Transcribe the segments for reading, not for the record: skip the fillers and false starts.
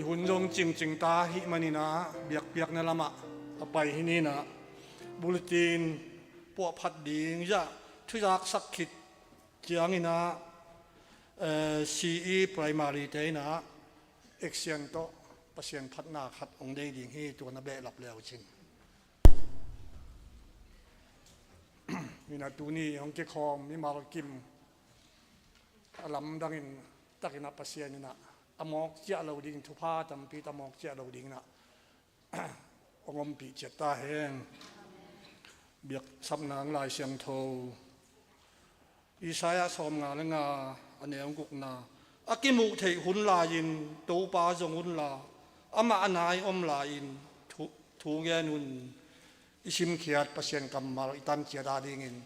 หุ่นยงจริงตาหิมันนี่นะเบียกนั่นละมะไปที่นี่นะบุลตินพวกพัดดีงจะทุกอย่างสักขิดเจียงนี่นะCE primary เตนะเอ็กเซียนโตเปอร์เซ็นต์พัฒนาขัดองค์ได้ดีที่ตัวนับเบลับแล้วจริงมีนาตัวนี้ของเจ้าของมีมาลกิมลำดังอินตักินาเปอร์เซ็นต์นี่นะอมอกเจ้าเราดิ่งทุพาตำปีตอมอกเจ้าเราดิ่งนะองค์ปีเจตาแห้งเบียกสำนักลายเสียงโทอิสายาสอมงานและงาอันนี้องกุกนาอากิมุเทหุนลายินตูปาจงหุนลาอามาอนายอมลายินทูเงนุนอิชิมเขียดเปอร์เซ็นต์กำมาอิตันเจียดาดิ่งิน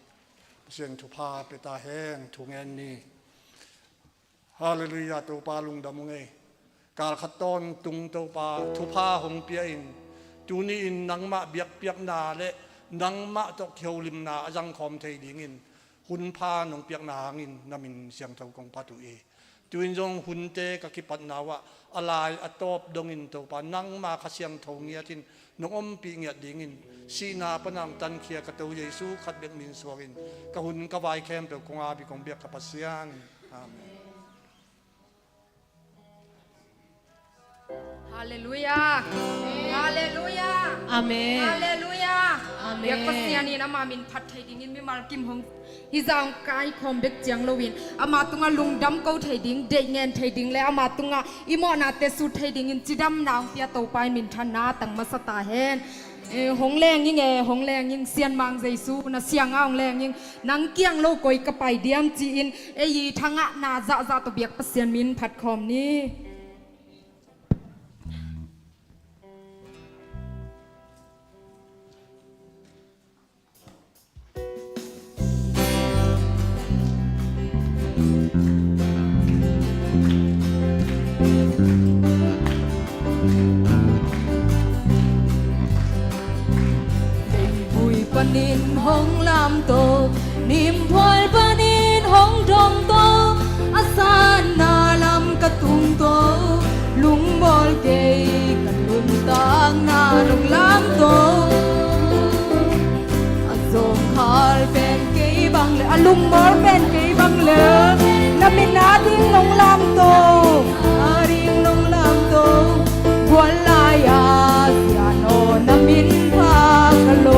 เปอร์เซ็นต์ทุพาเปตาแห้งทูเงนนี่ฮาเลลูยาตูปาลุงดำงเงการขัดต้นตุงตูปาทุพาหงเปียอินจูนี่อินนังมะเบียกเปียกนาเละนังมะตกเขียวลิมนาจังคอมเทดิ่งินหุ่นพาหนองเปียกนาหินนามินเสียงเท่ากงพัตุเอจุนจงหุ่นเตกกิปันนาวะอะไรอัตบดงอินตัวปานังมาขเสียงทงเงียทินนงอมปีเงียดิ่งินสีนาปนังตันเขียกตัวเยซูขัดเบียกมินสวกินกหุ่นกวายเข้มเปียกงอาบิกงเบียกกับปัสยานอาเมนฮาเลลูยาฮาเลลูยาอาเมนฮาเลลูยาอาเมนเบียกปัสยานีนะมามินพัดไทยดิ่งอินมิมากิมหงฮิจางกายคอมเบกเจียงโลวินอามาตุงาลุงดำเกาไทยดิ่งเดงเงินไทยดิ่งและอามาตุงาอิโมนาเตสุไทยดิ่งอินจิดำนางเปียโตไปมินทันนาตังมาสตาเฮนหงแรงยิ่งหงแรงยิ่งเสียนมังใจสู้นะเสียงเอาแรงยิ่งนังเกียงโลกอยกระไปเดียมจีอินยีทังะนาจะตัวเบียกปัสยามินพัดคอมนี้ปนินหงลำโตนิมพลปนินหงดงโตอาสานนาลำกระตุงโตลุงบอลเกยกันลุนตางนาลุงลำโตอาจงคาลเป็นเกยบังเลยลุงบอลเป็นเกยบังเลยน้ำมินาทิ้งลงลำโตอาริงลงลำโตบัวลายาเสียโนน้ำมินพากะโล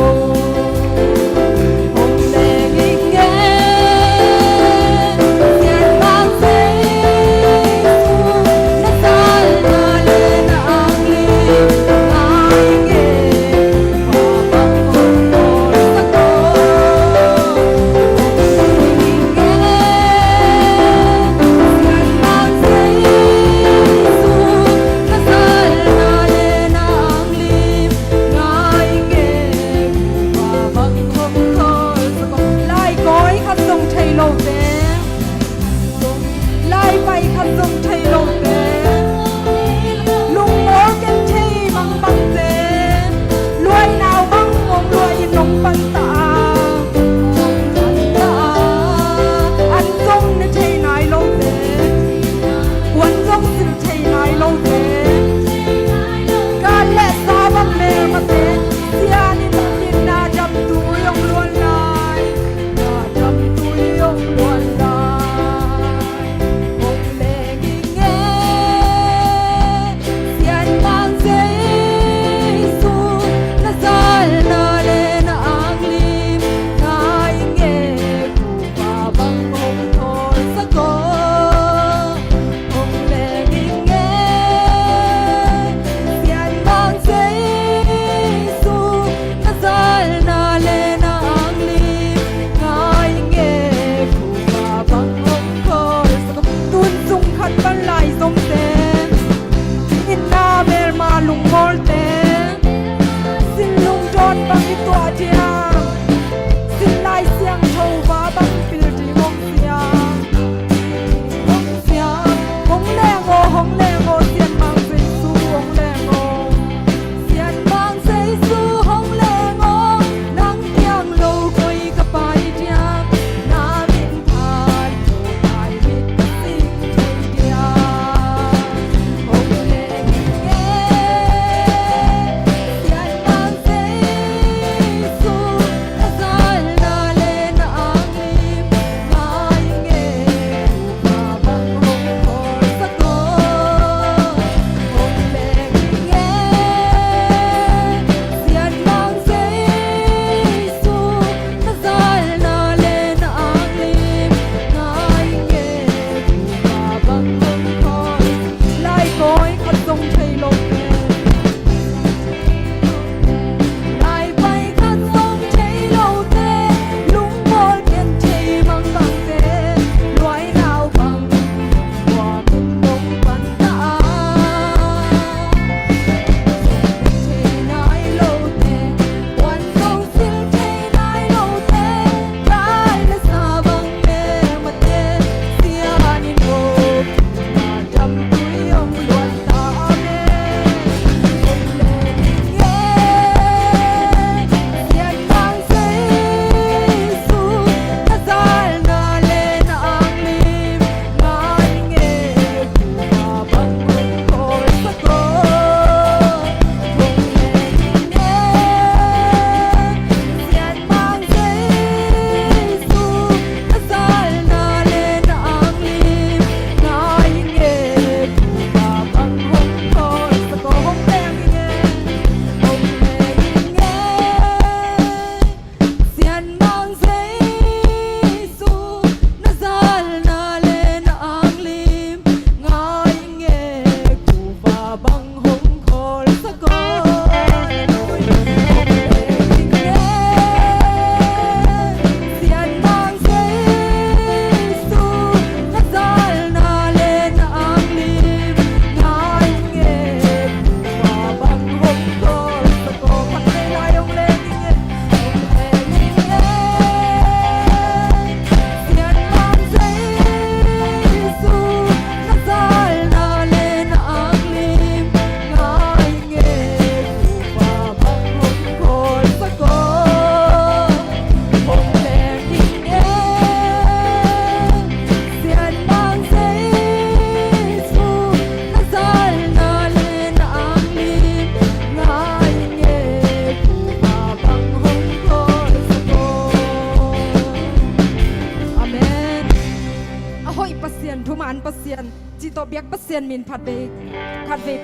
นทุมันปะเซียนจิโตเบียกปะเซียนมินผัดเว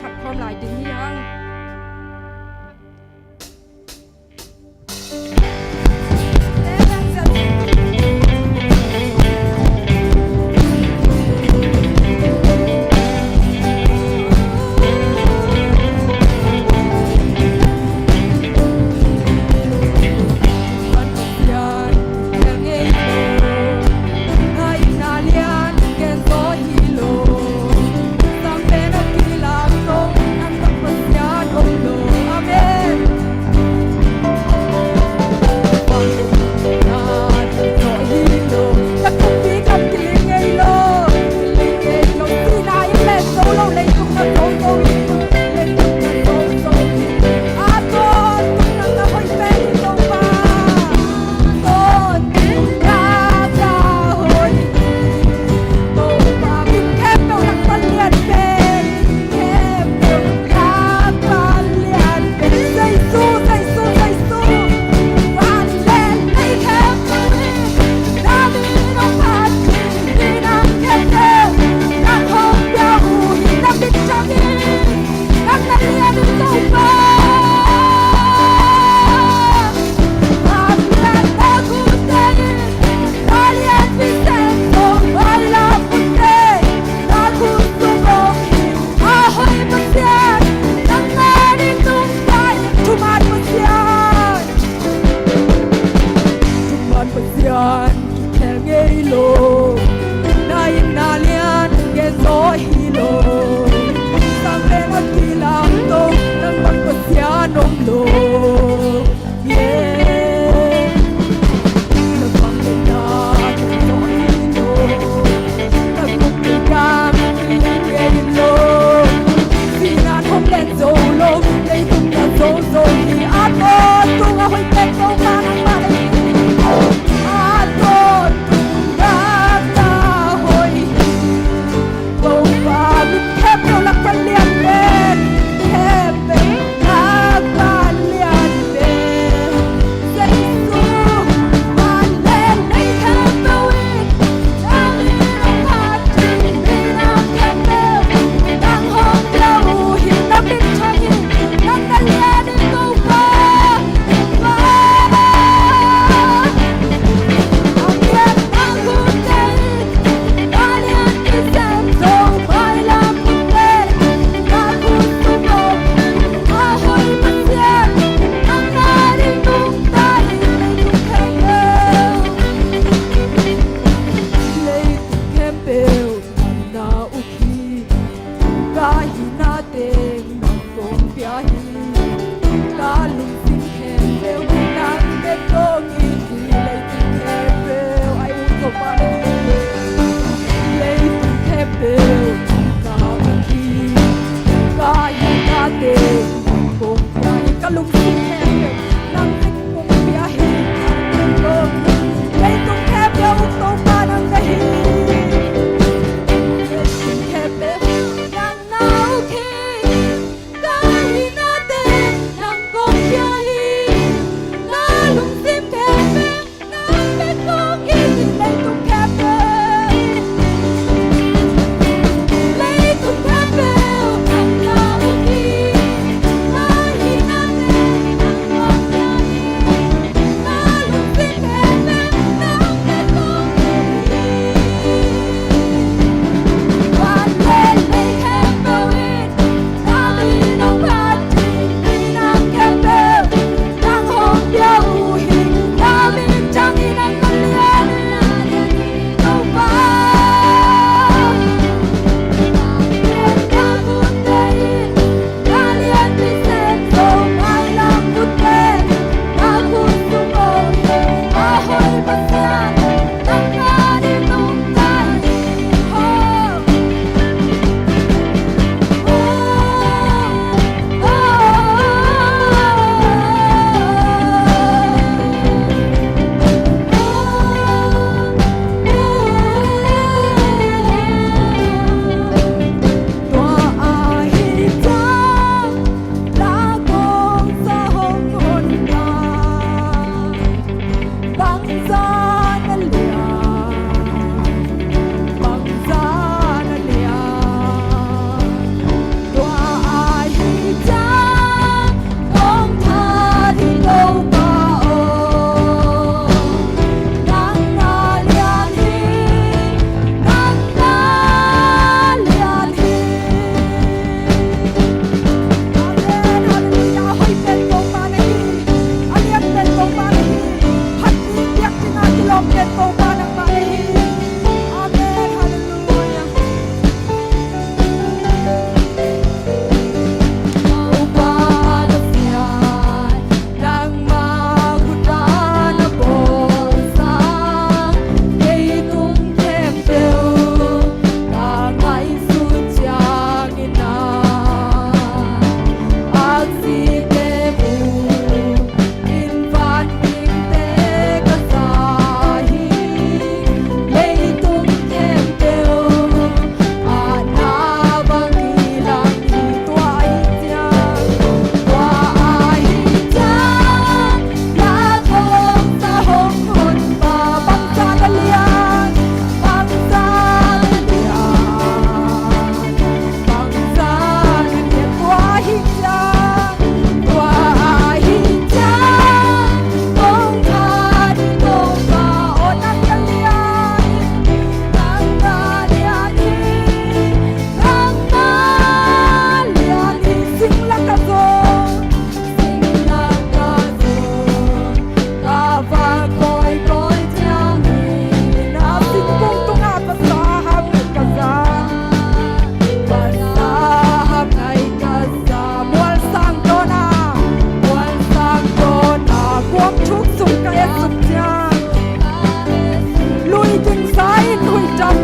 ผัดความหลายดิ่งที่ยังHãy subscribe cho kênh Ghiền Mì Gõ để không bỏ lỡ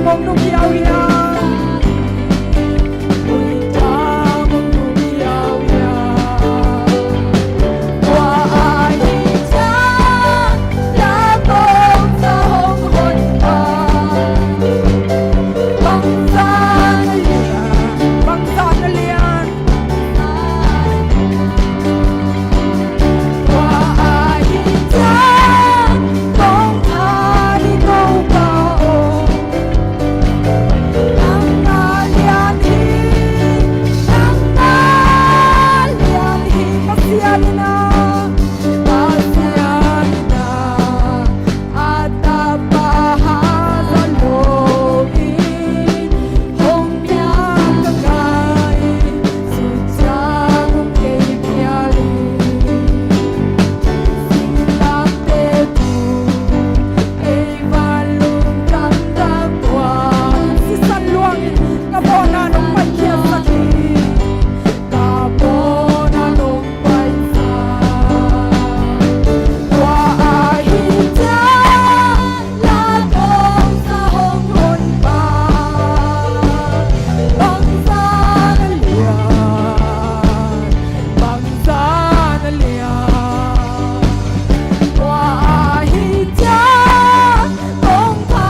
mong nung yaw ya ui cha mong nung yaw ya qua ai cha la con sa hong hồn ta băng sa na lian qua ai cha con tha đi câu cao nang na lian hi pasianina ata paha zaloin hong mya kagai su chang kei piali silang te tu ei valung tam ta kwa si san luang ka bona nong mai kia sakhi ka bona nong mai sa qua ai cha la con sa hong hồn ba băng sa na lian qua ai cha con tha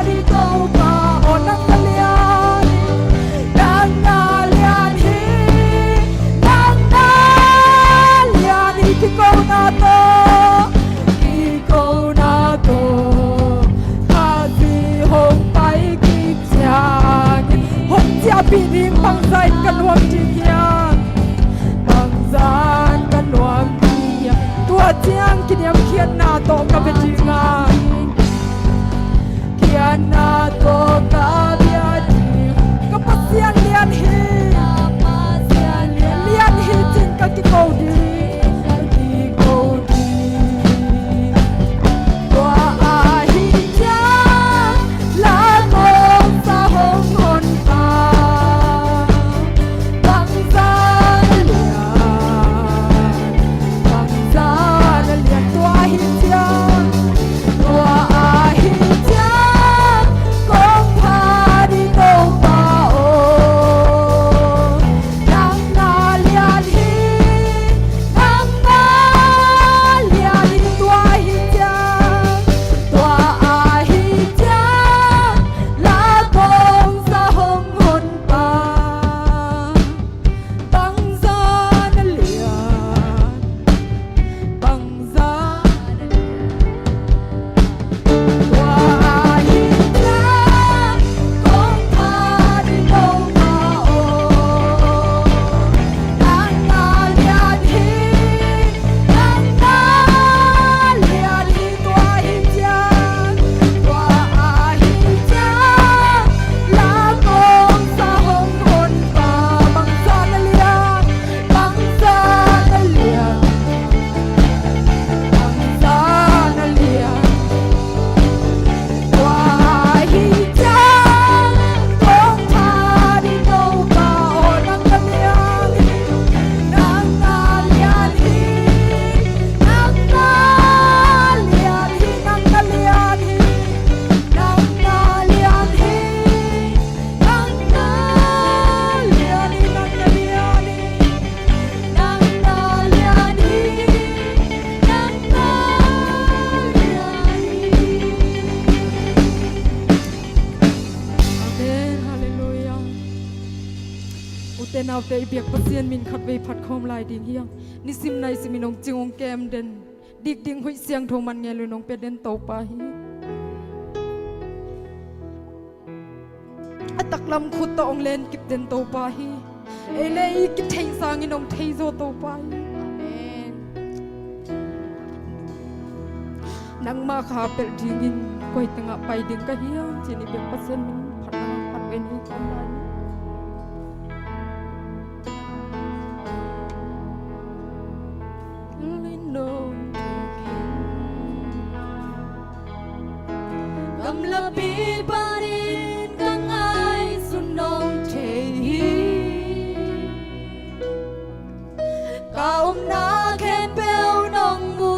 đi câu ca o nang na lian hi ki câu na to ha si hong pai ki chang hong chia pi ning bang sai kan wang chi hian bang zan kan wang ki tua chiang ki niam khian na to ka be chinga khian na to ka bia ti ka pasian lian hi chin ka ki ko di qua ai cha la con sa hong hồn ta băng sa na lian tua hi cha con tha đi câu pa o nang na lian hi tua hi cha la con sa hong hồn pa băng sa na lian băng sa qua ai cha con tha đi câu pa o nang na lian hi tua hi cha la con sa hong hồn pa băng sa na lian qua ai cha con tha đi câu pa o nang na lian hi nang na lian hi nang na lian hi nang na lian hi nang na lian hi nang na lian hi nang na lian hi nang na lian hi nang na Amen hallelujah uten autte ibiak pasien min khat ve phat khom lai ding hiang ni sim nai siminong chingong kem den dik ding hui siang thong man nge lu nong pe den to pa hi atak lam khut to ong len kip den to pa hi ele I kip thei sang inong thei zo to pa hi amen nang ma kha pel ding in koi tanga pai ding ka hiang chini be pasien min phat na phat ven hi khom lai Gam la pi parin kang ai sunong chei ka na khen beo nong mu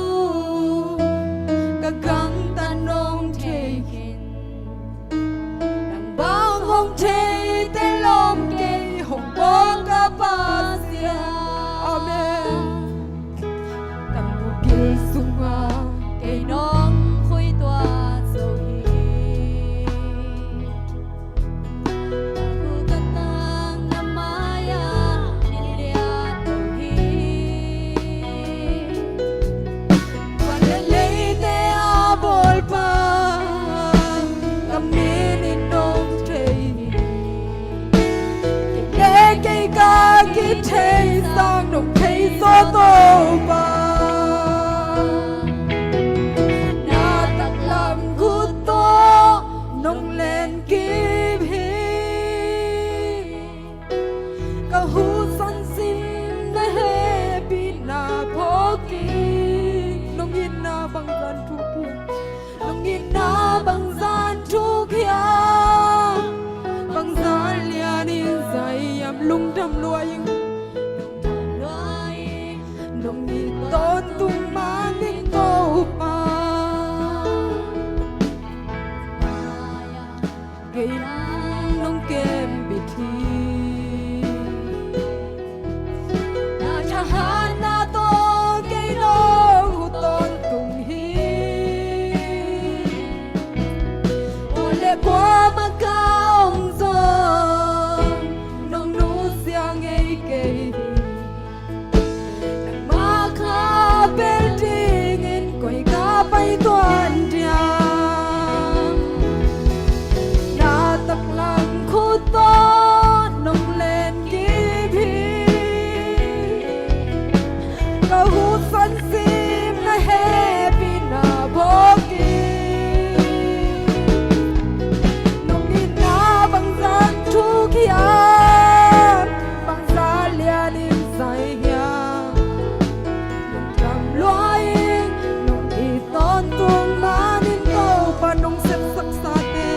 ka gang ta nong chei hin nang to pa na tak lam khu to nong len kim hi ka hu san sim na he pi na pho ki nong in na bang gian thu ki nong in na bang gian thu kia bang gian lian in sai yam lung dam lua ing nong ni ton tung man in to pa gây nong kem bị thi na cha han na to gây lo hu ton tung hi ole qua ma ka ong zo nong nu siang ei ke nang ma kha bel ding in koi ka pai tuan dia na tak lang khu to nong len ki bi ka hu san sim na he pi na bo ki nong ni na bang gian thu kia bang za lian in sai ya nong tam loai nong i ton tung man in to pa nong sep sak sa te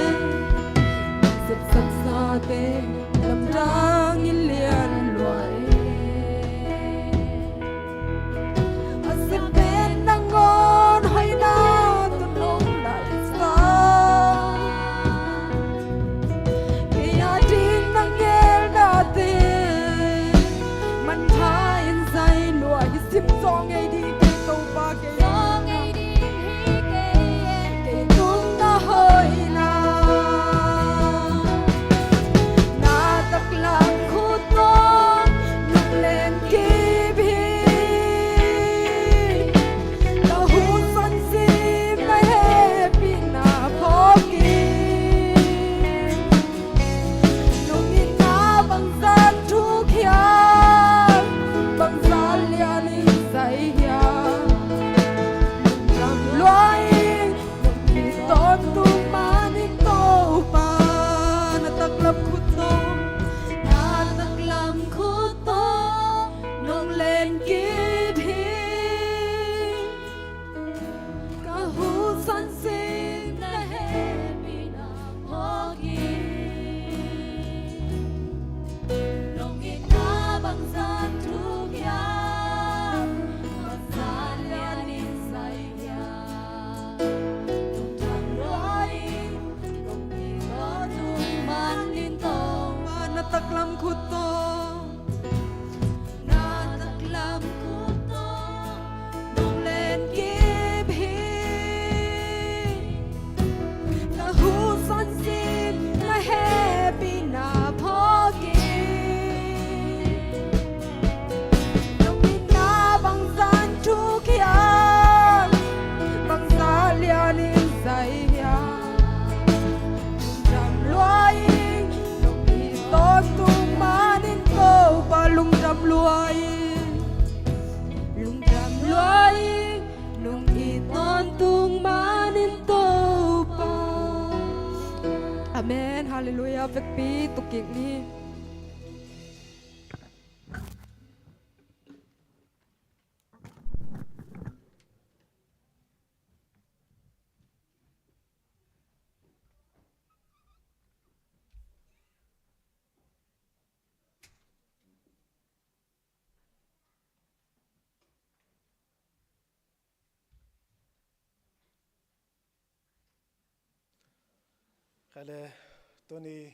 sep sak sa te lam dang in lian loai a sep pen nang ngon hoi na tu nong lai sa ke ya ding nang ngel na te man tha in sai loai sim song ei di ke to pa ke song ei di hi ke tung na hoi na na tak lang khu to nong len ki bi ka hu san sim na he pi na pho ki nong ni na bang gian thu kia bang gian lian in sai ya làm loài nong ni ton tu man in to pa na tak lam khu to na tak lam khu to nong len ki bi ka hu san sim na he pi na pho ki nong ni na bang gian thu kia bang gian lian in sai ya nong tam loai nong ni to tung man in to na tak lam khu to na tak lam khu to nong len ki bi ka hu san sim na he pi na pho ki nong ni na bang gian thu kia bang sa lian in sai ya ram loai nong ni ton tung man in to pa lung ram loai nong ni ton tung man in to pa amen hallelujah vek pi tukik ni Kale Tony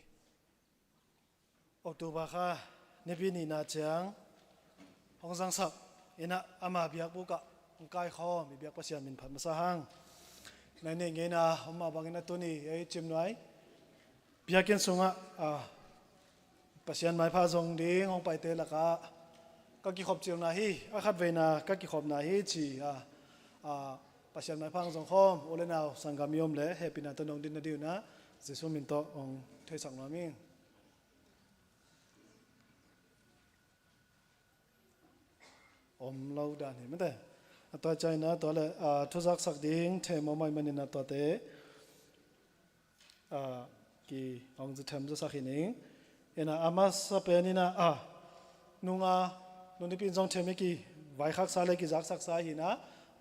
October kha nebi ni na chang hong sang sak ina ama biak buka kai kho mi biak pasian min phat masa hang nai ne nge na homa bangina Tony ei chim noi biakin sunga pasian mai pha jong ding hong pai te laka ka ki khop chiu na hi a khat ve na ka ki khop na hi chi pasian mai phang jong khom ole naw sangam yom le happy na tonong din na diu na Jesu min to ong thai sang ma ming อมเราด่านเห็นไหมแต่ตัวใจนะตัวเลยทุจักสักดิ้งเทมอไม่มันนี่นะตัวเตกี่องจะทำจะสักหินิงเอ็นะอามาสเปนี่นะนุงนุนี่เป็นจงเทมิกี่ไว้ขักสาเลกี่จักสักสาหินะ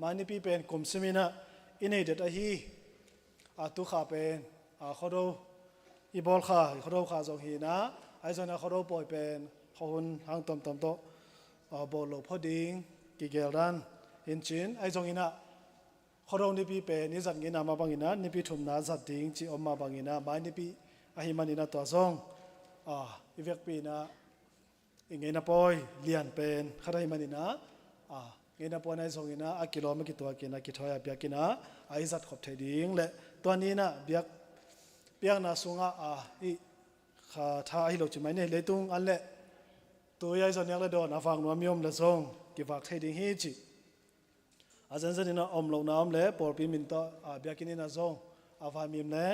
มานี่เป็นกลุ่มสมินะอินเอเดตฮีตุขาเป็นเขาดูอีบอลค่ะเขาดูขาจงหินะไอ้ส่วนนั้นเขาดูปล่อยเป็นเขาหุ่นหางตอมโตบอลหลบพอดิ้งกี่เกลดันอินจินไอ้จงหินะเขาดูนี่เป็นนิสัยกินน้ำมาบางหินะนี่ทุ่มน้ำสัตดิ้งจีอมมาบางหินะมานี่อาหิมันนี่นะตัวซองอีเวกปีนะอิงเงินปอยเลียนเป็นข้าได้มันนี่นะเงินปอยในซองนี่นะกิโลไม่กี่ตัวกินนะกี่ถ้อยเบียกินนะไอ้สัตขบเทดิ้งและตัวนี้นะเบียกนะสุงอีข้าท้าให้เราจะไม่เนี่ยเลยตุงอันเละตัวใหญ่ส่วนนี้เลยโดนฟังนัวมีอมละซองกี่ฝากเทดิ้งฮีจิอาจารย์จะนี่นะอมลงน้ำเลยปอปีมินต่อเบียกินนี่นะซองฟังมีมเลย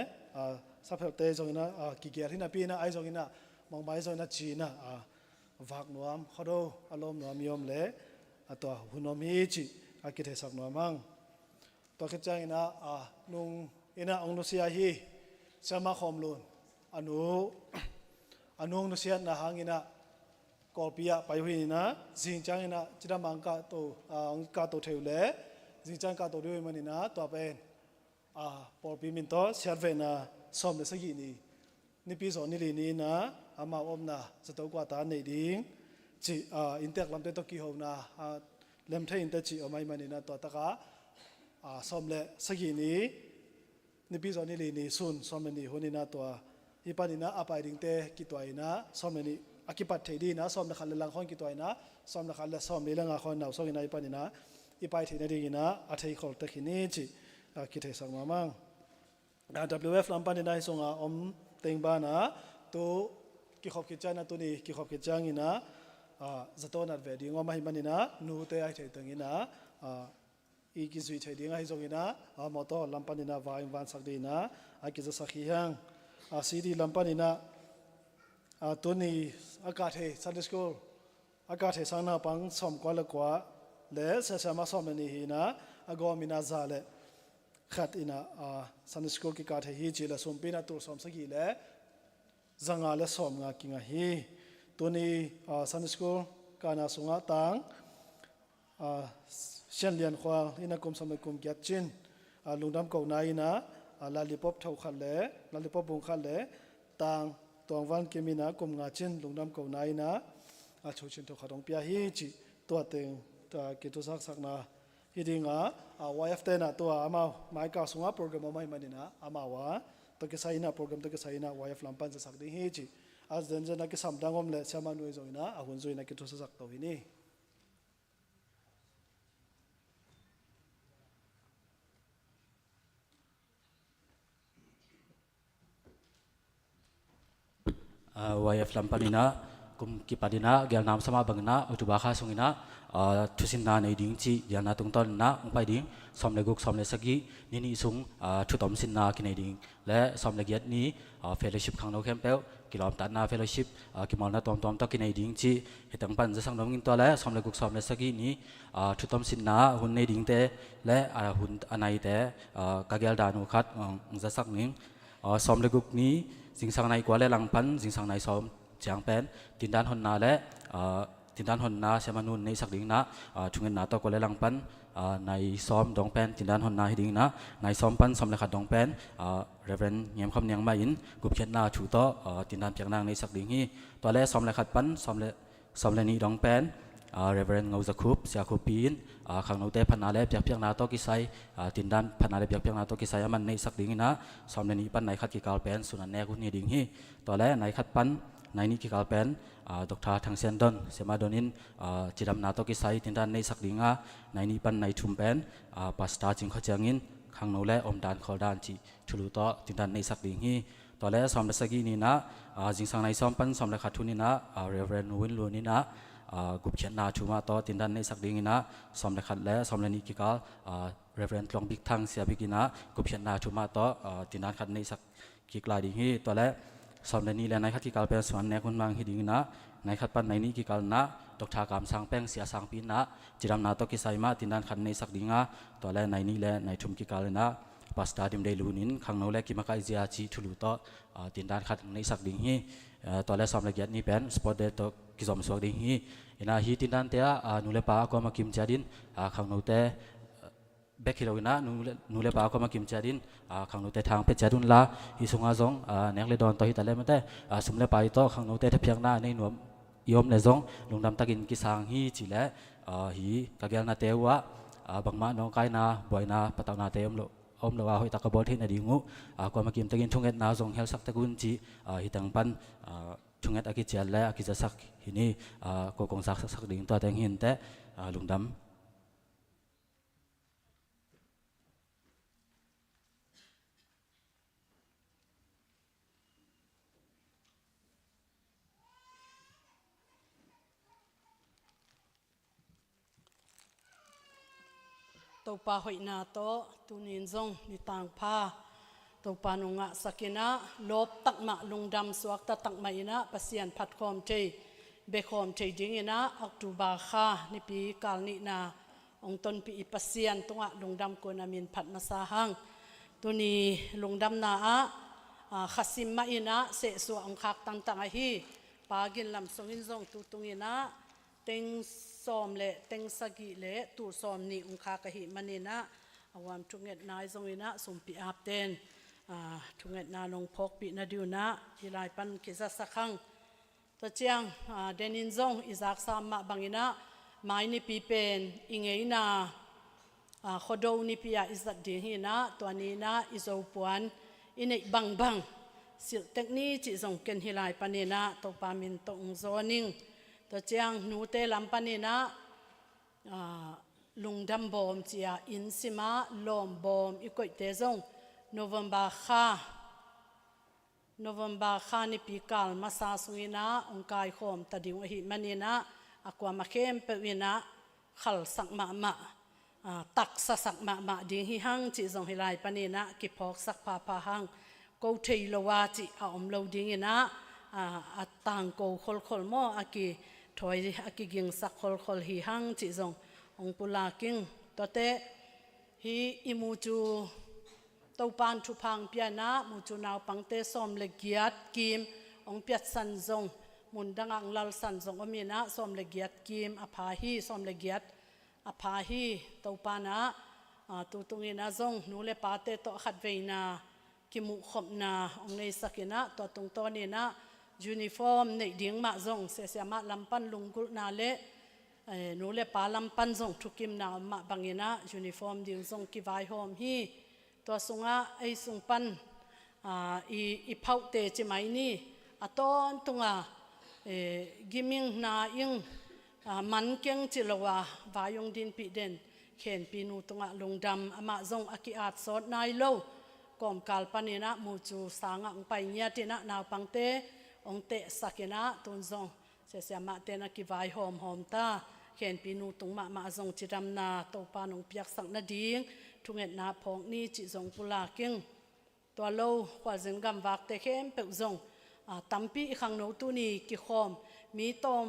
สับเตะซองนี่นะกี่เกียร์ที่น่ะปีนะไอ้ซองนี่นะมองไปซองนี่จีนะฝากนัวเขาดูอารมณ์นัวมีอมเลยตัวหุ่นนัวมีจิกิเทสักนัวมั่งตัวคิดจังนะนุงอินะองนุเซียฮีเสมาคอมลุนอนุนุเซียนะหางอินะกอลปียไปหุยนะจิงจังอินะจิดามังกาโตกาโตเทวเลจิงจังกาโตด้วยมันนะตัวเป็นปอปีมินโตเสียเวนะสอมเลสกีนี่ปีสอนนี่ลีนี่นะอามาอมนะจะตัวกว่าตาในดิ้งจีอินเตอร์ลำเตตกิโฮนะเล่มเทอินเตอร์จีอไม่มันนะตัวตะกาสอมเลสกีนี่ปีสอนนี่ลีนี่ซุนสอมนี่หัวนี่นะตัวอีปานี่นะอาไปดิ้งเตกิตัวนะสอมนี่อากิปัตเทดีนะสอมนักขันลังข้อนกิตัวนะสอมนักขันละสอมนี่ละงาข้อนเอาสอมนี่นะอีปานี่นะอีไปเทนดีนะอาเทยขอลตะกินี่จีคิดให้สักมามั่งWF ลำปันนี่ได้ส่งอมเต็งบ้านะตัวกิขอบกิจจานะตัวนี้กิขอบกิจจางินะจะต้นนัดเวดีงอมาให้มันนี่นะนูเตะไอ้เฉยตังนี่นะอีกิจุยเฉยดีง่ายส่งนี่นะมอโต้ลำปันนี่นะวายวันสักดีนะกิจะสักขี้ยังซีดีลำปันนี่นะตัวนี้อากาศเฮซันเดสโกอากาศเฮสังนาปังสมกว่าละกว่าเลสเสมาสมนี่ฮีนะกอมินาซาเลขัดอินะสันสกุลกิการเฮีจิละสมปีนะตัวสมสกีและจังอาละสมงากิงาฮีตัวนี้สันสกุลการนาสุงาตังเช่นเลียนควาอินะกุมสมัยกุมเกียรจินลุงดำเก่านาอินะลาลิปอบเท่าขันและลาลิปอบบุงขันและตังตัววันเกมินะกุมงาจินลุงดำเก่านาอินะชูชินตัวขัดองเปียฮีจิตัวเต็งตัวกิตุสักนาฮิดิงYF เตนะตัวอามาไม้กาสุงาโปรแกรมไม่มันนี่นะอามาวะตัวกิสายนะโปรแกรมตัวกิสายนะ YF ลำปันจะสักดีฮิจิอาจจะเจอนักสัมดังอมเลเชมานุยจอยนะหุ่นจอยนักทุสสักตัวนี้YF ลำปันนี่นะกุมกิปาดินะเกี่ยวน้ำสมาบังนะอุตุบาคาสงนะทุสินนาในดิ้งจียานาตรงต้นนะองไปดิ้งสอมเลกุกสอมเลสกีนี่สุงทุตอมสินนากินในดิ้งและสอมเลเกียรนี้เฟลชิพขังโนเข้มเปลกิโลมตัดนาเฟลชิพกิมอลนาตอมตอกินในดิ้งจีเหตุปันจะสังนมินตัวและสอมเลกุกสอมเลสกีนี้ทุตอมสินนาหุ่นในดิ้งเตและหุ่นอันไหนเตกาเกลดานุขัดจะสักนิ่งสอมเลกุกนี้สิงสังในกว่าและหลังพันสิงสังในสอมจางเป็นตินดานหนนาและตินดานหนนาเสมานุนในสักดิ่งนะชุงเงินนาตอกว่าและหลังปันในซ้อมดองเป็นตินดานหนนาให้ดิ่งนะในซ้อมปันซ้อมเลขาดองเป็นเรเวนเงียมคำเนียงมาอินกุบเขียนนาชูโตตินดานเพียงนางในสักดิ่งฮีตัวแรกซ้อมเลขาดปันซ้อมเลนี้ดองเป็นเรเวนเงาจะคุบเสียคุปีนขังโนเตพันนาเลเพียงนาตอกิไซตินดานพันนาเลเพียงนาตอกิไซมันในสักดิ่งนะซ้อมเลนี้ปันในขัดกิกาลเป็นสุนันแนกุนีดิ่งฮีตัวแรกในขัดปันในนี้กิกาลเป็นดรทางเซนดอนเสมาดอนินจิดำนาตอกิไซตินดานในสักดิ่งในนี้ปันในชุมเป็นปัสตาจิงขจังอินขังโนเลอมดานขอดานจีชุลุโตตินดานในสักดิ่งฮีตัวแรกซ้อมเลสกีนี่นะจิงสังในซ้อมปันซ้อมเลขาทุนนี่นะเรเวนวินลูนี่นะกุบเขียนนาชูมาโตตินดานในสักดิ่งนี่นะซ้อมเลขัดและซ้อมเลนี้กิกาลเรเวนลองบิกทางเสียบิกินะกุบเขียนนาชูมาโตตินดานขัดในสักกิกลายดิ่งฮีตัวแรก สอมเลนี่และในขัดกิกาลเป็นส่วนในคนบางฮิดิงนะในขัดปันในนี้กิกาลนะตกทากรรมสังแป้งเสียสังปีนะจิรำนาตกิไซมาตินดันขันในสักดิงะตัวและในนี้และในทุมกิกาลนะปัสตาดิมเดลูนินขังโนและกิมาไกเจียจีทุลุโตตินดันขัดในสักดิงฮีตัวและสอมเลกียนี่เป็นสปอร์ตเดตกิจอมสวกดิงฮีนะฮีตินดันเตะนูเลปาก็มากิมจาดินขังโนเตเบกฮิโรวินะนูเลปาก็มากิมจาดินขังโนเตทางเพชรจาดุนลาฮิสุงอาซงเนกเลดอนต่อฮิตาเลมันเตสมเลปาอิโตขังโนเตทเพียงหน้าในหนวมยมเลซงลุงดำตะกินกิสังฮีจิเลฮีกะเกลนาเตวะบังมาน้องไกนาบอยนาปะตาวนาเตมโลอมเลวาหอยตะกบอลที่นาดิงูก็มากิมตะกินทุ่งเอ็ดนาซงเฮลสักตะกุนจีฮิตังปันทุ่งเอ็ดอากิเจลและอากิจะสักฮินี่ก็คงสักดิ่งตัวแตงหินเตลุงดำตัวปาหอยนาโตตุนินซงนิตางพาตัวปานุงะสกินะลบตักมาลุงดำสวกตักมาอินะปัสยันพัดคอมเจเบคอมเจดิงอินะอักตูบาคานิปีกาลนินาองตนปีปัสยันตัวลุงดำกนามินพัดมาสาหังตัวนี้ลุงดำนาขัสิมมาอินะเสสวองคักตั้งฮีปากินลำสงินซงตุตุงอินะเต็งซอมเละเต็งสกิเละตูซอมนี่องคากะหิมันนี่นะอาวามทุงเงตนายทรงอินะสมปีอาบเตนทุงเงตนาลงพกปีนาดิวนะที่ลายปันกิจสักครั้งตัวเจียงเดนินซงอิซักสามมาบังอินะไม้นี่ปีเป็นอิงเอนาขดาวนี่ปีอาอิสัดดีหินะตัวนี้นะอิโซปวนอินเอกบังสิลเทคนิคจิส่งเกินฮิลายปันนี่นะตัวปามินตงโซนิงตัวเจียงนูเตลัมปันนี่นะลุงดำบอมเจียอินซิมาลอมบอมอีกอยเตซงโนเวมบาคานี่ปีกาลมาซาสุงินะองกายโคมตะดิวหิมันนี่นะอากวามาเข้มเปวินะขัลสักมาตักสักมาดิหิหังจิซงฮิลายปันนี่นะกิพอกสักพาหังกูเทยลวาจิอาอมเลวดิงินะต่างกูคอลโมอากิถอยอากิกิงสักคอลหิหังจิซงองปุลากิงตัวเตฮีอิมูจูตัวปานทุพังเปียนะมูจูนาวปังเตสอมเลกียดกิมองเปียสันซงมุนดังอังลลสันซงอมีนะสอมเลกียดกิมอภาฮีสอมเลกียดอภาฮีตัวปานะตัวตรงนี้นะซงนูเลปาเตโตขัดเวนะกิมุขบนาองในสักินะตัวตรงตัวนี้นะยูนิฟอร์มในดิ่งมาซงเสียมาลำปันลุงกุนาเลนูเลปาลำปันซงทุกิมนามาบังเงินะยูนิฟอร์มดิ่งซงกิวายโฮมฮีตัวสุงะไอสุงปันอีเผาเตจิไมนี่ตอนตุงกิมิงนาอิงมันเก่งจิลวาวายงดินปีเด่นเขียนปีนูตุงลุงดำอามาซงอากิอาดสดนายโลกอมกาลปานินะมูจูสางอังไปเนียตินะนาวปังเตองเตสักินะตุนซงเสียมาเตนะกิวายหอมตาเขียนปีนูตุงมาซงจิดำนาโตปานงเปียกสักนาดีงทุงเอ็ดนาพองนี่จิซงปุลากิงตัวโลกว่าจึงกำวักเตเข้มเปิดซงตั้มปีขังโนตุนีกิขอมมีตอม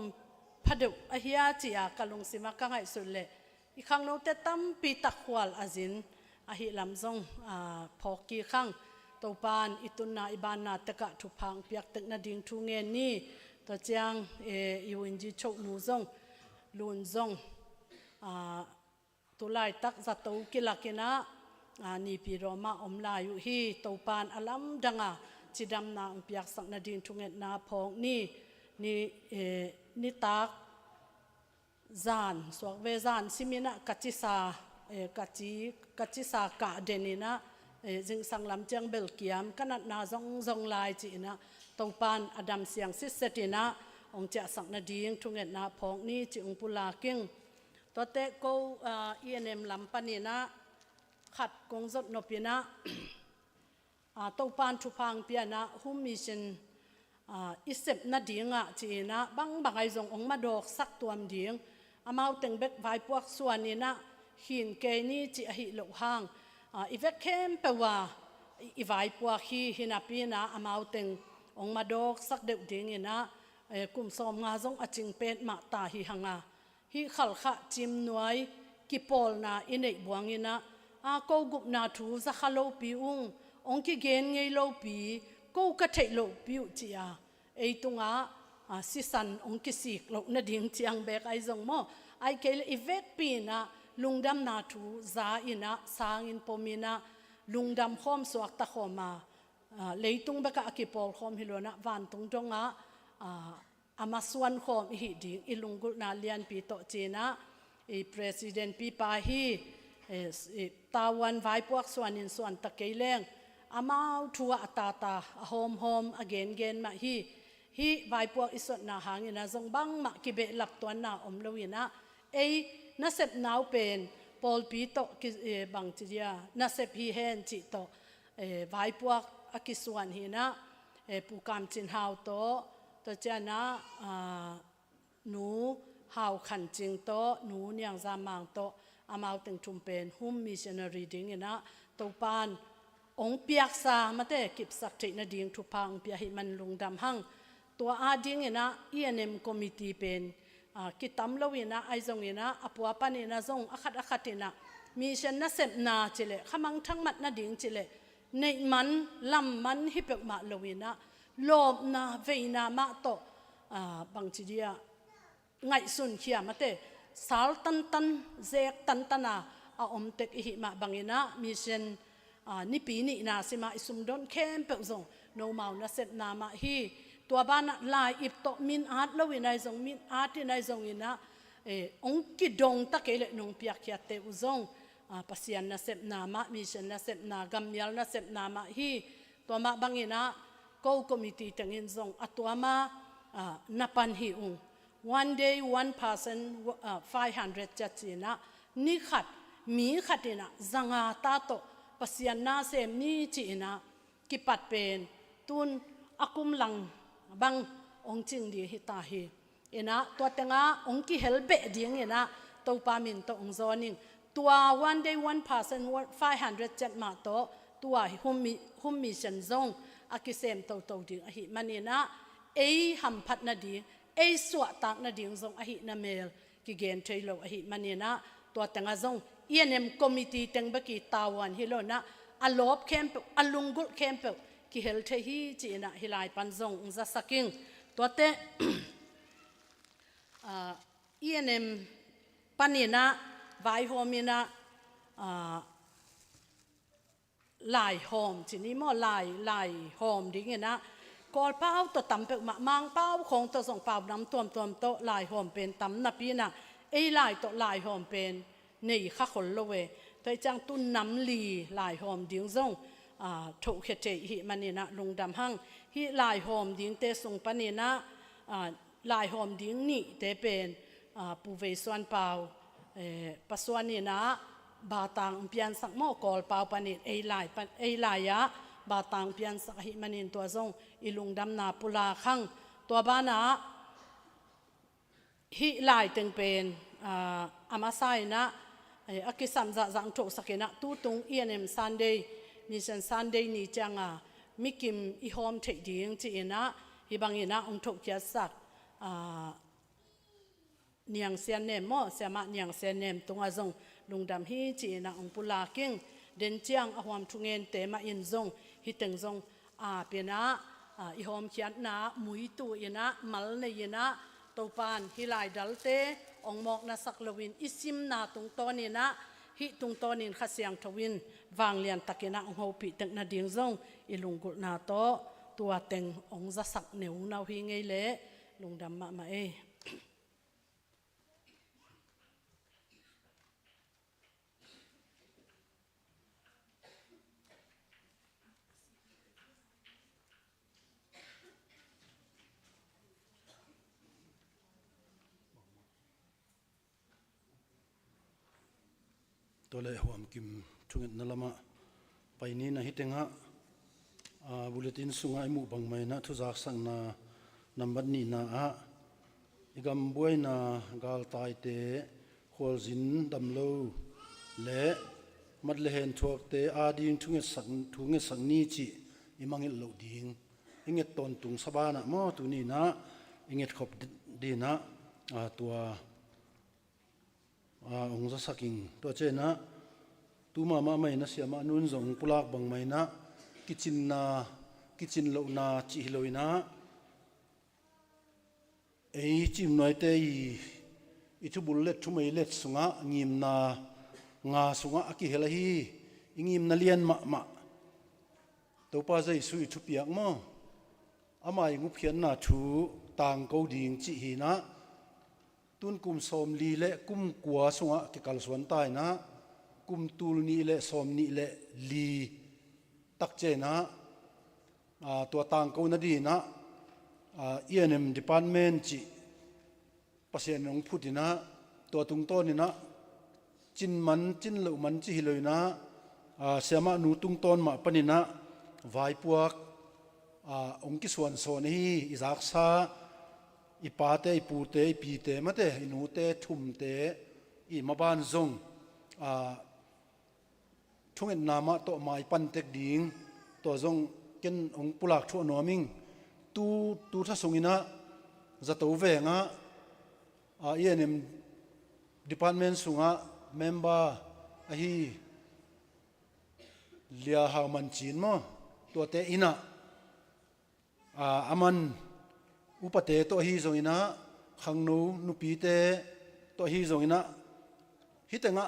พัดอหิยาจียากลงสิมากังไอสุดเลยอีขังโนเตตั้มปีตักขวลอาจินอหิลำซงพอกีขังตัวปานอิตุนาอิบานาตะกะทุพังเปียกตึกนาดิงทุงเงินนี่ตัวเจียงยูอินจีโชนูซงลุนซงตุลายตักจัตตุกิลักินะนี่ปีโรมาอมลาอยู่ฮีตัวปานอลัมดังจิดำนางเปียกสักนาดิงทุงเงินนาพองนี่ตักจานสวกเวจานซิมินะกัจจิสากัจจิสากะเดนินะจึงสังลำเจียงเบลเกียมขนาดนาซงลายจีนะตัวปานอดัมเสียงซิเซตินะองเจสักนาดิงทุงเงินนาพองนี่จิองปุลากิงตัวเตะกูENM ลำปานีนะขัดกงจดนปีนะตัวปานทุพังเปียนะหุมมิชันอิเซบนาดิงจีนะบังไอจงองมาดอกสักตัวดิงอามาตึงเบกไว้พวกส่วนนี้นะหินเกนี่จีหิโลหางอีเวกเข้มเปว่าอีไว้พวกหินปีนะอามาตึง องมาดอกสักเดือดเงินะกุมสอมงาจงอจิงเป็ดมาตาหิหังhi khal kha chim nuai ki pol na inei buangina a ko gup na thu za khalo pi ong ki gen ngei lo pi ko ka thei lo pi chia ei tunga si san ong ki sik lo na ding chiang bek ai zong mo ai ke evek pi na lungdam na thu za ina sang in pomina lungdam khom suak ta khoma leitung beka akipol khom hilona van tung tonga amaswan khom hi ding ilungul na lian pi to china president pi pa hi tawan vai puak swan in swan ta keileng amau thua atata hom again ma hi vai puak isot na hangina zong bang ma ki be lap ton na om loina ei na sep nau pen pol pi to ki bang chia na sep hi hen chi to vai puak akiswan hi na pukam chin hau to chana nu hau khan ching to nu nyang za mang to amau teng thum pen hum missionary ding ina to pan ong piak sa mate kip sak thei na ding thu pang pia hi man lungdam hang to a ding ina ENM committee pen kitam lowina aizong ina apua panina zong akhat ina mission na sep na chile khamang thang mat na ding chile nei man lam man hi pek ma lowina lom na veina ma to bang chidia ngai sun khia mate sal tan zek tana a om tek hi ma bangina mission ni pi ni na sima isum don kem pe zong no mau na sep na ma hi tua bana lai ip to min art lowina zong min art nai zong ina ong ki dong ta kele nong piak khia te uzong pasian na sep na ma mission na sep na gamyal na sep na ma hi tua ma bangina ko committee tengin zong atuama napan hi one day one person 500 chachina ni khat mi khatina zanga ta to pasian na sem ni china kipat pen tun akum lang bang ong ching di hi ta hi ina to tenga ong ki helbe ding ina to pa min to ong zoning tua one day one person 500 chat ma to tua hum mission zong akisem to ding ahi manina ei ham phat na di ei suwa tak na ding zong ahi na mel ki gen thailo ahi manina to tanga zong ENM committee teng baki tawan hilona alop camp alungul camp ki hel the hi china hilai pan zong za saking to te ENM panina vai homina lai hom chini mo lai hom ding na kol pau to tampe mang pau khong to song pau nam tom to lai hom pen tam na pi na ei lai to lai hom pen nei kha khol lowe toi chang tu nam li lai hom ding zong tho khete hi manina lungdam hang hi lai hom ding te sung panina lai hom ding ni te pen pu ve swan pau paswan ni na batang pian sak mo kol pau panit ei lai ya batang pian sak hi manin to zong ilungdam na pula khang to bana hi lai teng pen amasai na akisam za zang tho sakena tu tung ENM Sunday mission Sunday ni changa mikim I hom thei ding chi ina hi bangina ong tho kya sak niang sian nem mo sama niang sian nem tunga zong lungdam hi chi na ong pula king den chiang ahwam thungen te ma in zong hi teng zong pena I hom khiat na mui tu ina mal ne ina topan hilai dalte ong mok na saklowin isim na tung tonina hi tung tonin khasiang thawin wanglian takena ong hopi tek na ding zong ilungul na to tua teng ong za sak neu nau hi ngei le lungdam ma e tole huam kim thungit nalama paini na hitenga bulletin sunga imu bangmai na thuzak sang na number ni na igam buai na gal tai te kholzin damlo le madle hen thuak te ading thunge sang ni chi imangil lo ding inget ton tung sabana mo tu ni na inget khop di na tua ong za saking to che na tu ma mai na siama nun zong pulak bang mai na kitchen lo na chi loina ei chim noi te i chu bullet chu mai let sunga ngim na nga sunga aki hela hi ingim na lian ma to pa zai sui chu piak mo amai ngu phian na thu tang ko ding chi hi na tun kum som li le kum kwa sunga ki kal suan tai na kum tul ni le som ni le li tak che na tua tang ko na di na ENM department chi pasien nong phutina tua tung to ni na chin lo man chi hiloina siama nu tung ton ma panina vai puak ong ki suan son hi izak sa ipa te ipu te ipi te mate inu te thum te i maban zong thungen nama to mai pan tek ding to zong ken ong pulak tho noming tu tha sungina zato venga ENM department sunga member hi lia ha man chin mo to te ina aman upate to hi zong ina khangnu nupi te to hi zong ina hitenga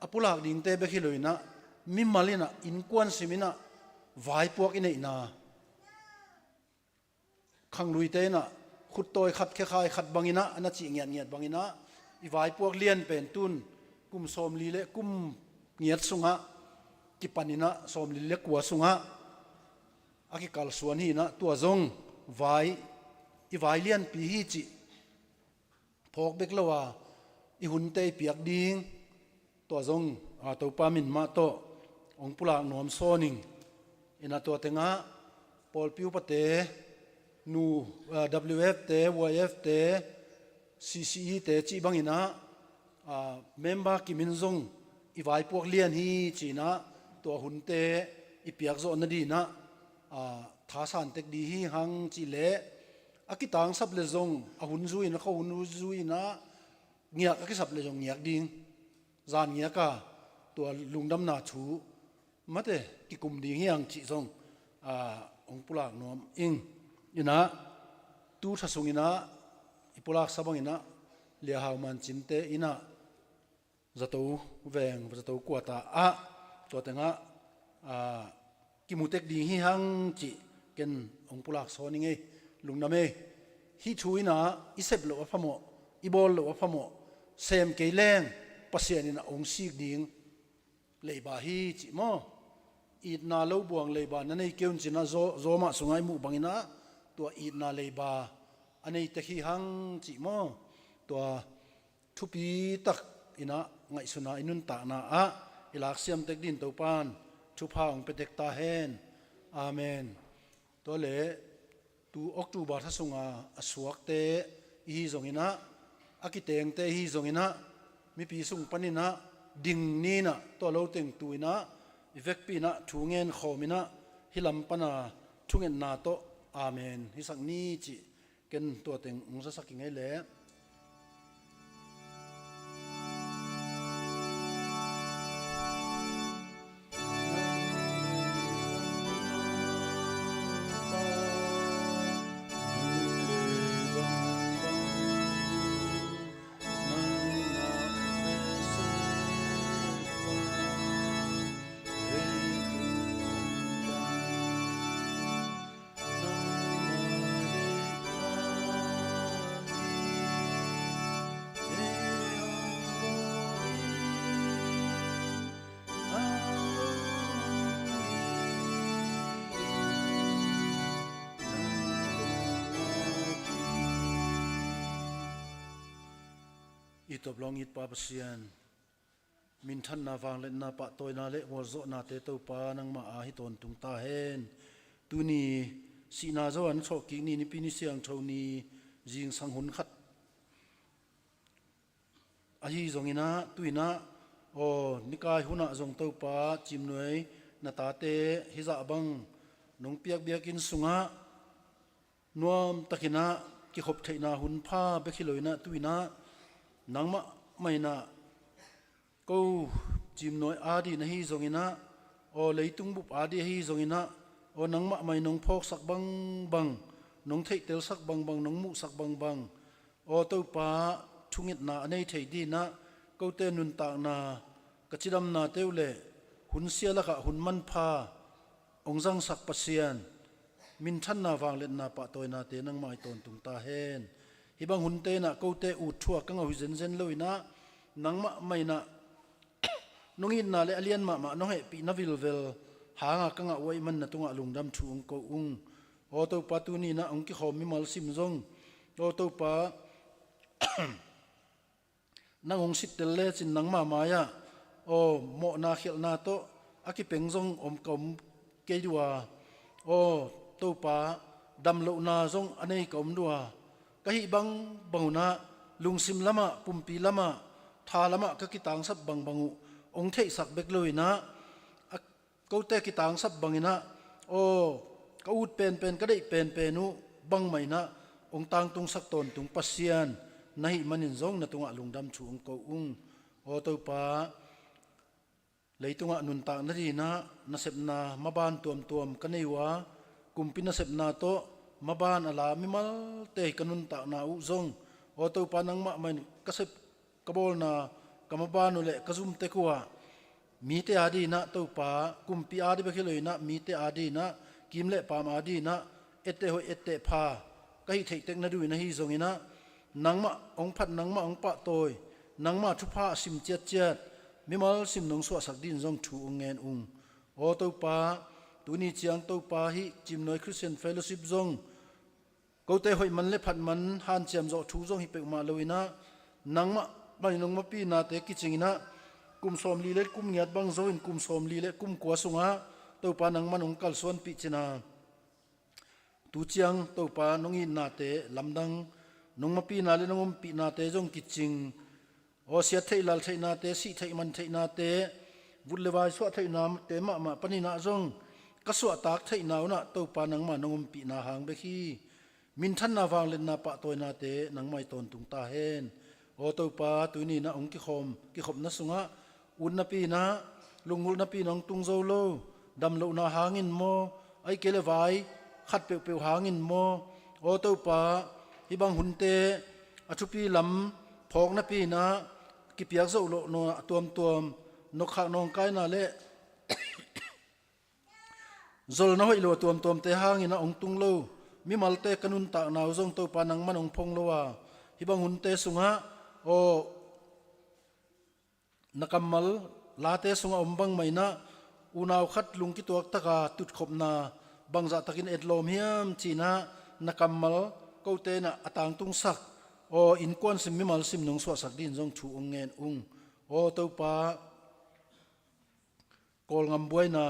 apulak ding te be khiloina mimmalina inkwan simina vai puak ina ina khanglui te na khut toy khat khe khai khat bangina ana chi ngiat bangina i vai puak lian pen tun kum som li le kum ngiat sunga ki panina som li le kwa sunga aki kal suan hi na tua zong i vai lian pi hi chi phok bek lawa i hun te piak ding tua zong to pa min ma to ong pula nom soning ina to tenga pol piu pate nu WF te YF te CCE te chi bangina member ki min zong i vai puak lian hi chi na to hun te i piak zo na di na tha san tek di hi hang chi le akitang sap le zong a hun zui na kho hun zui na ngiak aki sap le zong ngiak ding zan ngiak ka to lungdam na thu mate ki kum ding hiang chi zong ong pulak nom ing ina tu tha sungina ipulak sabangina lia hauman chinte ina zato veng zato kwata to tenga kimutek ding hi hang chi ken ong pulak soninge lungname hi thuina isep lo phamo ibol lo phamo sem keileng pasianina ong sik ding leiba hi chi mo it na lo buang leiba na nei keun china zo ma sungai mu bangina to it na leiba anei te hi hang chi mo to thupi tak ina ngai suna inun ta na ilak siam tek din to pan thu pha ong petek ta hen amen to le tu october tha sunga asuak te hi zongina akiteng te hi zongina mi pi sung panina ding ni na to lo teng tuina ivek pi na thungen khomina hilam pana thungen na to amen hi sak ni chi ken to teng ungsa saking le itop long it pa pasian min than na wang le na pa toy na le wor zo na te to pa nang ma a hi ton tung ta hen tu ni si na zo an chok ki ni pi ni siang tho ni jing sang hun khat a hi zongina tuina o nikai huna zong to pa chim noi na ta te hi za bang nong piak biak in sunga นวมตะกินะกิขบเทนาหุนผ้าเบคิลอยนะตุยนะนังมะไม่นะกูจิมน้อยอาดีนะฮีซงอินะโอเลยตุงบุบอาดีฮีซงอินะโอนังมะไม่นงพอกสักบังบังนงเทเตลสักบังบังนงมุสักบังบังโอตัวป้าทุงิดนาในเทดีนะกูเตนุนตากนากจิดำนาเตวเลหุนเสียละกะหุนมันพาองจังสักปัสยานมินทันนาวางเล่นนาปะตัวนาเตนังไม้ตนตุงตาเฮนฮิบังหุนเตนะกูเตอุดชัวกังเอาหิเซนเซนเลยนะนังมะไม่นะนงอินนาเลอเลียนมะน้องเฮปีนาวิลเวลหางกังเอาไว้มันนะตุงะลุงดำชูองกูอุงโอตัวปะตุนีนะองกิขอมิมัลซิมซงโอตัวปะนังองสิตเตเลจินนังมามายะโอโมนาเขลนาโตอากิเปงซงอมกมเกยดัวโอตัวปะดำโลนาซงอันนี้กมดัวกะฮิบังบังนาลุงซิมละมะปุ่มปีละมะทาละมะกะกิตังสับบังบังองเทสักเบกเลยนะกูเตกิตังสับบังนะโอกูอุดเป็นก็ได้เป็นนุบังไม่นะองตังตุงสักตนตุงปัสยานนาฮิมันินซงนะตุงะลุงดำชูองกูอุงโอตัวปะเลยตุงะนุนตากนาดีนะนาเสพนามาบานตัวมกันในวะกุมปินาเสพนาโตมาบานอะไรมิมัลเตะกันุนตากนาอุซงโอตัวปานังมะมันกระเสพกบอลนากำมาบานุเละกระซุมเตกัวมีเตอาดีนะตัวปากุมปีอาดีไปขี้เลยนะมีเตอาดีนะกิมเละปามอาดีนะเอเตหอยเอเตพาก็ฮิเทเต็กนาดูนะฮิซงอินะนังมะองพัดนังมะองปะโตยนังมะทุพาสิมเจียดมิมัลสิมนงสวสักดินซงชูองเงินองโอตัวปาตัวนี้เจียงตัวปาฮิจิมน้อยคริสเตียนเฟลโลชิพซงกูเตหอยมันเล็บผัดมันฮันเจียมโจทูซงฮิเปกมาเลยนะนังมะไม่นงมาปีนาเตกิจิงนะกุมสมลีเล็กุมเงียดบังโซอินกุมสมลีเล็กุมกัวสุงะตัวปานังมันองกัลส่วนปีจินาตูเจียงตัวปานงอินนาเตลำดังนงมาปีนาเลนงปีนาเตจงกิจิงโอเสียเทลลเทนาเตสีเทมันเทนาเตวุลเลวายสวะเทนาเตมาปนินาจงกสวะตากเทนาวนะตัวปานังมานงปีนาหางเบคีมินทันนาวางเลนนาปะตัวนาเตนังไม่ตนตุงตาเฮนโอตัวปาตัวนี้นะองกิขมนะสุงะอุนนปีนะลุงอุนนปีน้องตุงโซโลดำโลนาหางินโมไอเกลวายขัดเปียวหางินโมโอตัวปาฮิบังหุนเตอชุปีลำพอกนะปีนะกิเปียกโซโลโนตัวมนกขานองไกนาเละโซลนะหอยโลตัวมเตหางินนะองตุงโลมิมัลเตกันุนตากนาวซงตัวปานังมันองพงโลวาฮิบังหุนเตสุงะโอนักมัลลาเตสุงะอมบังไม่นะอุณาวขัดลุงกิตัวตะกาตุดขบนาบังจะตะกินเอ็ดลมเฮียมจีนะนักมัลกูเตนะอตางตุงสักโออินกวนสิมมิมัลสิมนงสวสักดินจงชูองเงินโอตัวปากอลงำบวยนา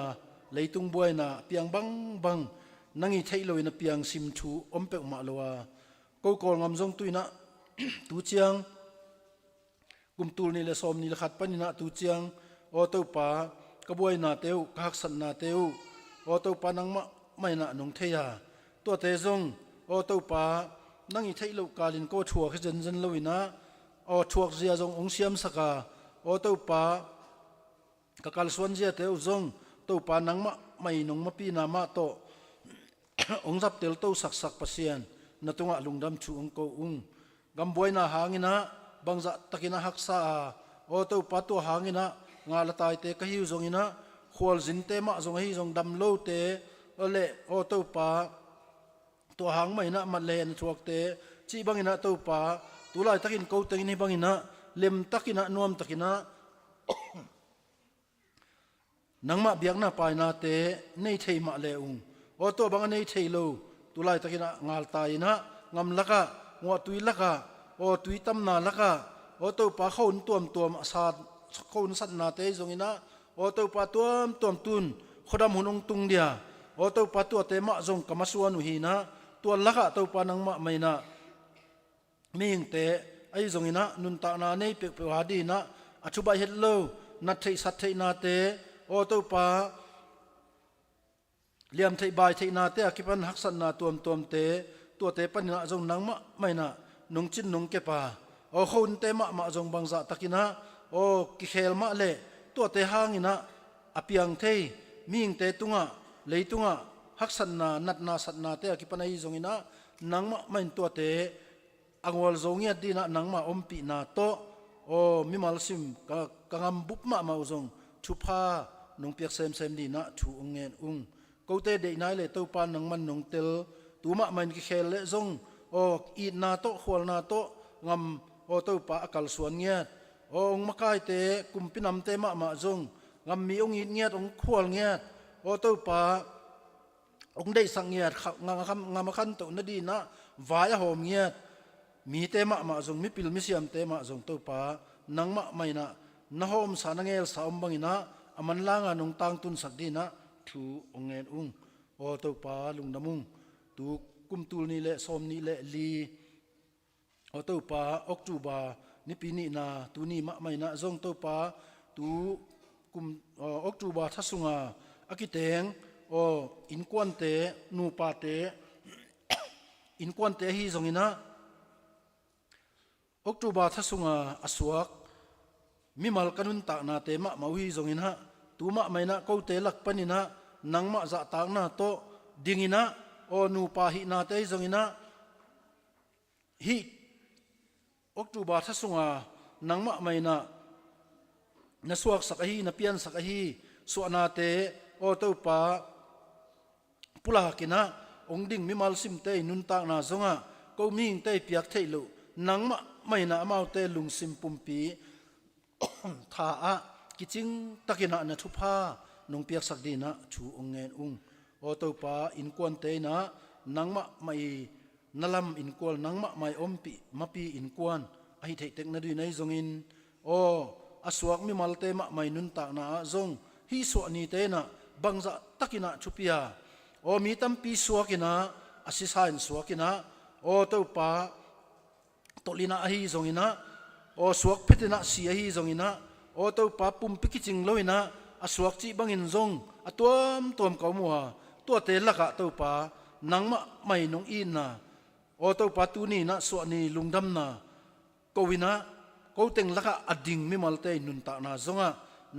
เลยตุงบวยนาเปียงบังนั่งอีเทยลอยนะเปียงสิมชูอมเปกมาลัวกูกอลงำจงตุยนะตูเจียงกุมตูนี่ละสมนี่ละขัดปนินะตูเจียงโอตัวปากระบวยนาเตวกักสันนาเตวโอตัวปานังมะไม่นะนงเทียตัวเตจงโอตัวปานั่งอีเทยโลกาลินก็ชัวขึ้นจันลอยนะโอชัวเสียจงองเสียมสกาโอตัวปากกัลส่วนเสียเตวจงตัวปานังมะไม่นงมะปีนามาโตองจับเตลตัวสักปัสยานนัตุงะลุงดำชูองกูกำบวยนาหางินะบังจะตะกินะฮักษาโอตัวปัตัวหางินะงาละตายเตกะฮิวจงอินะขวลจินเตมะจงฮิจงดำโลเตอเลโอตัวปาตัวหางไม่นะมันเลนทวกเตจีบังอินะตัวปาตัวลายตะกินกูตะกินบังอินะเล็มตะกินะนวมตะกินะนังมะเบียกนาปายนาเตในเทมะเลอุงโอตัวบังในเทโลตัวลายตะกินะงาลตายนะงำละกะงัวตุยละกะโอตุยตำนาละกะโอตัวปาเข้าตัวมสาดเข้าสัตนาเตจงอินะโอตัวปาตัวตุนขดามหุนองตุงเดียโอตัวปาตัวเตมะจงกมาสวนุหีนะตัวละกะตัวปานังมะไม่นะมีงเตไอจงอินะนุนตานาในเปวาดีนะอชุบายเฮลโลนัทเทสัตเทนาเตโอตัวปาเลียมเทบายเทนาเตอคิปันหักสันนาตัวมเต ตัวเตปันนะจงนังมะไม่นะนงจินนงเก็บปาโอ้คนเตมะมาจงบังจะตะกินะโอ้กิเคลมะเล่ตัวเตหางินะอภิยังเทมิงเตตุงะเลยตุงะฮักสันนานัดนาสัตนาเตอกิปนัยจงอินะนังมะไม่ตัวเตอังวลจงเงียดีนะนังมะอมปีนาโตโอ้มิมัลซิมกังบุบมะมาจงทุพานงเปียกเซมเซมดีนะถูองเงินกูเตเดนายเลตัวปานนังมันนงเตลตัวมะมันกิเคลเลจงโอ้อีนาโตขวลนาโตงำโอ้ตัวปาอากาศสวนเงียโอ้องมะกายเตกุมพินำเตมะมาจงงำมีองอีเงียองขวลเงียโอ้ตัวปาองได้สังเงียงามขันตุนดีนะวายหอมเงียมีเตมะมาจงมีปิลมิเซียมเตมะจงตัวปานังมะไม่นะนะหอมสานเงลสาวบังอินะอามันล่างานงตังตุนสักดีนะทูองเงินโอ้ตัวปาลุงดมุงตูกุมตูนี่แหละสมนี่แหละลีโอ้ตัวปาออกจูบานี่ปีนี้นาตูนี่มะไม่นะจงตัวปาตูกุมออกจูบาทัศงาอากิเตงโอ้อินควันเตนูปาเตอินควันเตฮีจงอินะออกจูบาทัศงาอสวกมิมัลกันุนตานาเตมะมาวิจงอินะตูมะไม่นะกูเตลักปนินะนังมะจะตากนาโตดิงินะโอนูปาหินาเตจงอินะฮิออกจูบาทัศงานังมะไม่นะนสวกสักฮีนเปียนสักฮีสวนาเตโอเตปาปุลากินะองดิ่งมิมัลซิมเตนุนตากนาจงะกูมิงเตเปียกเทลุนังมะไม่นะมาเตลุงซิมปุมปีท่าอะกิจิงตะกินะนะทุพานงเปียกสักดีนะชูองเงินโอเตปาอินกวนเตนะนังมะไม่นลำอินกวนนังมะไม่อมปีมะปีอินกวนไอเทคนะดูในจงอินโออสวกมิมัลเตมะไม่นุนตากนาจงฮิสวนีเตนะบังจะตะกินะชุปียโอมีตัมปีสวกินะอาศิสานสวกินะโอเตปาตลินะฮีจงอินะโอสวกพิจนะเสียฮีจงอินะโอเตปาปุ่มปิกิจิงโลอินะอสวกจีบังอินจงอตัวมเกามัวตัวเตลักะเตปานังมะไม่นงอินนะโอเตปาตูนี่นะสวนีลุงดำนะกวินะกูเต็งลักะอดิ่งมิมัลเตนุนตานาจงะ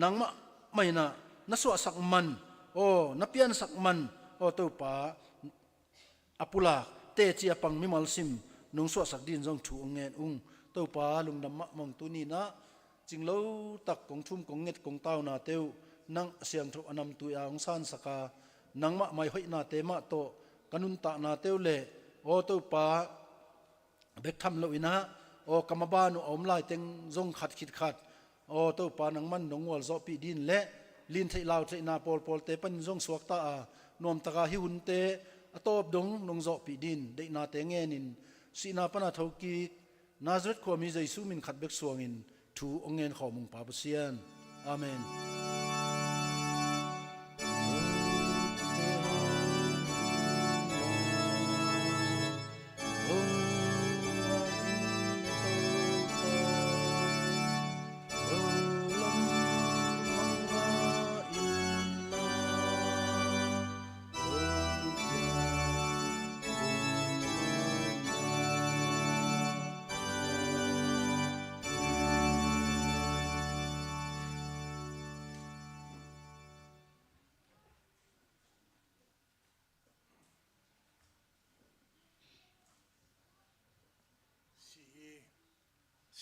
นังมะไม่นะนสวสักมันโอ้นเปียนสักมันโอเตปาอปุลาเตจีปังมิมัลซิมนงสวสักดินจงถูองเงินเตปาลุงดำมะมองตูนี่นะจิงเลวตักกงทุ่มกงเง็ดกงเต้านาเตวนังเสียงทุอนำตุยองซานสกานังมะไม่ห้อยนาเตมะโตกันุนตานาเตวเลโอเตปาเบกทำเลวินะโอกรรมบ้านอมลายเต็งจงขัดขิดขัดโอเตปานังมันนงวลโซปีดินเละลินเทลาวเทนาปอลเตปันจงสวกตานวมตะกาฮิหุนเตอตอบดงนงโซปีดินเดนาเตงเงินินสีนาปนาทากีนาซเรตขวามีใจสู้มินขัดเบกสวงินทูองเงินขอมุงปาปเซียนอาเมน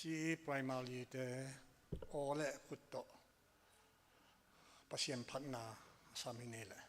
ชีไพรมารีเตโอเละพุตโตปเสียนพัฒนาสามินีแหละ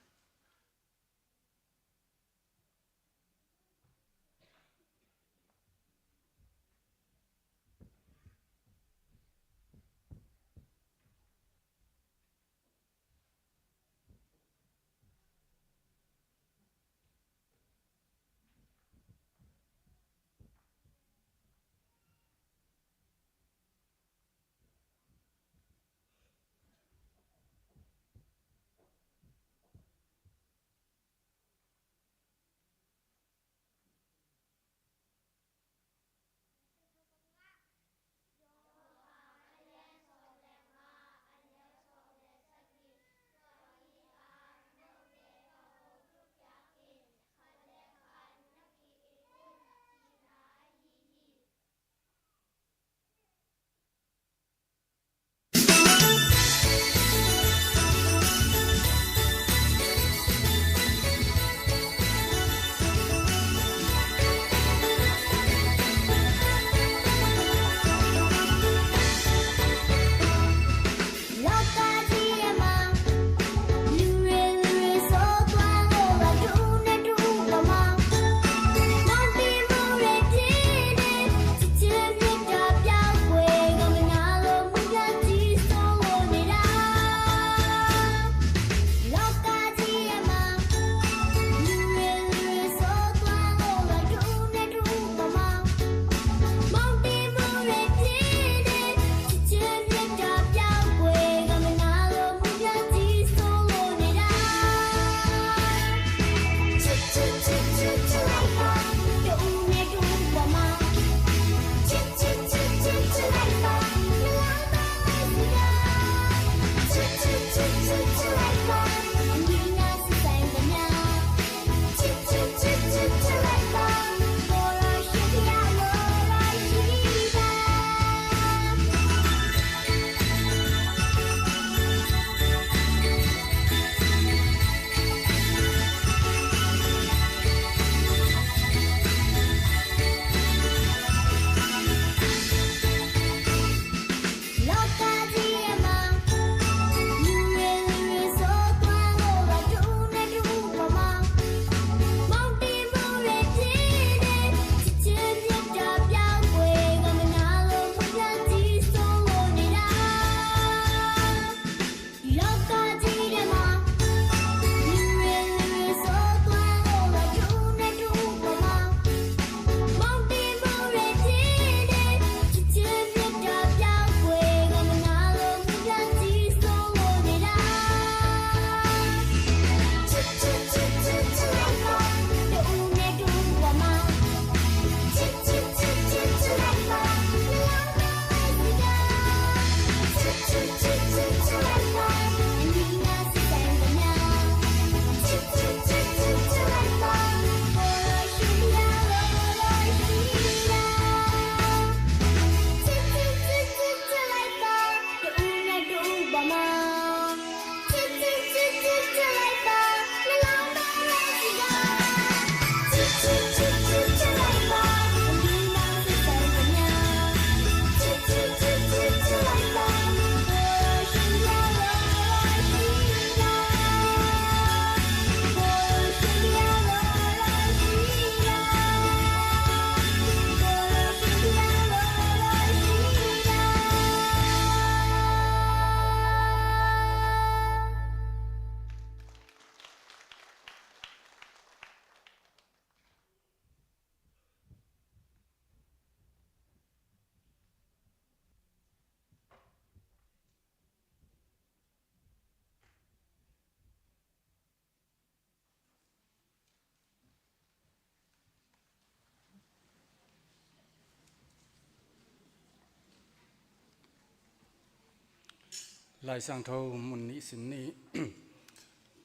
lại sang thâu mun ni sin ni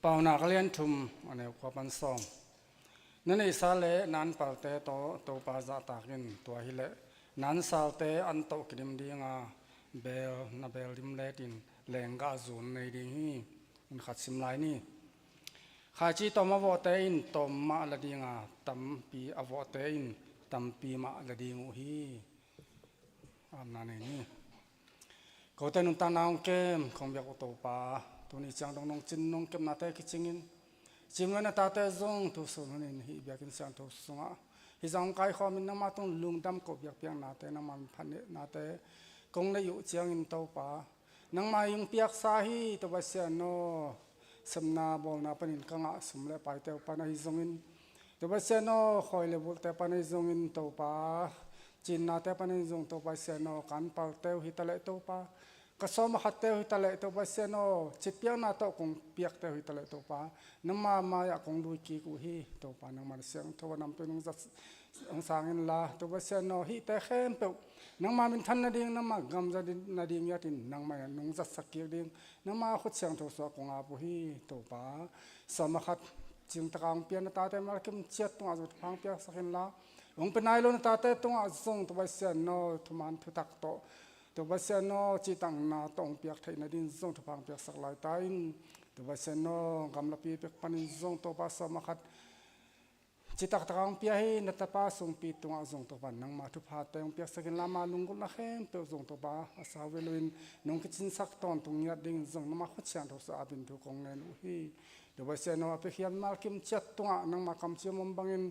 pau na kalian thum ane kwa pan som nane sale nan palte to pa za takin to hi le nan salte an to kidim dinga bel na bel dim letin lenga zun nei ding hi un khat sim lai ni kha chi to ma vo te in to ma la dinga tam pi avo te in tam pi ma la dingu hi am na nei ni có tên ông ta nào kem không biết có tổ pa tôi đi chẳng đông nông chín nông kem nát cái chingin chim nó ta te zong tu sung nên hi biết cái sang tu sung á hi zong cái kho mình nằm trong lung đam cổ biết piang nát nằm man phan nát công này dụ chiang in tổ pa nang mai yung piak sa hi to ba sia no samna bol na panin kanga sumle pai te pa na hi zong in to ba sia no khoi le bul te pa na zong in tổ pa chin na te pa na zong to ba sia no kan pal te hi ta le to pa kasoma hatte hui tale to baseno chipiang na to kong piak te hui tale to pa nama maya kong lui ki ku hi to pa nang mar siang to nam pe nong zat ang sangin la to baseno hi te khem pe nang ma min than na ding nama gam za din na ding yatin nang ma nong zat sakir ding nama khut siang to so kong a pu hi to pa sama khat ching takang pian na ta te mar kem chet to azut phang piak sakin la ong penai lo na ta te to azong to baseno thuman thu tak to to baseno chi tang na tong piak thai na din zong thapang piak sak lai tain to baseno gam la pi pek panin zong to pa sa makhat chi tak takang pia hi na ta pa song pi tung a zong to pan nang ma thu pha te ong piak sakin lama lungul na khem pe zong to pa asa veluin nong ki chin sak ton tung ya ding zong na ma khut chang tho sa abin thu kong nen u hi to baseno pe khian mal kim chat tunga nang ma kam chi mom bangin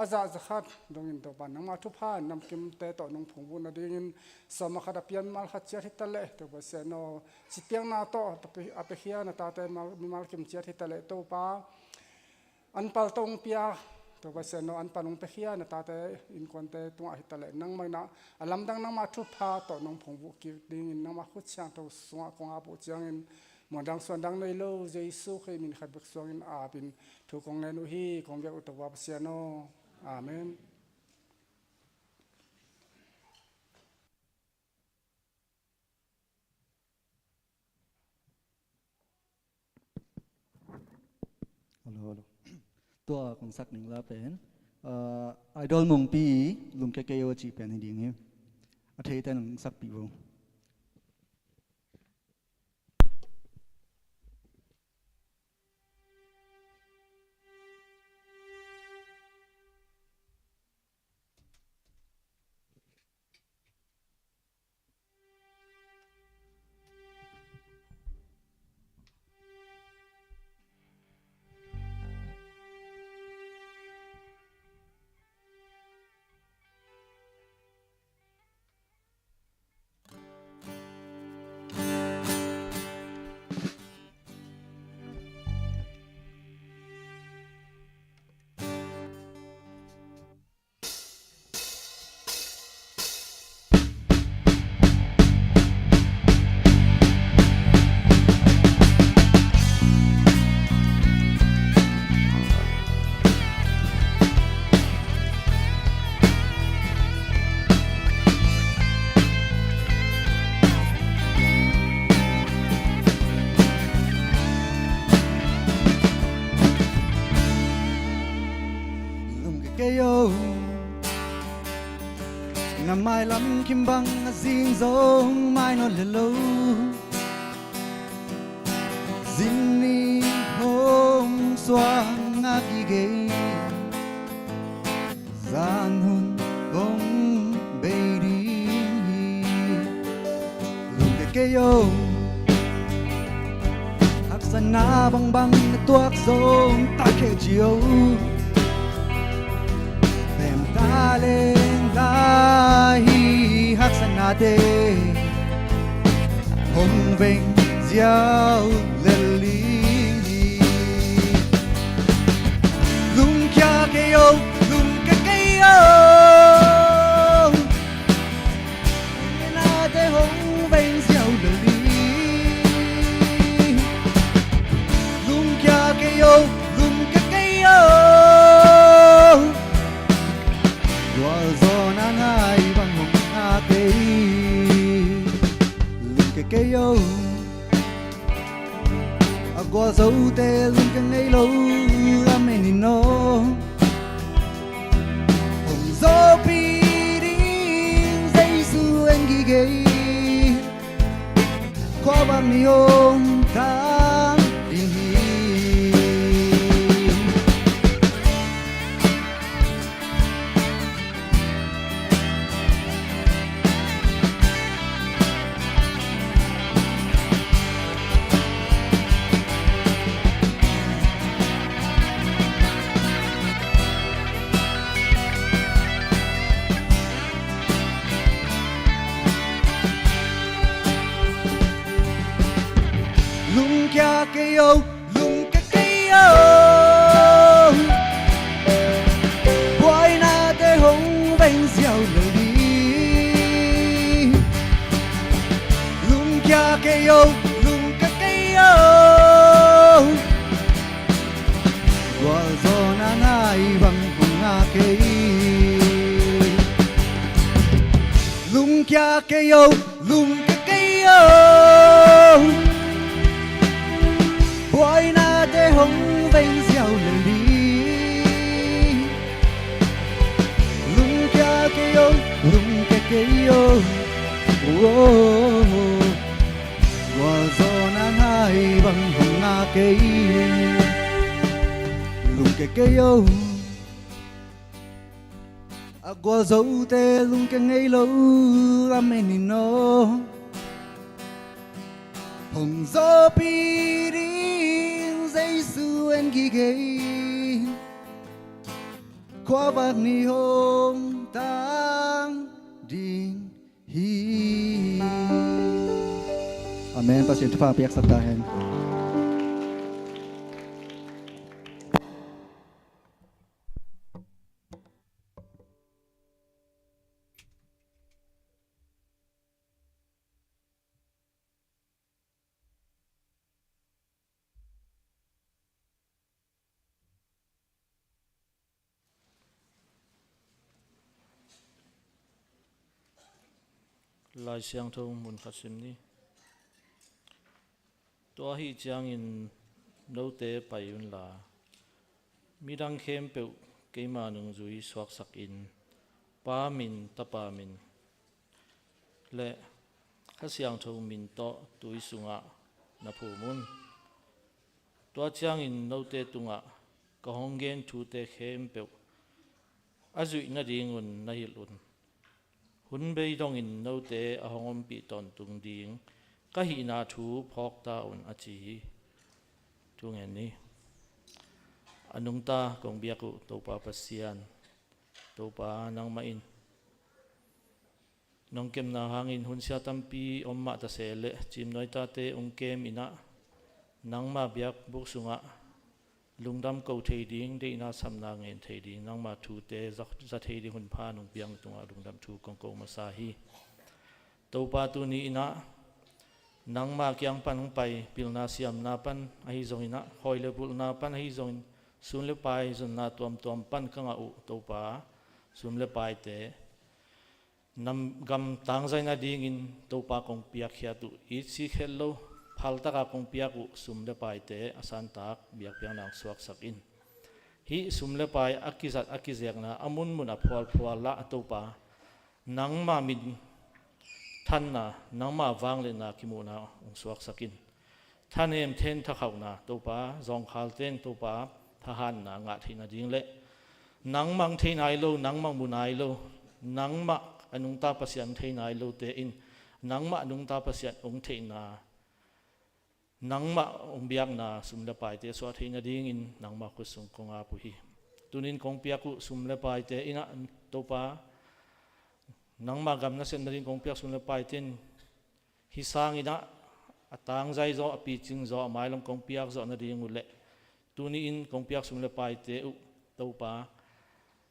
aza zakhat dongin to pan nang ma thu pha nam kim te to nong phungbu na dingin sama khada pian mal khat chia hitale to baseno chipiang na to ape khia na ta te mal kim chia hitale to pa an pal tong pia to baseno an panung pe khia na ta te in konte tung hitale nang mai na alam dang nang ma thu pha to nong phungbu ki dingin nang ma khut chang to sunga kong a bu chang in modang son dang nei lo jesu khe min khat bek song in a bin thu kong nen u hi kong bek to wa baseno Amen. Hello. Tua kong sak ning la pen. Idol mong pi lum ke ke yo chi pen ni ding he. A thei tan sak pi ro. Năm mai lắm kim băng riêng giống mai nó lờ lâu Dinh ni hôm xoang ngã kỳ ghê Giang hôn bóng bê đi Lúc cái yo Hạc sân na băng băng tuạc giống ta khẽ chiều Ta lên lai hát san na te hồng vinh diao lên lý lung kia cái yo lung cái yo na te hồng vinh diao lên lý lung kia cái yo lung cái yo zona ngai bang hong a ke lung ke yo dấu tê luôn cái ngày lâu là mình nó hồng gió pi đi dây su anh ghi gầy qua bao nhiêu tháng đi lung kia cây ô lung cây ô quay na tê hồng vinh diệu lời đi lung kia cây ô lung cây ô qua gió nắng ai bằng cùng ngã cây lung kia cây ô lung cây ô quay na tê hồng vinh diệu lời đi lung kia cây ô lung cây ô qua gió nắng hai bằng hồng nga cây lung cây ô qua dấu tê lung cái ngày lâu là mình nó hồng gió pi đi dây su anh ghi gầy qua bạc ni hôm tang ding hi Amen. Pasien Tuhan pihak sertakan. lai siang thong mun khasim ni to hi chiang in no te payun la midang khem pe keima nung zui swak sak in pa min tapa min le khasiang thong min to tui sunga na phu mun to chiang in no te tunga ka honggen thu te khem pe azui na dingun na hilun hun bei dong in no te a hongom pi ton tung ding ka hi na thu phok ta un achi tung en ni anung ta kong biaku to pa pasian to pa nang ma in nong kem na hangin hun sia tampi omma ta sele chim noi ta te ong kem ina nang ma biak buk sunga lungdam ko thei ding de na samna ngen thei ding nang ma thu te za thei ding hun pha nong piang tunga lungdam thu kong ko ma sa hi to pa tu ni ina nang ma kyang pan hong pai pilna siam na pan ai zong ina hoi le bul na pan ai zong sun le pai zon na tuam pan kanga u to pa sun le pai te nam gam tang zai na ding in to pa kong pia khia tu I si hello phalta ka kong piaku sumle pai te asan tak biak piang nang suak sakin hi sumle pai akizat akizek na amun mun a phwal la atopa nang ma min than na nang ma wang le na kimu na ong suak sakin thanem then tha khau na topa zong khal ten topa thahan na nga thina ding le nang mang theinai lo nang mang munai lo nang ma anung ta pasian theinai lo te in nang ma anung ta pasian ong theina nang ma ong biak na sumle pai te so theina ding in nang ma khu sung konga pu hi tunin kong piaku sumle pai te ina topa nang ma gam na sen ding kong piak sumle pai ten hi sang ina atang zai zo api ching zo mai lam kong piak zo na ding ule tuni in kong piak sumle pai te u topa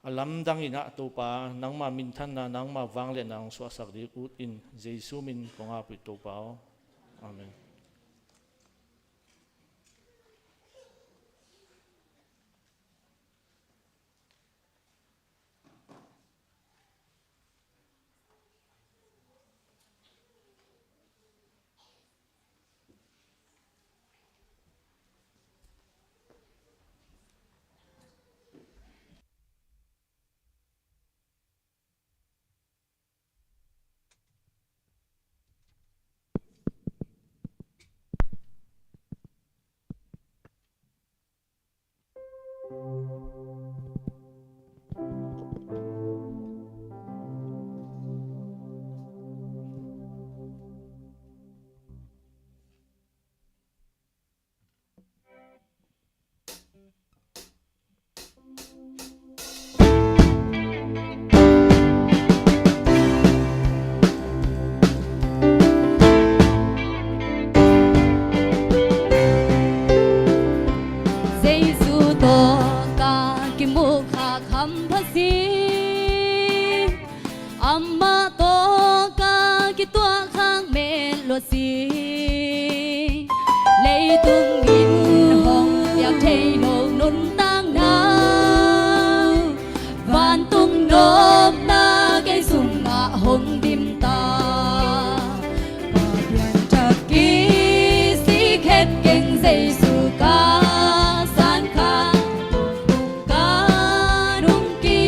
alam dang ina topa nang ma min than na nang ma wang le nang so sak di ut in jesu min konga pu topa amen. amma to ka ki tua khang me lo si lấy tung in hồngyak thei lo nun tang na van tung nop na cái sung ngạ hồng dim ta và biển trạc ký si khét kinh dây su ca san kha ca nung kí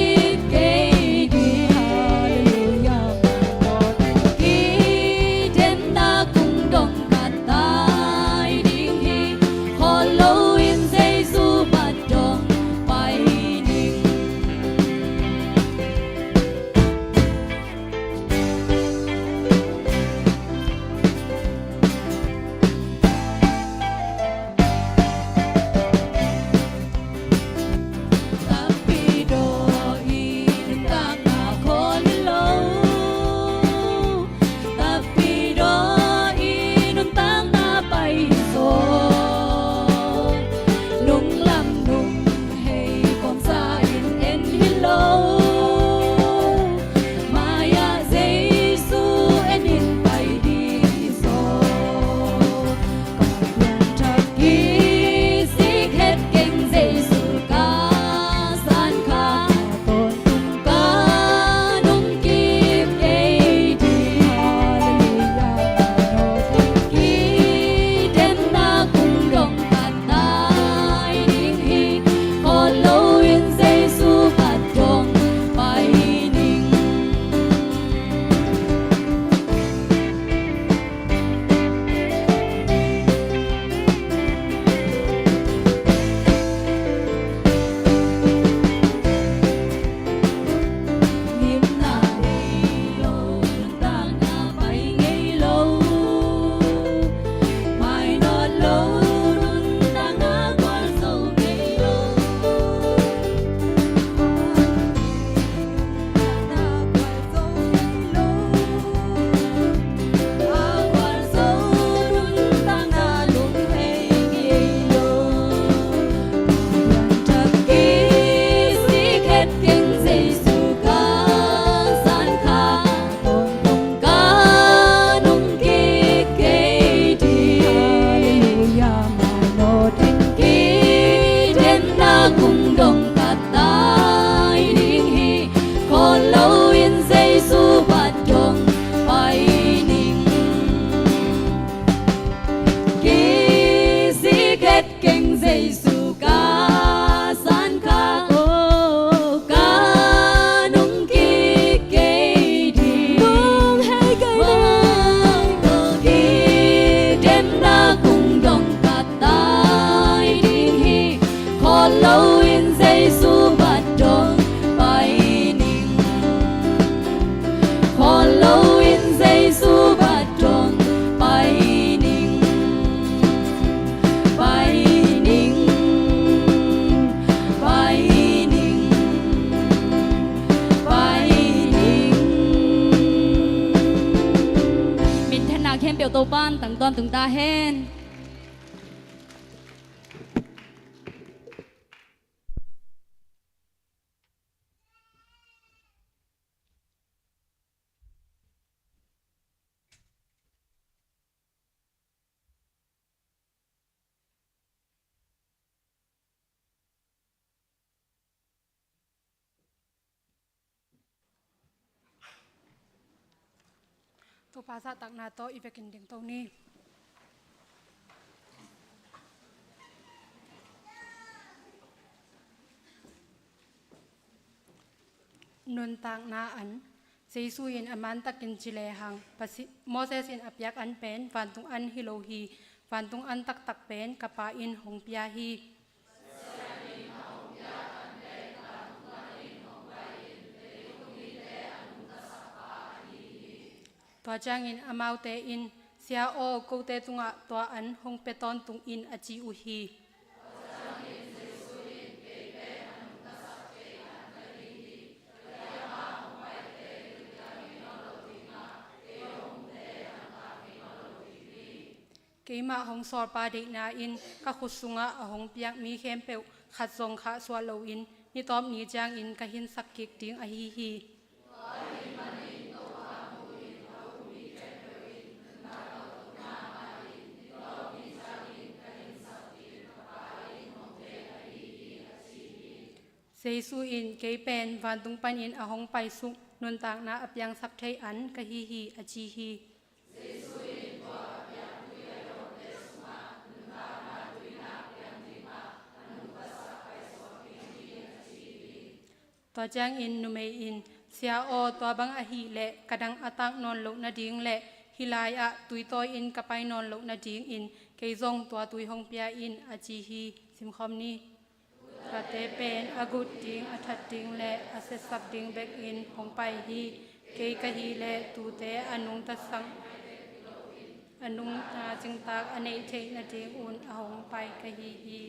kê đi hallelujah kí thêm ta cùng đồng cả tai đinh hi khó lâu in dây su bắt đồng bay ninh tapi doi tang na khôn lâu tapi doi tang na bay rồi nung lam nung hay con sa in hello Maya Giêsu en in bay đi rồi còn biển trạc ký xích hết kinh Giêsu ca san kha tôn tung ca nung kịp cây đi hallelujah ký đêm ta cùng đồng cả tai đinh hi khó lâu in Giêsu bắt đồng bay ninh niềm na đi lâu ta na bay ngay lâu mai nó lâu luôn ta na quan sâu ngay lâu ta quan sâu ngay lâu quan sâu luôn ta na luôn hay ngay lâu trạc ký xích hết kinh Giêsu ca san kha tôn tung ca nung kí cây đi hallelujah mai nó thiên ký đêm na cùng đồng cả tai đinh hi khó lâu in Giêsu bắt đồng bay ninh ký xích hết kinh Giêsu ca san kha ca nung kí cây đi nung hay cây ký đêm na cùng đồng cả tai đinh hi khó lâu in Giêsu bắt đồng bay ninh khó lâu in Giêsu bắt đồng bay ninh bay ninh bay ninh bay ninh mình thân nào khen biểu tổ ban tặng toàn chúng ta hen tu pasa tak na to ivekin ding to ni nun tang na an Giêsu in aman takin chile hang pasi Moses in apyak an pen van tung an hilohi van tung an tak tak pen kapa in hong pia hi tua chang in amau te in sia o ko te tunga tua an hong peton tung in achi u hi keima hong sor pa de na in ka khusunga ahong piak mi khem pe khat zong kha swalo in ni tom ni jang in ka hin sak kik ding a hi hi Jesu in kei pen van tung pan in a hong pai sung nun tak na apyang sak thei an ka hi hi a chi hi to jang in nu mei in sia o to bang a hi le kadang atang non lo na ding le hilai a tui toy in kapai non lo na ding in kei zong to tui hong pia in a chi hi sim khom ni ka te pen a gut ding a that ding le a se sak ding back in hong pai hi kei ka hi le tu te anung ta sang anung ta jing tak anei thei na ding un a hong pai ka hi hi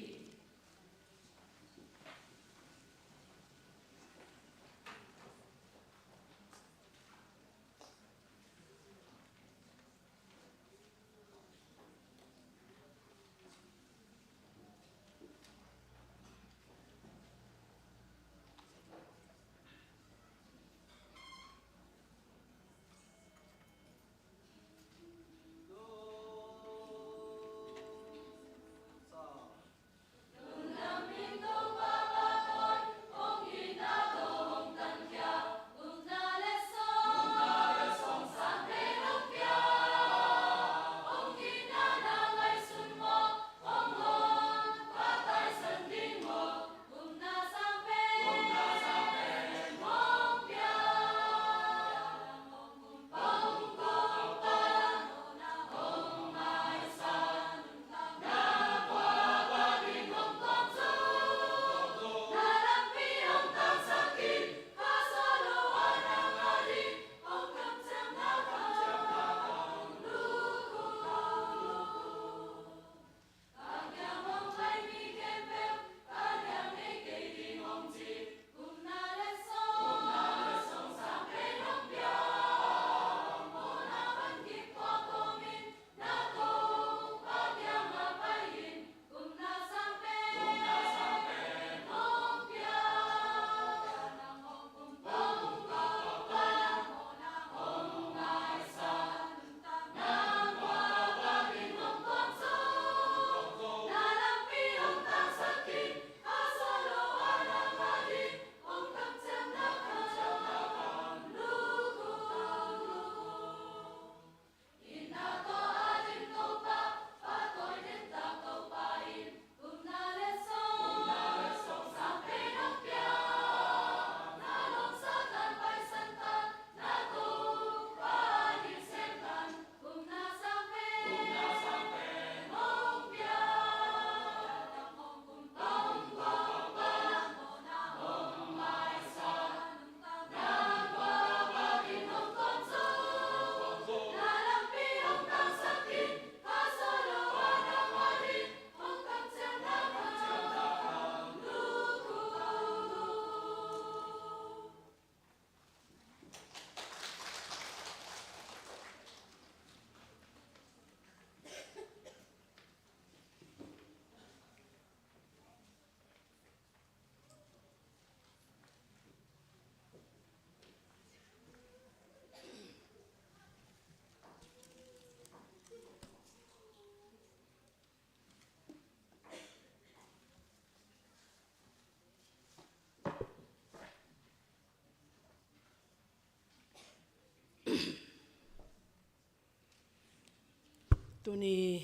tuni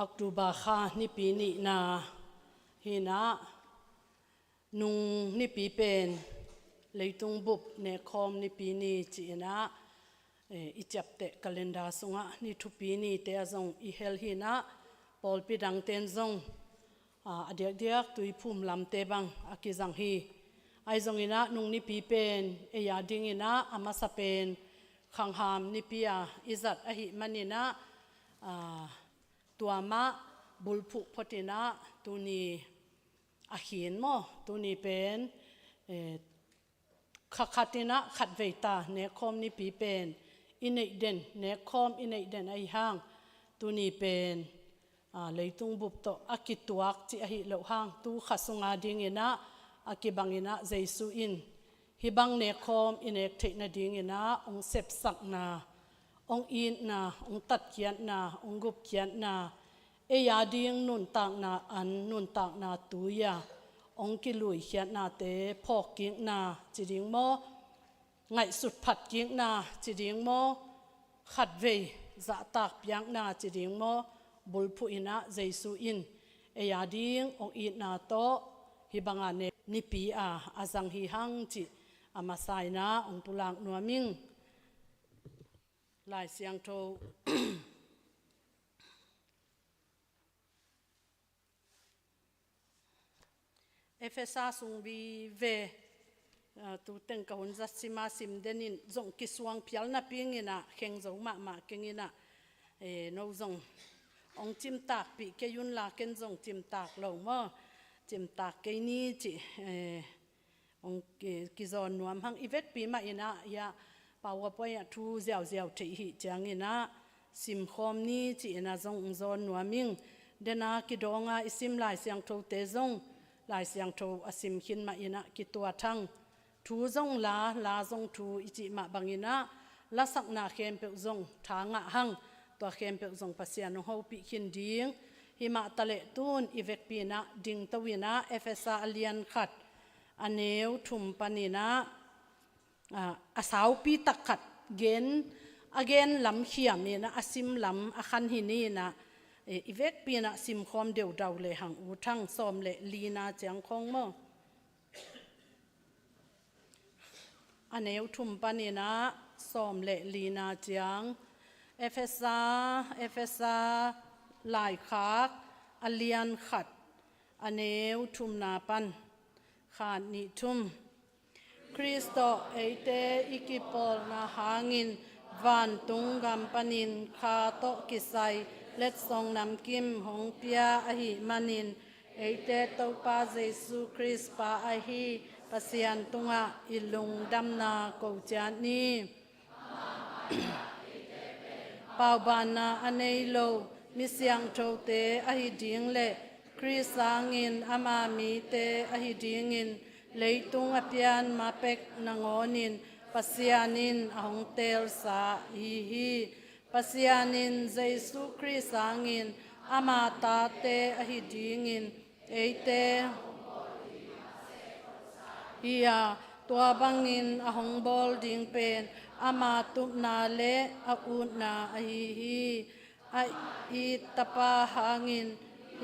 October kha ni pi ni na hina nung ni pi pen leitung bup ne khom ni pi ni chi na i chap te calendar sunga ni thu pi ni te azong i hel hina pol pi dang ten zong adiak diak tui phum lam te bang akizang hi ai zong ina nung ni pi pen e ya ding ina ama sa pen khang ham ni pia izat a hi manina tuama bulphu photina tuni a hin mo tuni pen khakhatina khatveita ne khom ni pi pen inei den ne khom inei den ai hang tuni pen leitung bup to akituak chi a hi lo hang tu khasunga dingina akibangina Jesu in hibang ne khom inek theina dingina ong sep sak na ong in na ong tat kian na ong gup kian na e ya ding nun tak na an nun tak na tuya ong ki lui hian na te phok king na chiding mo ngai sut phat king na chiding mo khat ve za tak piang na chiding mo bulphu ina Jesu in e ya ding ong in na to hibanga ne ni pi a azang hi hang chi amasai na ong pulang nuaming lai siang tho Efesa sung bi ve tu teng ka hun zasima sim denin zong kiswang pial na pingina kheng zo ma kengina no zong ong chim tak pi ke yun la ken zong chim tak lo mo chim tak ke ni chi ong ki zon nuam hang ivet pi ma ina ya powerpoint ya thu ziao ziao the hi changina sim khom ni chi na zong zon nuaming dena ki donga isim lai siang tho te zong lai siang tho asim khin ma ina ki tua thang thu zong la zong thu ichi ma bangina la sak na khem pe zong thanga hang to khem pe zong pasian ho pi khin ding hima tale tun ivek pi na ding tawina efesa alian khat aneu thum panina asau pi takhat gen again lam khiam na asim lam akhan hi ni na ivek pi na sim khom deu daw le hang u thang som le lina chang khong mo aneu thum panina som le lina chang efesa lai khak alian khat aneu thum na pan khan ni thum Kristo eite ikipol na hangin van tung gam panin kha to kisai let song nam kim hong pia ahi manin eite to pa Jesu Christ pa ahi pasian tunga ilung damna ko chani pau bana anei lo misyang thote ahi ding le Chrisangin ama mi te ahi dingin leitung apian mapek nangonin pasianin ahong tel sa hi pasianin Jesu Chrisangin ama ta te ahi dingin eite iya tua bangin ahong bol ding pen ama tup na le aun na hi ai tapa hangin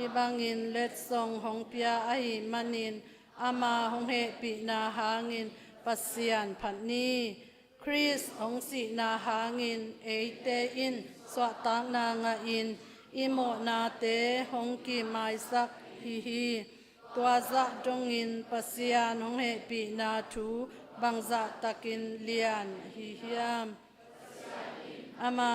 ibangin let song hong pia ahi manin ama hong he pi na hangin pasian phatni Chris hong si na hangin eite in swa tang na nga in imo na te hong ki mai sak hi tua za dong in pasian hong he pi na thu bang za takin lian hi hiam ama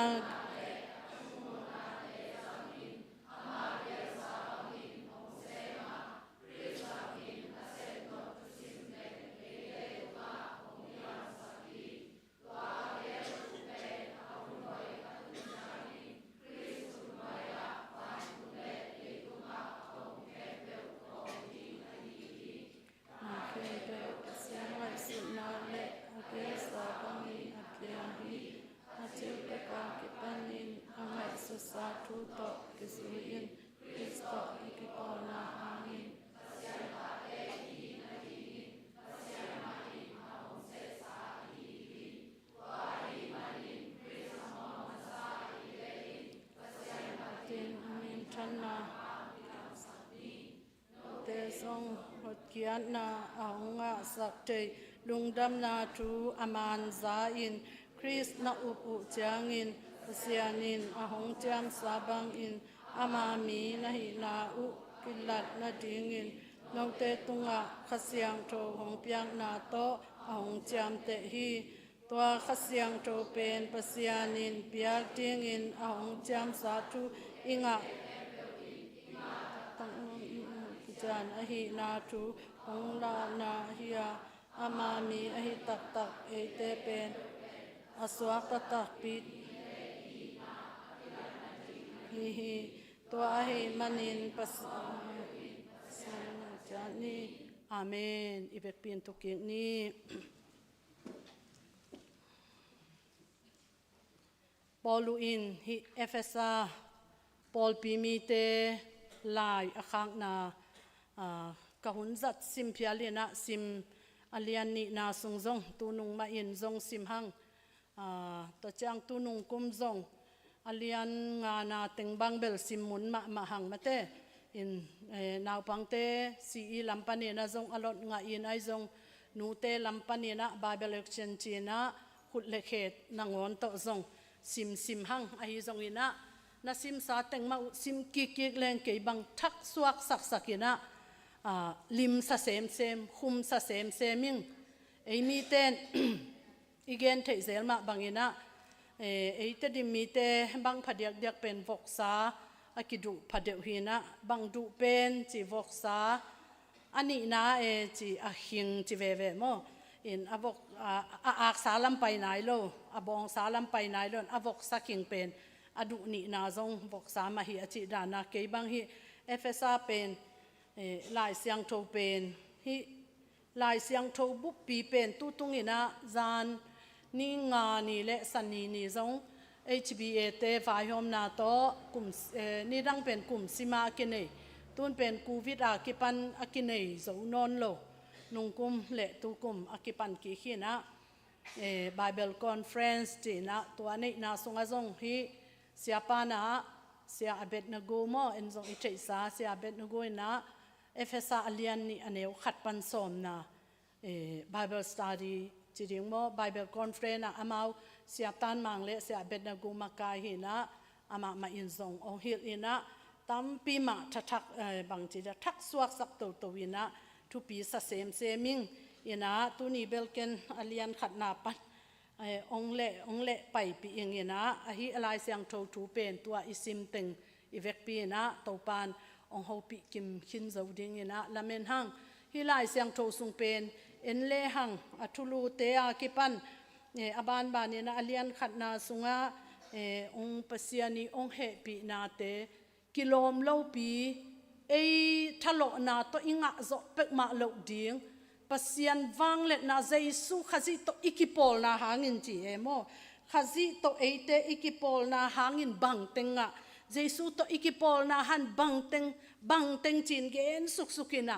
kian na ahonga sakte lungdam na tu aman za in Chris na upu changin pasianin ahong cham sabang in ama mi na hi na u kilat na dingin nongte tunga khasiang tho hong piang na to ahong cham te hi tua khasiang tho pen pasianin piak dingin ahong cham sa tu inga jan ahi na tu hong la na hiya ama mi ahi tak tak eite pen aswak tak tak pit hi ตัวให้มันินปัสสังจานีอาเมนอีเบกปีนทุกินี้ปอลูอินฮิเอเฟซาปอลปีมีเตลายอคังนากะหุนจัดซิมพิอาเลียนะซิมอาเลียนนี่นาสงซงตูนุงมาอินซงซิมหังตัวจางตูนุงกุมซงอาเลียนงานาเต็งบังเบลซิมมุนมาหังมาเตอินนาวปังเตซีอีลัมปานีนะซงอลอดงาอินไอซงนูเตลัมปานีนะบาเบลเชนจีนะขุดเลเขตนางอนโตซงซิมหังไอซงอินะna sim sa teng ma sim ki leng ke bang thak suak sak ina lim sa sem khum sa seming ei mi ten igen thei zel ma bangina ei te dim mi te bang phadiak pen vok sa akidu phadeu hina bang du pen chi vok sa ani na chi a hing chi ve mo in avok ak salam pai nai lo abong salam pai nai lon avok sa king pen adu ni na zong vok sa ma hi achi dana ke bang hi fsa pen lai siang tho pen hi lai siang tho bu pi pen tu tung ina zan ni nga ni le sani ni zong hba te vai hom na to kum ni rang pen kum sima ke nei tun pen covid a ki pan akinei zo non lo nung kum le tu kum akipan ki khina bible conference ti na to nei na sunga zong hi siapa na sia Abednego mo enzong ichesa sia Abednego na efesa alian ni aneu khat pan som na bible study chiring mo bible conference na amau sia tan mang le sia Abednego makai hi na ama ma inzong ong hil ina tampi ma thak bang chi da thak suak sak to ina thu pi sa seming ina tu ni belken alian khat na pan ong le pai pi ingina a hi alai siang tho thu pen tua isim teng ivek pi na topan ong ho pi kim khin zo ding ina lamen hang hi lai siang tho sung pen en le hang athulu te a kipan aban ban na alian khat na sunga ong pasiani ong he pi na te kilom lo pi ei thalo na to inga zo pek ma lo ding pasian wang let na Jesu khazi to ikipol na hangin chi emo khazi to eite ikipol na hangin bang tenga Jesu to ikipol na han bang teng chin gen suksukina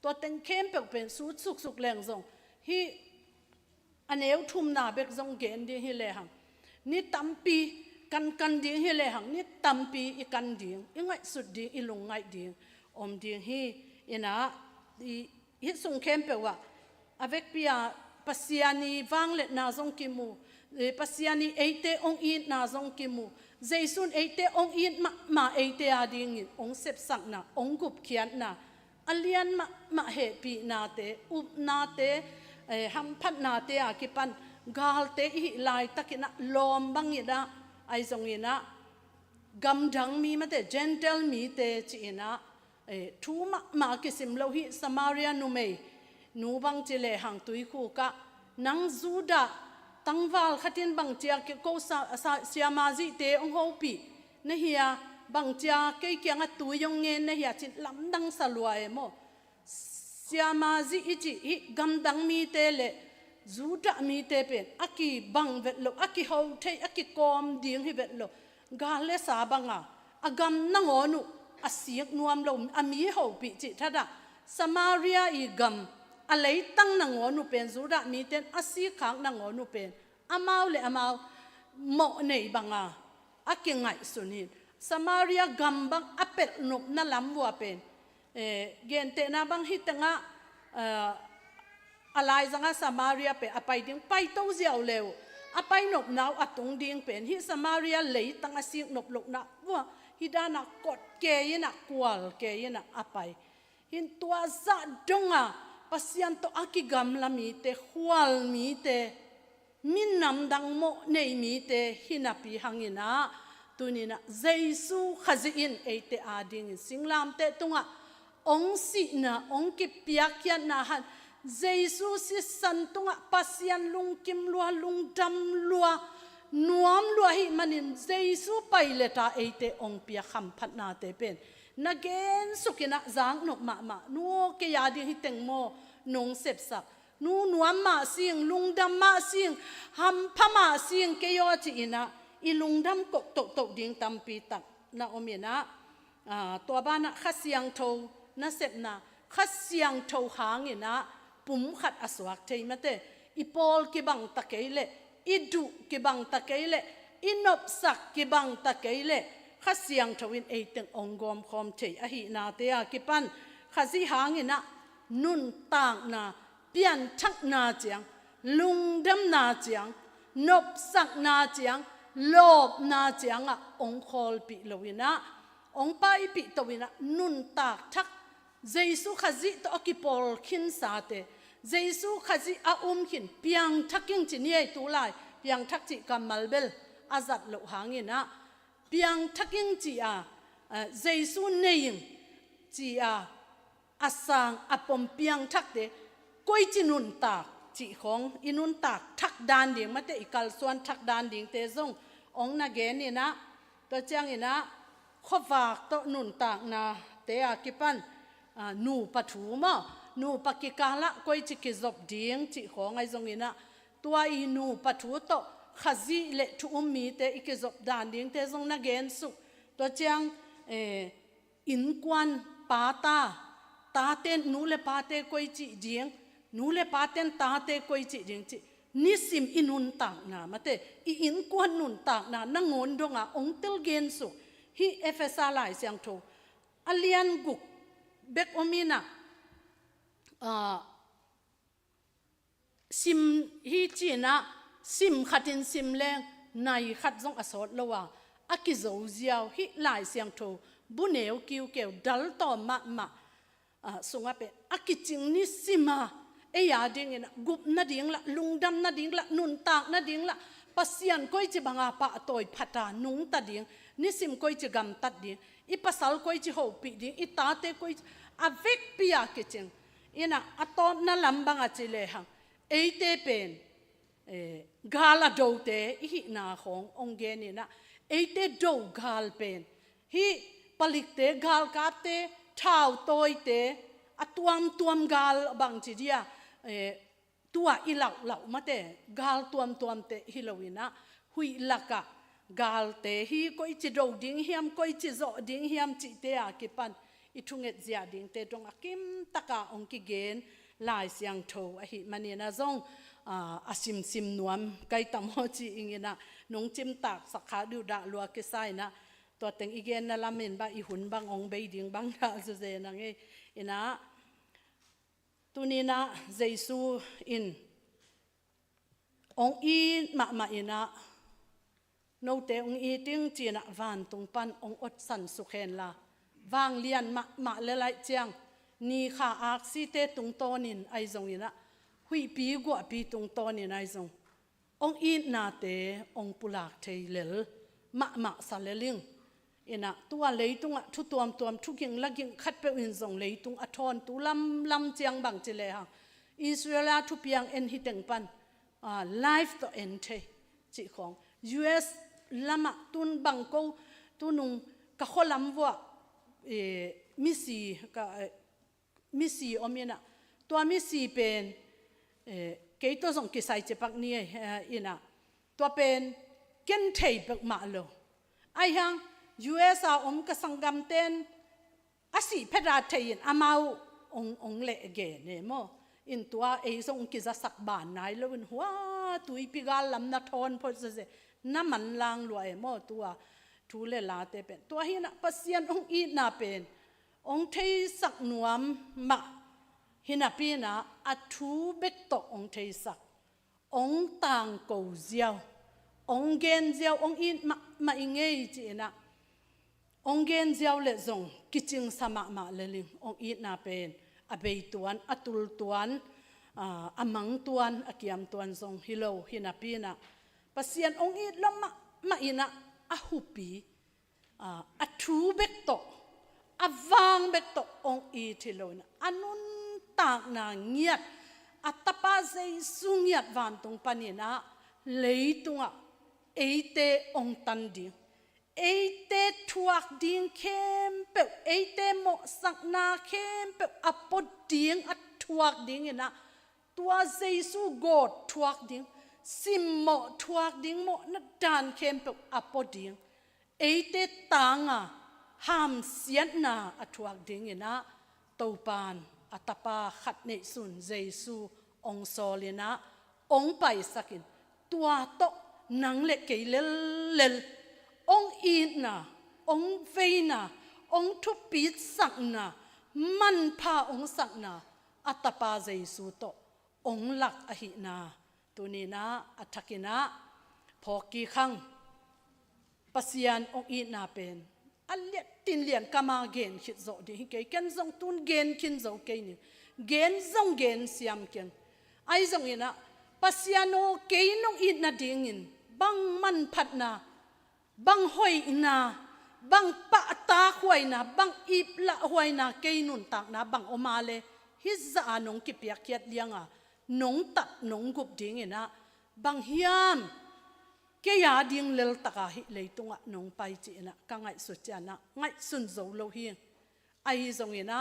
to teng kem pe pen suk leng zong hi aneu thum na bek zong gen di hi le hang ni tampi kan ding hi le hang ni tampi i kan ding ingai sut ding ilung ngai ding om ding hi ina hi sung kem pe wa avec pia pasiani wanglet na zong kimu pasiani eite ong in na zong kimu jaisun eite ong in ma eite ading ong sep sang na ong gup khian na alian ma he pi na te up na te ham phat na te akipan gal te hi lai takina lom bangida ai zong ina gam dang mi ma te gentle mi te chi ina thu ma kisim lo hi Samaria nu mei nu bang chile hang tui khu ka nang zuda tangwal khatin bang chia ke ko sa siamaji te ong ho pi na hiya bang chia ke kyang a tu yong nge na hiya chin lam dang salwa mo siamaji ichi hi gam dang mi te le zuda mi te pen aki bang vet lo aki ho thei aki kom ding hi vet lo ga le sa banga agam nangonu asiak nuam lo ami ho pi chi thada Samaria I gam alei tang nangonu pen zuda mi ten asi khang nangonu pen amau le amau mo nei banga akingai sunin Samaria gam bang apet nup na lamwa pen gente na bang hitanga alai zanga Samaria pe apai ding pai to ziaw leo apai nop naw atung ding pen hi Samaria lei tang asik nop lok na wa hidana kot ke yena kwal ke yena apai hin tua za donga pasian to akigam lami te khwal mi te minam dang mo nei mi te hinapi hangina tunina Jesu khazin eite ading singlam te tunga ong si na ong ki piakyan na han Jesu si santunga pasian lung kim lua lung dam lua นวมลัวหิมันินเจสุไปเลตาเอเตองเปียคำพัดนาเตเป็นนักเกนสุกินะจางนกมานัวเกียดีหิเต็งโมนงเสพสักนูนวมมาเสียงลุงดำมาเสียงหำพมาเสียงเกยอจีนะอีลุงดำกตกดิ่งตำปีตักนะอเมนะตัวบ้านนะขัดเสียงโทนะเสพนะขัดเสียงโทหางเงนะปุ่มขัดอสวักเทมเตอีปอลกิบังตะเกยเลอีดุกิบังตะเกยเลอีนบสักกิบังตะเกยเลขัดเสียงทวินเอตึงองกอมคอมเทอหินาเตียกิปันขัดสีหางเงนะนุนต่างนาเปลี่ยนชักนาเจียงลุงดำนาเจียงนบสักนาเจียงโลบนาเจียงองคอลปิโลวินะองไปปิตวินะนุนตากทักเจสุขจิตอกิปอลขินสาเตเจสุขจิอาขินเปียงทักกิ้งจิเนียตุลายเปียงทักจิกัมมัลเบลอาจัดโลหางินะเปียงทักกิ้งจิเจสุเนยิงจิอาสังอปมเปียงทักเตก้อยจินุนตากจิของอินุนตากทักดานเดียงมาเตอิกัลส่วนทักดานเดียงเตซงองนาเกนี่นะตัวเจียงนี่นะขวากตัวนุนตากนาเตอากิปันนูปัถูมานูปักิกาละก้อยจิกิจบเดียงจิของไอซงนี่นะตัวอีนูปัถูโตขจีเละทุมมีเตอิกิจบดานเดียงเตซงนาเกนสุตัวเจียงอินกวนปาตาเต้นนูเลปาเตก้อยจิเดียงนูเลปาเต้นตาเตก้อยจิเดียงจินิสิมอินุนตากนามาเตอินกวนนุนตากนานังงอนดงองเตลเกนสุฮีเอฟเอสาไลเสียงโทอเลียนกุกเบกอมินะซิมฮีจีนะซิมขัดินซิมแรงในขัดจงอสอดละว่าอากิโซเจียวฮีไลเสียงโทบุเนวกิวเกวดัลต่อมาสุงาเปอากิจิงนิสิมาเอยาดิ่งนะกุบนาดิ่งละลุงดำนาดิ่งละนุนตากนาดิ่งละปัสยันก้อยจิบังอาปะตอยพัตานุงตัดดิ่งนิสิมก้อยจิกำตัดดิ่งอีปัสสัลก้อยจิหูปีดิ่งอีตาเตก้อยอาเวกปียากิจิงอีน่ะอัตอนนั่นลำบังอาจิเลหังเอเตเป็นกาลาโดเตอีหินาขององเกนี่นะเอเตโดกาลเป็นฮีผลิตเตกาลกาเตท้าวโตยเตอตัวมกาลบางจีเดียตัวอีเหล่ามาเตกาลตัวมเตฮิโลวินะหุยลักะกาลเตฮีก็อิจิโดดิ้งเฮียมก็อิจิโซดิ้งเฮียมจิเตอากิปันอิทุงเอเจียดิ้งเตตรงอากิมตะกาองกิเกนลายเสียงโทอหิมันเนี่ยนะจงอาซิมนวมไกตามโฮจิอิงนะนงจิมตากสักขาดูดาลัวกิไซนะตัวเต็งอีเกนนั่นละเมนบางอีหุ่นบางองเบยดิ้งบางดาสุเจนังเอนะตุนีนะเจซูอินองอีมาอินะโนเตองอีติ้งจีนะวันตุงปันองอดสันสุเคนลาวางเลียนมาเลไลเจียงนี่ข้าอักซีเตตุงโตนินไอซงอินะหุยปีกว่าปีตุงโตนินไอซงองอีนาเตองปุลักเทเลลมาซาเลลิงอินะตัวเลยตุงทุตัวทุกิงลักิงคัดเปอินซงเลยตุงอัทอนตุลำเจียงบังเจเลฮะอิสราเอลทุเปียงเอ็นฮิเต็งปันไลฟ์ต่อเอ็นเทจิของ US ลำตุนบังโกตุนุงกะขลำว่ามิสีอเมียนะตัวมิสีเป็นเกยตัวส่งกิไซเจปักนี่อินะตัวเป็นเกนเทยปักมาโลไอฮัง US กะสังกัมเต้นอาศิเพดาเทียนอามาองเละเกเนโมอินตัวส่งกิจะสักบานนายแล้ววินหัวตุยปิกาลำนัทอนพอจะเจน้ำมันลางลอยโมตัวทูเลลาเตเป็นตัวเฮียนะปัสยันองอีนาเป็นองเทสักนวมมาฮินาปีนะอัทูเบกโตองเทสักองต่างกูเจียวองเกนเจียวองอีมาอิงเงยจีนะองเกนเจียวเลซงกิจิงสมาเลลิงองอีนาเป็นอเบยตวนอตุลตวนอามังตวนอากิยมตวนซงฮิโลฮินาปีนะปัสยันองอีละมาอินะอาหุปีอาทูเบกโตอาวางเบกโตองอีทิโลนะอันนุนตากนาเงียดอัตปาเซสุงเงียดวันตรงปานินะเลยตรง เอเตองตันดิงเอเตทวักดิงเข้มเปวเอเตโมสักนาเข้มเปวอปดดิงอัดทวักดิงนะตัวเยซูกอดทวักดิงซิมโมทวักดิงโมนัดดานเข้มเปวอปดดิงเอเตตังอ่ะห้ามเสียนาอัดทวักดิงนะตูปานอัตปาขัดเนสุนเยซูองโซเลนะองไปสักินตัวโตนังเล็กเกลเลลองอีนาองเวนาองทุปีสักนามันพาองสักนาอัตปาเยซูโตองหลักอหินาตัวนี้นะอัตกินะพอกี่ครั้งปัสยานองอีนาเป็นอันเลียตินเลียนกามาเกนคิดโจดีเกยกันจงตุนเกนคินโจเกนี่เกนจงเกนเสียมเกนไอจงอินะปัสยานโอเกยนองอีนาดิ่งอินบังมันพัดนาบังหอยนาบังปะตาหวยนาบังอีบละหวยนาเกยนุนตักนาบังอมาเลฮิซานงกิเปียกเกียดเลียงอ่ะนงตัดนงกุบดิ่งอินะบังเฮียมเกียดิ่งเลลตะกาฮิเลยตุงะนงไปจีนะกังไงสุดจานะไงสุนโจโลเฮียไอจงอินะ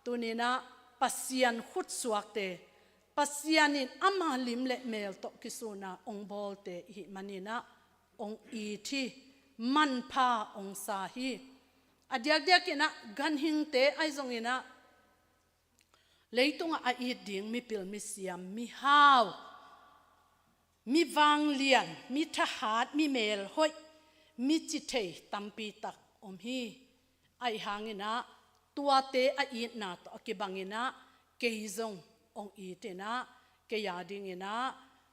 ตัวนี้นะปัสยานขุดสวกเตปัสยานินอามาลิมเลเมลโตกิสุนาองบอลเตหิมันินะองอีทีมันพาองสาฮีอเดียกเดียกินะกันหิงเตไอจงอินะเลยตุงะอาอีดิ่งมีปิลมีเสียมมีฮาวมีวางเลียนมีทหารมีเมลหอยมีจิตเทตัมปีตักอมฮีไอหางอินะตัวเตอาอีนาตอกิบังอินะเกยจงองอีเตนะเกยาดิงอินะ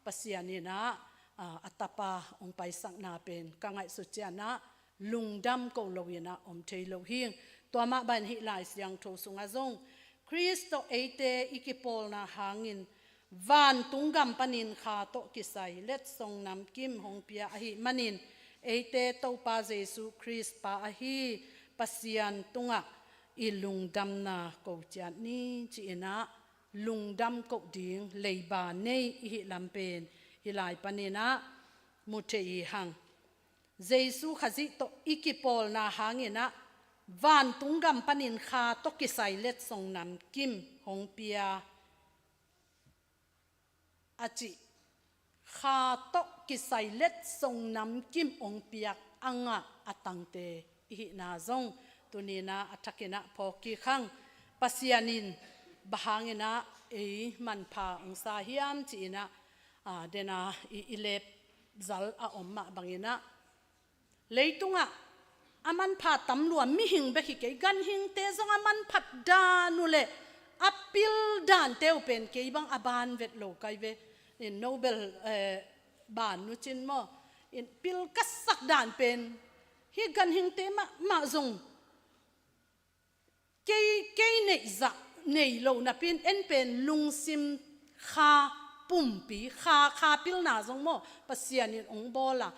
ปัสยานินะอัตปาองไปสักนาเป็นกังไงสุดจานะลุงดำโกโลวินะอมเทโลหิงตัวมาบันฮิลายเสียงโทสุงอาจงคริสโตเอเตอิกิปอลนาหางินวันตุงกัมปนินคาโตกิไซเล็ดทรงนำกิมหงเปียอหิมันินเอเตโตปาเยซูคริสปาอหิปัสยันตุงะอิลุงดำนาโกจานีจีนะลุงดำกกดิ่งเลยบาเนอิหิลำเป็นฮิลายปนินะมุเทอีหังเยซูขจิโตอิกิปอลนาหางินะวันตุงกัมปนินคาโตกิไซเล็ดทรงนำกิมหงเปียอาจิคาโตกิไซเล็ดทรงนำกิมองเปียกอังะอตังเตอิหินาจงตุนีนาอัตกินะพอกีขังปัสยานินบหางนะมันพาองสาฮิยมจีนะเดนะอิเลบจัลอาอมมาบังนะเลยตุงะอามันพาตำรวจมิหิงเบกิเกกันหิงเตจงอามันพัดดานุเลอปิลดานเตวเป็นเกยบังอบานเวทโลกายเวอินโนเบลบานนุจินโมอินปิลกัสสักดานเป็นฮิกันหิงเตมาจงเกยเนจะเนยโลนับเป็นเอ็นเป็นลุงซิมคาปุ่มปีคาปิลนาจงโมปัสยานินองบอละ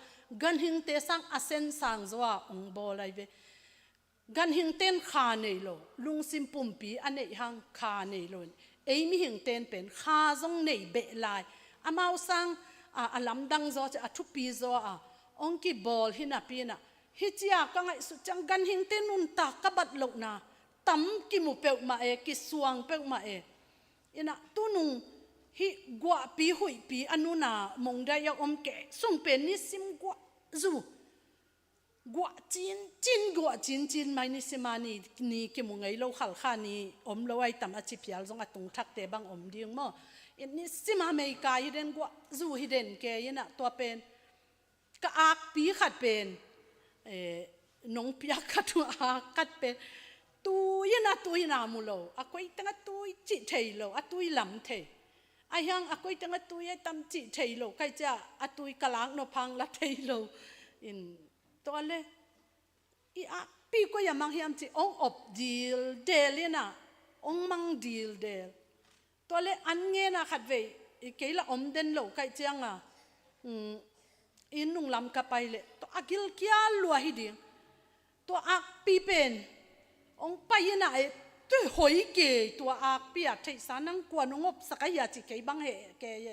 กันหิงเตสังอาเซนสังจวาองบอลายเวกันหิงเต้นคาเนยโลลุงซิมปุ่มปีอันเนยหังคาเนยโลเอมิหิงเต้นเป็นคาจงเนยเบลายอามาสังอาลำดังจอจะทุปีจอองกีบอลหินาปีนะฮิจิอากังไอสุจังกันหิงเต้นนุนตากบัดโลนาตั้มกิมุเปกมากิสวงเปกมาอินะตุนุงฮิกว่าปีหุยปีอนุนามงได้ยังอมเกะส่งเป็นนิสิมกว่าจูกว่าจินกว่าจินไม่นิสิมานี่กิมุงไงเราขัลขานี่อมเราไอ้ตั้มอาชีพยาลจงอาตุงทักเตบังอมดิ้งมั้งอินิสิมาไม่กายเด่นกว่าจูฮิเด่นเกยนะตัวเป็นกะอักปีขัดเป็นน้องปีขัดตัวอักขัดเป็นตุยนามุโลอะก็ตั้งตุยจิเทยโลอะตุยลำเทไอ้ยังอะก็ตั้งตุยตั้มจิเทยโลใครจะอะตุยกลางโนพังละเทยโลอินตัวเล่อีอะปีก็ยังมังเฮียมจิองอบดีลเดลนะองมังดีลเดลตัวเล่อันเงี้ยนะขัดเวอีเกละอมเดนโลใครเจียงอ่ะอินนุ่งลำกับไปเลยตัวอากิลเกียลัวฮิดิงตัวอักปีเป็นองไปยังไงตัวหอยเกยตัวอาเปียกใช้สานังกวนงบสักยาจิเกบังเหเกย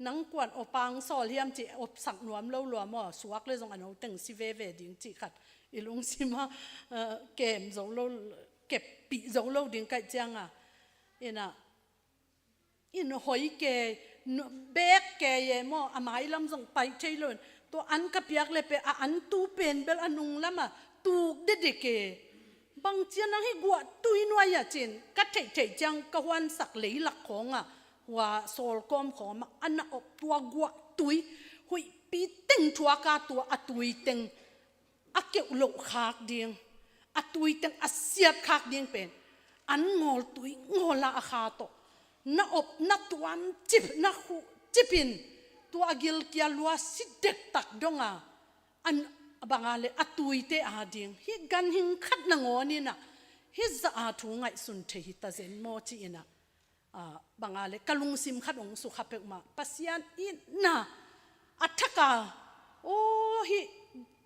นังกวนอปางสอลเฮียมจีอบสักนวมเล่าลัวมอสวกเลยจงอันเอาตึงสิเวเวดิ้งจีขัดอีลุงสิมาเกมจงเล่าเก็บปีจงเล่าดิ้งไก่เจียงอ่ะอินหอยเกเบกเกยมออาไม้ลำจงไปใช่เลยตัวอันกับยักเลยไปอันตูเป็นเบลอนุงละมาตูกเด็กเกบางเจียนังให้กวดตุยนวายจินกัดเฉยจังกวนสักเหลหลักของอ่ะว่าโซลกอมของมาอันน่ะอบตัวกวดตุยหุยปีติงทัวกาตัวอตุยติงอเกี่ยวโลขากเดียงอตุยติงอเสียบขากเดียงเป็นอันงอลตุยงอลาอาคาโตน่ะอบน่ะตัวจิบน่ะหูจิบินตัวกิลกิลัวสิเด็กตักดงอ่ะอันบางอะไรอตุยเตอาเดียงฮิกันหิงขัดนงอนี่นะฮิจะอาทุงไงสุนเทหิตาเซนโมจีนะบางอะไรกะลุงซิมขัดองสุขเปกมาปัสยันอินะอัฐกาโอ้ฮิ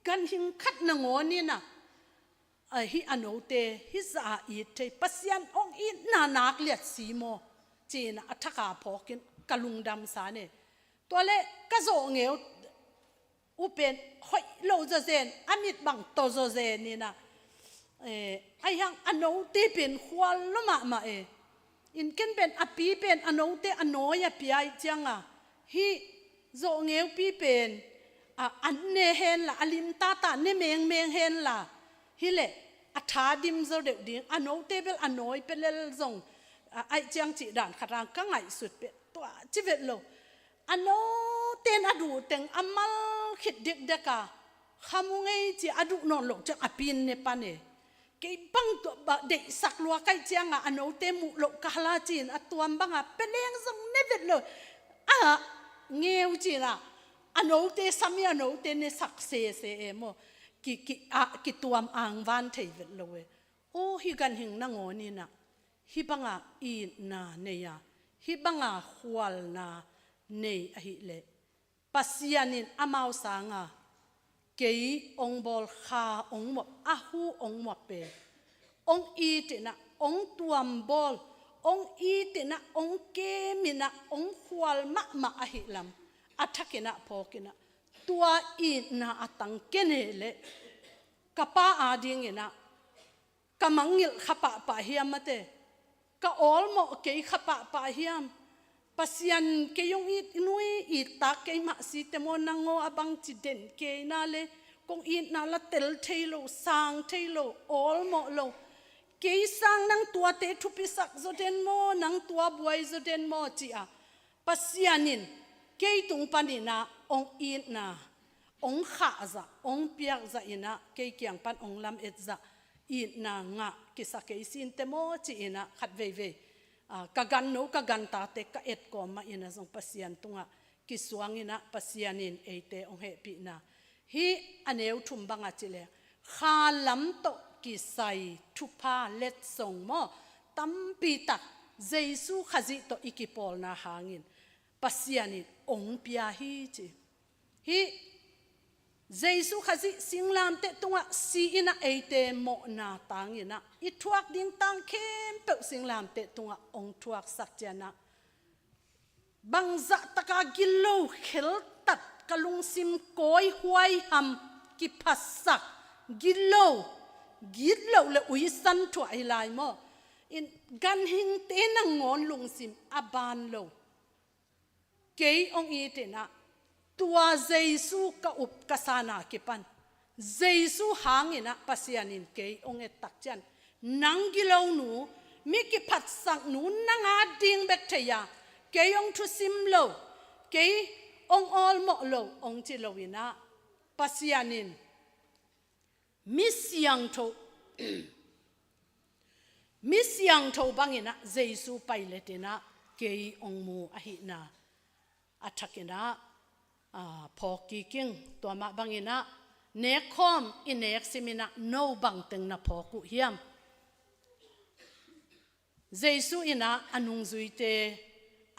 กันหิงขัดนงอนี่นะฮิอโนเตฮิจะอาอีเทปัสยันองอินานักเลียดสีโมจีนะอัฐกาพอกินกะลุงดำสาเนี่ยตัวเล็กกะโจเงียวอุเป็นหอยโลโจเซนอามิดบังโตโจเซนนี่นะไอ้ยังอันโนเตเป็นขวานละมาอินกันเป็นอปีเป็นอันโนเตอันโนยาปีไอจังอ่ะฮิโจเงียวปีเป็นอันเนเฮนละอลิมตาเนเมงเฮนละฮิเล่อัฐาดิมโจเดวดิ้งอันโนเตเป็นอันโนยเป็นเลลซงไอจังจีด่านขรางกังไงสุดเป็นตัวชีวิตโลอันโนเตนอดูเต็งอามัลคิดเด็กเด็กอะขมุงไงจีอดูนอนหลงจะอภินเนปานเนเก็บบังตัวเด็กสักลัวใกล้เจียงอะอันโนเตมุหลงกาลาจีนอัตัวบังอะเป็นเลี้ยงทรงเนเวดเลยเงี้ยวจีน่ะอันโนเตสามีอันโนเตเนสักเสเอโมกิตัวอ่างวันเทเวดเลยโอ้ฮิกันหิงนางอนี่น่ะฮิบังอะอีนาเนียฮิบังอะขวลนาเนยอหิเลปัสยานินอามาวสังะเกยองบอลคาองหมดอาหูองหมดเปองอีตินะองตัวมบอลองอีตินะองเกมินะองขวลมะอหิลัมอัฐกินะพอกินะตัวอีนะอตังเกเนเลกะปาอาดิงนะกะมังงิลขปะปะเฮียมมะเตกะออลโมเกยขปะปะเฮียมปัสยันเกยงอิดนุยอิตาเกยมาสิเตมอนังโงอบังจิเดนเกยนาเลกงอิดนาละเตลเทโลสางเทโลออลโมโลเกยสางนังตัวเตทุปิสักโซเดนโมนังตัวบวยโซเดนโมจีอาปัสยันินเกยตุงปานินาองอิดนาองขาจะองเปียกจะอินะเกยเกียงปันองลำเอ็ดจะอิดนางะกิสักเกยสินเตโมจีอินะขัดเวเวกะกันโนกะกันตาเตกะเอ็ดกอมาอินะจงปัสยันตุงะกิสวงอินะปัสยันินเอเตองเฮปินะฮิอเนวทุมบังอะจิเลคาลัมโตกิไซทุพาเล็ดส่งโมตัมปีตักเจซูขจิโตอิกิปอลนาหางินปัสยันินองเปียฮิจิฮิเจซูขจิสิงลามเตตุงะซีอินะเอเตโมนาตังอินะอิทวักดิงตังเข้มเปกสิงลามเตตุงะองทวักสักเจนะบังจะตะกากิโลเขลตัดกะลุงซิมโกยหวยหำกิพัสสักกิโลleอุยสันถวยลายโมอินกันหิงเตนังงอนลุงซิมอบานโลเกยองอีเตนะตัวเจซูกะอุบกษานากิปันเจซูหางอินะปัสยานินเกยองเอตักจันนังกิโลหนูมิกิพัดสักหนูนังอาดิงเบกเทียเกยองทุซิมโลเกยองออลโมโลองจิโลวินะปัสยานินมิสยังโทบังอินะเจซูไปเลตินะเกยองมูอหินาอัฐกินะพอกีกิ้งตัวมาบังอินะเนคอมอินเนกซิมินะโนบังตึงนะพอกุเฮียมเจซูอินะอนุงซุยเต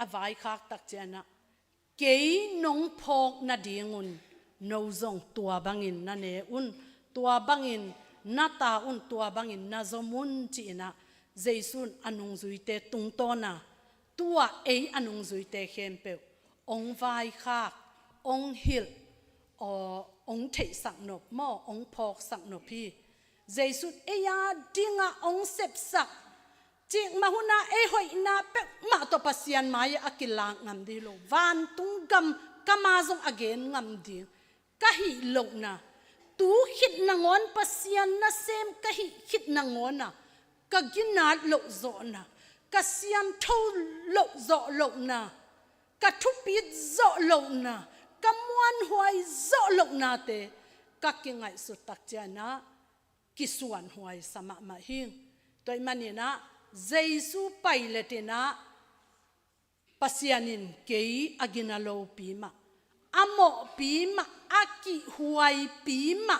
อวายคักตักเจนะเกยนงพอกนาดีงุนโนซงตัวบังอินนะเนอุนตัวบังอินนาตาอุนตัวบังอินนาซมุนจีนะเจซูอนุงซุยเตตุงโตนะตัวเออนุงซุยเตเข้มเป องค์วายคากองค์หิลองค์เทสักนบหม้อองค์พอกสักนบพี่เจสุดเอียดิ้งองค์เสพสักจิกมาหุนาหอยนาเป็กมาตัวปัสยันมายอากิลางงามดีโลวันตุงกำกมาซงอเกนงามดีกะหิโลนะตูขิดนางอนปัสยันนะเซมกะหิขิดนางอนนะกะกินนาโลโซนะกะเซียนทูโลโซโลนะกะทุปีโซโลนะกะมวนหวยโซโลนะเตกะกิงไงสุดตักเจนะกิสวนหวยสมะมาหิงตัวมันนี่นะเจสุไปเลตินะปัสยานินเกยอากินาโลปีมาอโมปีมาอากิหวยปีมา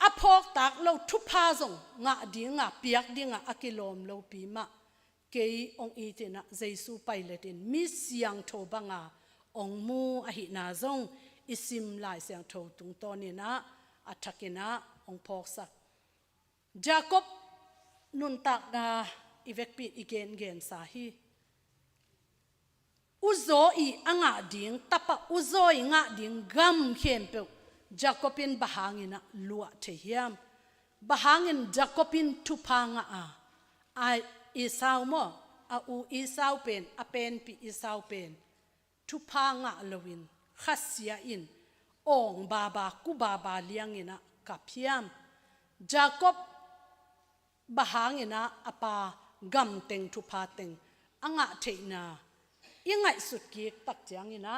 อพอกตักเราทุพาซงงะดีงะเปียกดีงะอากิลมโลปีมาเกยองอีตินะเจสุไปเลตินมิเสียงโทบังาองมูอหินาซงอิสิมลายเสียงโทตุงตอนี่นะอัฐกินะองพอกสักจาคอบนุนตักนาอีเวกปีอีเกนสาฮีอุโซอีอ่างดิ่งตับอุโซอีงะดิ่งกัมเข้มเปวจาคอบินบาฮังอินะลัวเทียมบาฮังอินจาคอบินทุพังอีสาวโมอูอีสาวเป็นเป็นปีอีสาวเป็นทุพังลวินขัสยาอินองบาบากุบาบาเลียงอินะกับเพียมจาคอบบาฮังอินะอปากัมเต็งทุพาเต็งอ่างเทนายังไงสุดกีตักจังอินะ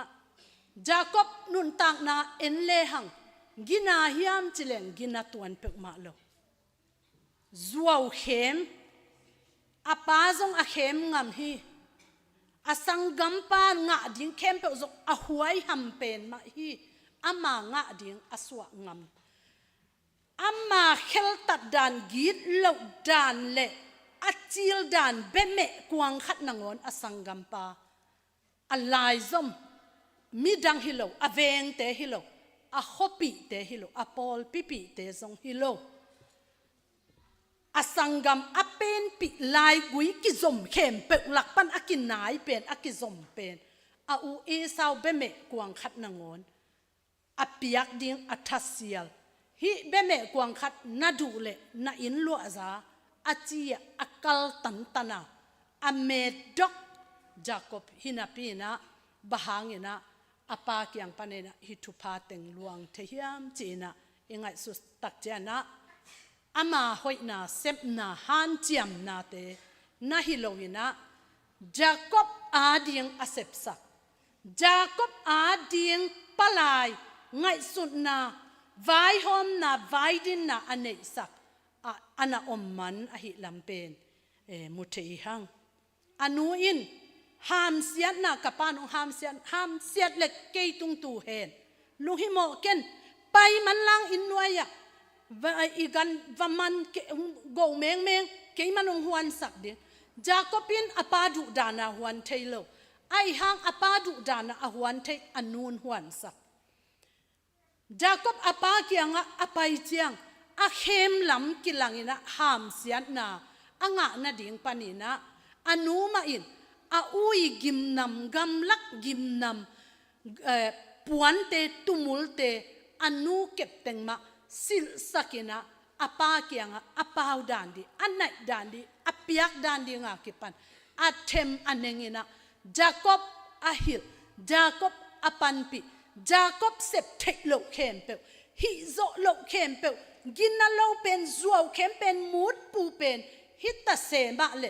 จาคอบนุนตักนาเอ็นเลหังกินาฮิยามจิเลงกินาตวนเปกมาโลจัวเข้มอปาซงอเข้มงามฮีอสังกัมปานงะดิ้งเข้มเปกซงอหวยหัมเป็นมาฮีอามางะดิ้งอสวะงามอามาเขลตัดดานกีดเหลาดานเละอัจจิลดานเบเมกวางขัดนางอนอสังกัมปาอลายซอมมีดังฮิโลอเวงเตฮิโลอฮอปีเตฮิโลอปอลปิปีเตซงฮิโลอสังกัมอเป็นปิลายกุยกิซอมเข้มเปกหลักปันอกินนายเป็นอกิซอมเป็นอูเอซาวเบเมกวางขัดนางอนอเปียกดิ้งอัทัสเซียลฮิเบเมกวางขัดนาดูเลนาอินลัวซาอาจีอักลตันตนาอเมดอกจาคอบฮินาปีนะบาฮังอินะอปาเกียงปานนะฮิทุพาเต็งลวงเทียมจีนะยังไงสุดตักเจนะอามาหอยนาเซบนาฮันเจียมนาเตนาฮิโลวินะจาคอบอาดิงอาเซบสักจาคอบอาดิงปลายไงสุดนาไวหอมนาไวดินนาอันเนสักอันอมมันอหิลำเป็นมุเทหังอนุอินหามเสียนากปานองหามเสียดเล็กเกยตุงตูเห็นลุงฮิโมเกนไปมันลังอินนวยะอีกันวมันโกเมงเกยมันองหวนสักเดียจาคอบินอปาดุดานาหวนเทโลไอหางอปาดุดานาหวนเทอนูนหวนสักจาคอบอปาเกียงอปายเจียงอเข้มลำกิลังอินะหามเสียนาอ่างนาดิ่งปานินะอนุมาอินอุยกิมนำกำลักกิมนำปวนเตตุมุลเตอนุเก็บเต็งมาสิลสักินะอปาเกียงอปาวดานดีอันไหนดานดีอเปียกดานดีงากิปันอเทมอันเนงินะจาคอบอหิลจาคอบอปันปีจาคอบเซปเทโลเข้มเปวฮิโซโลเข้มเปวกินนาโลเป็นจัวเข้มเป็นมูดปูเป็นฮิตาเซมาเล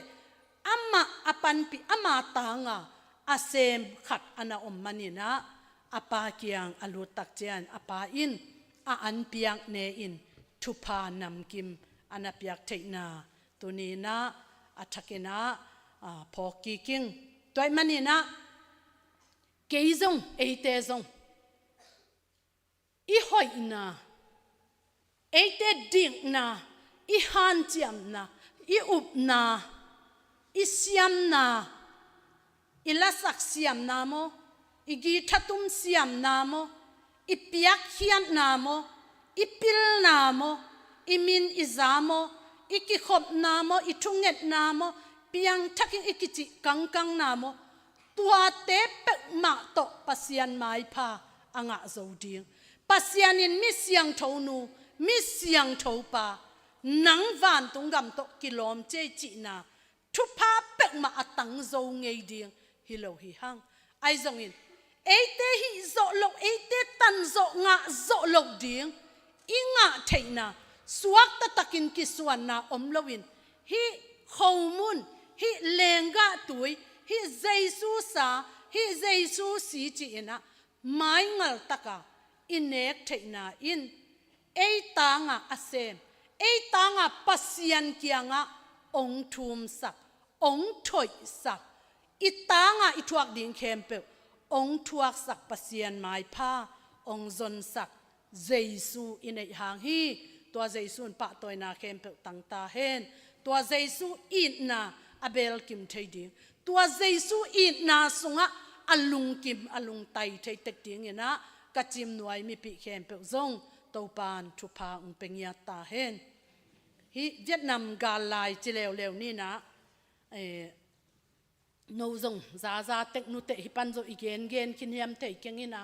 อามาอปันปีอามาตางาอาเซมขัดอนาอมมันินะอปาเกียงอลุตักเจียนอปาอินอันเปียงเนอินทุพานำกิมอันเปียกเทนาตัวนี้นะอัฐกินะพอกีกิงตัวมันนี่นะเกยซงเอเตซงอีหอยนาเอเตดิ่งนาอีฮันเจียมนาอีอุบนาอีเสียมนาอีลาสักเสียมนาโมอีกีทัตุมเสียมนาโมอีเปียกเขียนนาโมอีปิลนาโมอีมินอีซาโมอีกิขบนาโมอีทุงเงตนาโมเปียงทักอีกิจิกังนาโม ตัวเตเปมาโตปัสยันไม้พาอ่างโจดิงปัสยันินมิเสียงทูนูมิเสียงทูปานังวันตุงกำโตกิโลมเจจินาทุพาเปกมาตังโจเงยดิงฮิโลฮิฮังไอจงอินเอเตฮิโจโลเอเตตันโจงะโจโลดิงอิงะเทนาสวักตะตะกินกิสวนนาอมลวินฮิขมุนฮิเลงกะตุยฮิเจซูสาฮิเจซูสีจีนะไม่งัลตะกาอินเนกเทนาอินเอตางะอาเซมเอตางะปัสยันกียงะองทุมสักองถอยสักอิตางะอิทวกดิงเคมเปองทวกสักปัสยันไม้ผ้าองจนสักเจซูอินเอหางฮีตัวเจซูนปะตัวนาเคมเปตังตาเฮนตัวเจซูอินนาอเบลกิมเทดิงตัวเจซูอินนาสุงะอลุงกิมอลุงไตเทเตกดิงนะกะจิมหน่วยมีปีเคมเปซงตัวปานทุพาอุงเปงยาตาเฮนฮิเวียดนามกาลายจิเลวเลวนี่นะโนซงซาซาเทคนุเตฮิปันโซอีเกนเกนคินยามเตเกงินะ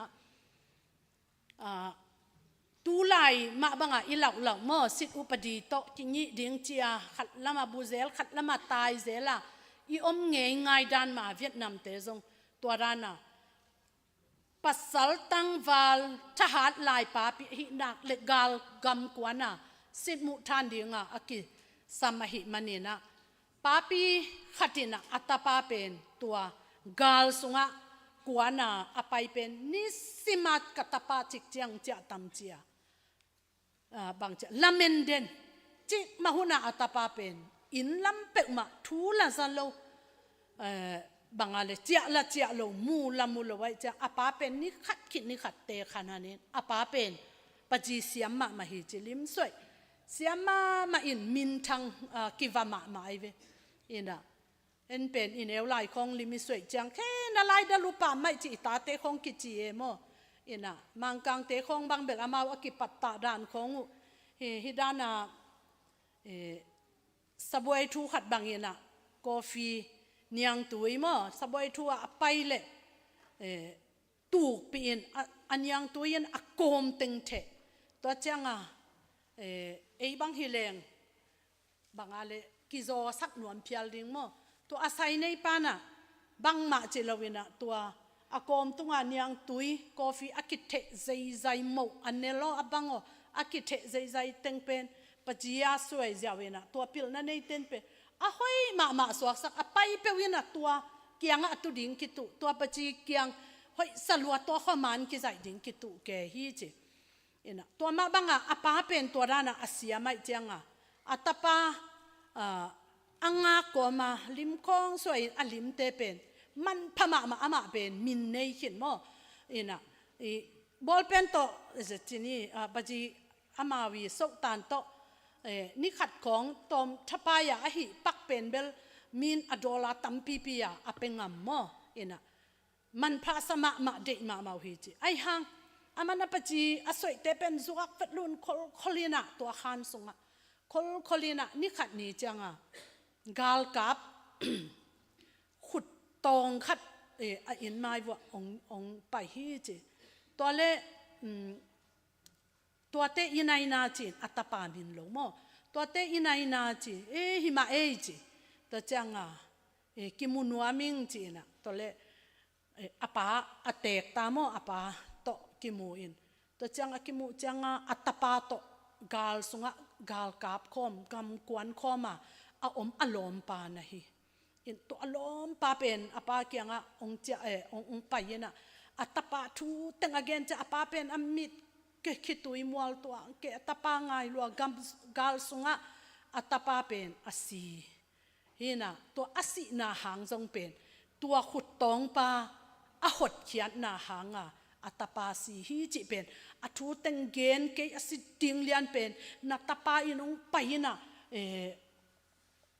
ตูไลมาบังอ่ะอีหลักหลักมอสิอุปดีโตกิญิดิงเจียขัดละมาบูเซลขัดละมาตายเซล่ะอีอมเงยง่ายดานมาเวียดนามเตซงตัวรานะปัสสัลตังวาลทหารลายปาปิหินักเลกาลกำกวนะสิมุทานดิงอ่ะอากิสมหิมันนี่นะปาปีขัดินะอัตปาเป็นตัวกาลสุงะกวนะอภัยเป็นนิสิมัดกัตปาจิกเจียงเจตัมเจียบางเจลาเมนเดนจิมาหุนาอัตปาเป็นอินลำเป็กมาทูลาซาโลบางอะไรเจ้าละเจ้าโลมูละมูละไว้เจ้าอาปาเป็นนี่ขัดคิดนี่ขัดเตะขนาดนี้อาปาเป็นปจีเสียมมาหิจิลิมสวยเสียมาอินมินทังกิวามาไอเวอินะเอ็นเป็นอินเอลไลของลิมิสวยจังแค่นาไลดาลูปาไม่จิตาเตของกิจิเอโมอินะมังกังเตของบางเบลอามาอกิปัตตาดานของฮิดานาสบวยทูขัดบางอินะกาแฟเนียงตุยมั้งสบายทัวไปเลยตูกปีนอันยังตุยนอากมตึงเทตัวจังไอ้บางฮิเลงบางอะไรกิโซสักหนวมเพียลดิงมั้งตัวอาศัยในปานะบางมาเจลวินะตัวอากมตุงอันยังตุยกาแฟอากิเทใจโมอันเนโลอบังออากิเทใจตึงเป็นปัจจัยสวยเจวินะตัวพิลนั่นในเต็นเป็นอะห้อยมาสวกสักไปเปวินะตัวเกียงอะตุดิ่งกิตุตัวปจีเกียงห้อยสลัวตัวข้ามันกิใจดิ่งกิตุแกฮีจิอินะตัวมาบังอะป้าเป็นตัวด้านอาเซียไม่เจียงอะอัตป้าอังอาโกมาลิมคองสวยอลิมเตเป็นมันพม่ามาอามาเป็นมินในขินมั้งอินะบอลเป็นโตจินี่ปจีอามาวีสุตันโตนี่ขัดของตอมทปายาหิปักเป็นเบลมินอดอลาตัมปีปียาอเป็นงามมั้งอินะมันพระสมะมาเดมาหิจิไอฮังอามันปจีอสวยเตเป็นสุกักฟัดลุนคอลินะตัวขานสุงะคอลินะนี่ขัดนี่จังอ่ะกาลกับขุดตองขัดอินไม้ว่าองไปฮีจิตัวเล่ตัวเตอินายนาจีอัตปาบินลงมั้งตัวเตอินายนาจีหิมาจีตัวจังอ่ะกิมุนัวมิงจีนะตัวเล่อาปาอเตกตามออาปาโตกิมูอินตัวจังกิมูจังอัตปาโตกาลสุงะกาลกาบคอมกำกวนคอมาอาอมอารมณ์ปานะฮีอินตัวอารมณ์ปาเป็นอาปาเกียงอ่ะองเจองไปยนะอัตปาทูตั้งอเกนจะอาปาเป็นอมิดคิดตัวอิมัวตัวเกะตาปางไงลัวกาลสุงะอัตปาเป็นอาศีฮินะตัวอาศีนาหางจงเป็นตัวขุดตองปาอาหดเขียนนาหางอ่ะอัตปาสีฮิจิเป็นอัทูเต็งเกนเกะอาศีติงเลียนเป็นนัตปาอินองไปนะ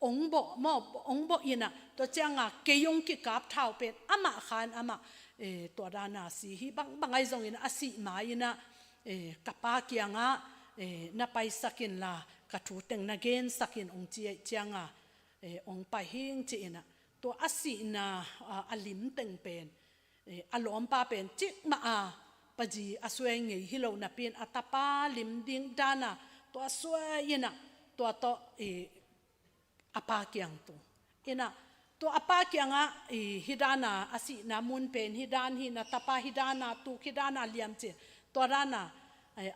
องบ่มอองบ่อินะตัวเจ้างอ่ะเกยงกิกาบเท้าเป็นอามาขานอามาตัวดานาสีฮิบางไงจงอินะอาศีมาอินะกับป้าเกียงอ่ะนับไปสักินละกระถูเต็งนักเกนสักินองเจียงอ่ะองไปหิงจีนะ ตัวอสินาอลิมเต็งเป็นอลอมปาเป็นจิกมาปจีอสวยเงยฮิโลนับเป็นอัตปาลิมดิงดานาตัวสวยนะตัวโตอปาเกียงตัวนะตัวอปาเกียงฮิดานาอสินามุนเป็นฮิดานฮินาตปาฮิดานาตุฮิดานาเลียมเจตัวรานา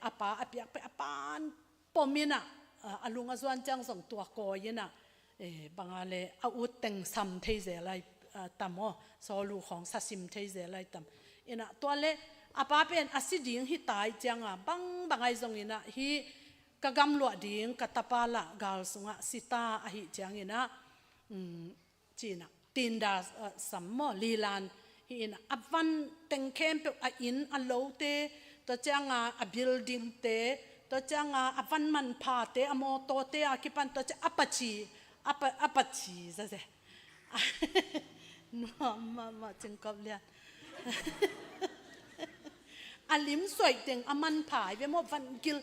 อปาอเปียกไปอปานปอมินะอลุงอจวนจังส่งตัวกอยนะบางอะไรอาวุธแต่งซ้ำเทเจอะไรตามโซลูของสัสิมเทเจอะไรตามนะตัวเล่อาป้าเป็นอาศิดิ่งฮิตายจังบางไอ้ตรงนี้นะฮิกะกำลัวดิ่งกะตาปาละกาลสงะสิตาอหิจังนะจีนะตินดาสัมโมลีลานฮินะอับวันแต่งเข้มเปอินอัลโลเตตัวจังอับบิลดิ้งเตตัวจังอับวันมันพาเตอโมโตเตอคิปันตัวจะอัปชีอัปชีซะเซ่นัวมาจึงกับเลียอลิมสวยเต็งอมันผายเวมอวันกิล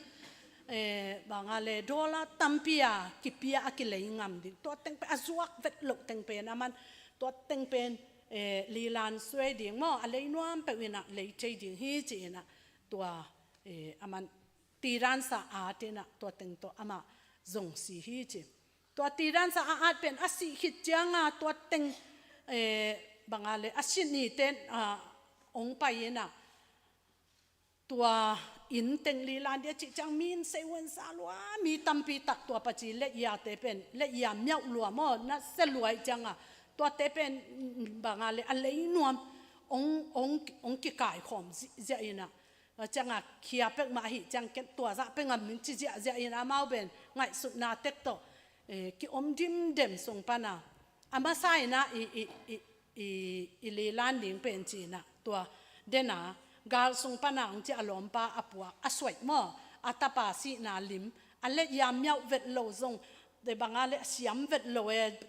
บางอะไรดอลาตัมเปียกิเปียอกิเลยงามดิตัวเต็งไปอจวกเวทลกเต็งเป็นมันตัวเต็งเป็นลีลานสวยดิ่งมออะไรนัวไปวินะเลยใจดิ่งฮีจีนะตัวมันตีรันสะอาดนะตัวเต็งตัวอามาจงสีฮีจีตัวตีรันสะอาดเป็นอสิขิดจังตัวเต็งบางอะไรอสินีเต็นองไปนะตัวอินเต็งลีลานเดียจิจังมีนเซวันซาลัวมีตัมปีตักตัวปัจจิเลียเตเป็นเลียเมียวลัวมอนะเซลวยจังตัวเตเป็นบางอะไรอะไรนวมองกิกายขอมเจอินะจังเขียเป็กมาหิจังเก็ตตัวซะเป็นมินจิเจอินะมาเป็นไงสุดนาเต็กโตกิอมดิมเดมส่งปานาอามาไซนะอีลีลานดิ่งเป็นจีนะตัวเดนากาลส่งปนังจะอารมณ์ปาอปัวอสวยมออัตปาสีนาลิมอันเล็กยามเมียวเวทโลซงแต่บางอันเล็กเสียมเวทโล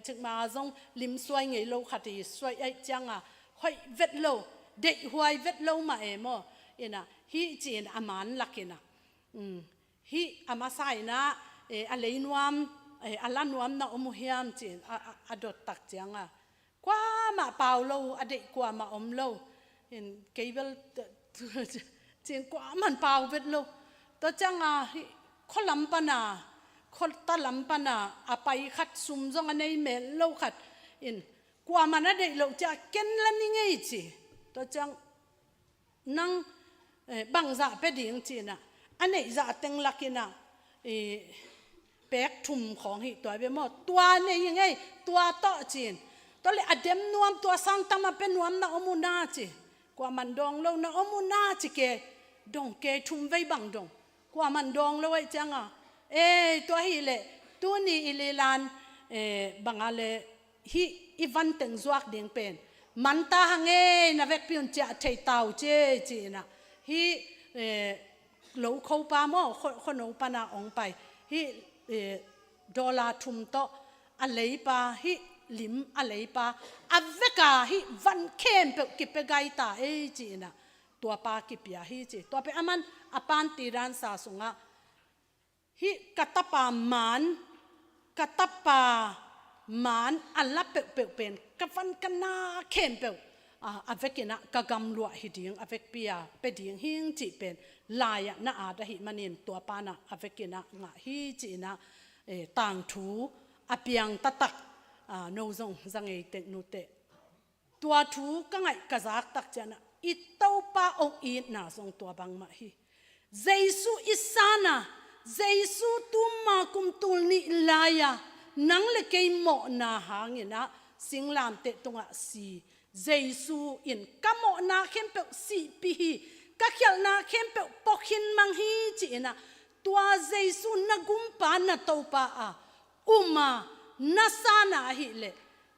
จึงมาซงลิมสวยไงโลขัดสวยไอจังห้อยเวทโลเด็กหวยเวทโลมามอนะฮีจีนอามันลักนะฮีอามาไซนะอะไรนวมอัลลันวมนะอมุฮิยามจีนอดตักจังกว่ามาเปล่าโลอเด็กกว่ามาอมโลเห็นเกย์เวลเจียงกว่ามันเปล่าเวทโลตัวจังคนลำปนาคนตะลำปนาอาไปขัดซุ่มจงอันในเมลโลขัดเห็นกว่ามันได้โลจะเก็นละนี่ไงจีตัวจังนั่งบังจ่าเป็ดยังจีน่ะอันไหนจ่าเต็งลักกินะแปกทุ่มของหิตัวเบมอตัวนี่ยังไงตัวโตจีนตัวเลยอเดมนวมตัวสังตมาเป็นนวมนะอมุนาจีกว่ามันดองเรานะอมุนาจีเกดองเกทุ่มไว้บังดองกว่ามันดองเราไว้จังตัวฮีเล่ตัวนี้อิเลลานบังอะไรฮีอีวันเต็งจวกเดียงเป็นมันตาหังนะเวกพิอนเจ้าเทยเตาเจจีนะฮีโลเขาปามอคนเอาปนาองไปฮีดอลลาร์ทุ่มโตอะไรปาฮีลิมอะไรปะอเวกาฮิวันเข้มเปกิเปไกตาจีนะตัวปากิปยาฮิจีตัวเปอามันอปันตีรันสาสุงะฮิกัตปามันกัตปามันอัลลับเปเป็นกับวันกันนาเข้มเปอเวกินะกะกำลัวฮิดิงอเวกปียเปดิงฮิงจีเป็นลายน่าอาดหิมันินตัวปานะอเวกินะงะฮิจีนะต่างถูอเปียงตะตักโนซงจังไงเตนูเตตัวทูก็ไงกระซักตักจันอิตาปาองอีน่าซงตัวบังมาฮีเจสุอิสานะเจสุตุมาคุมตุลนิลายานังเลกยโมนาหางนะสิงลามเตตงะสีเจสุอินกะโมนาเข้มเปสีปีฮีกะเขียลนาเข้มเปปอกหินมังฮีจีนะตัวเจสุนักุมปานะตาปาอุมานัสนาฮิเล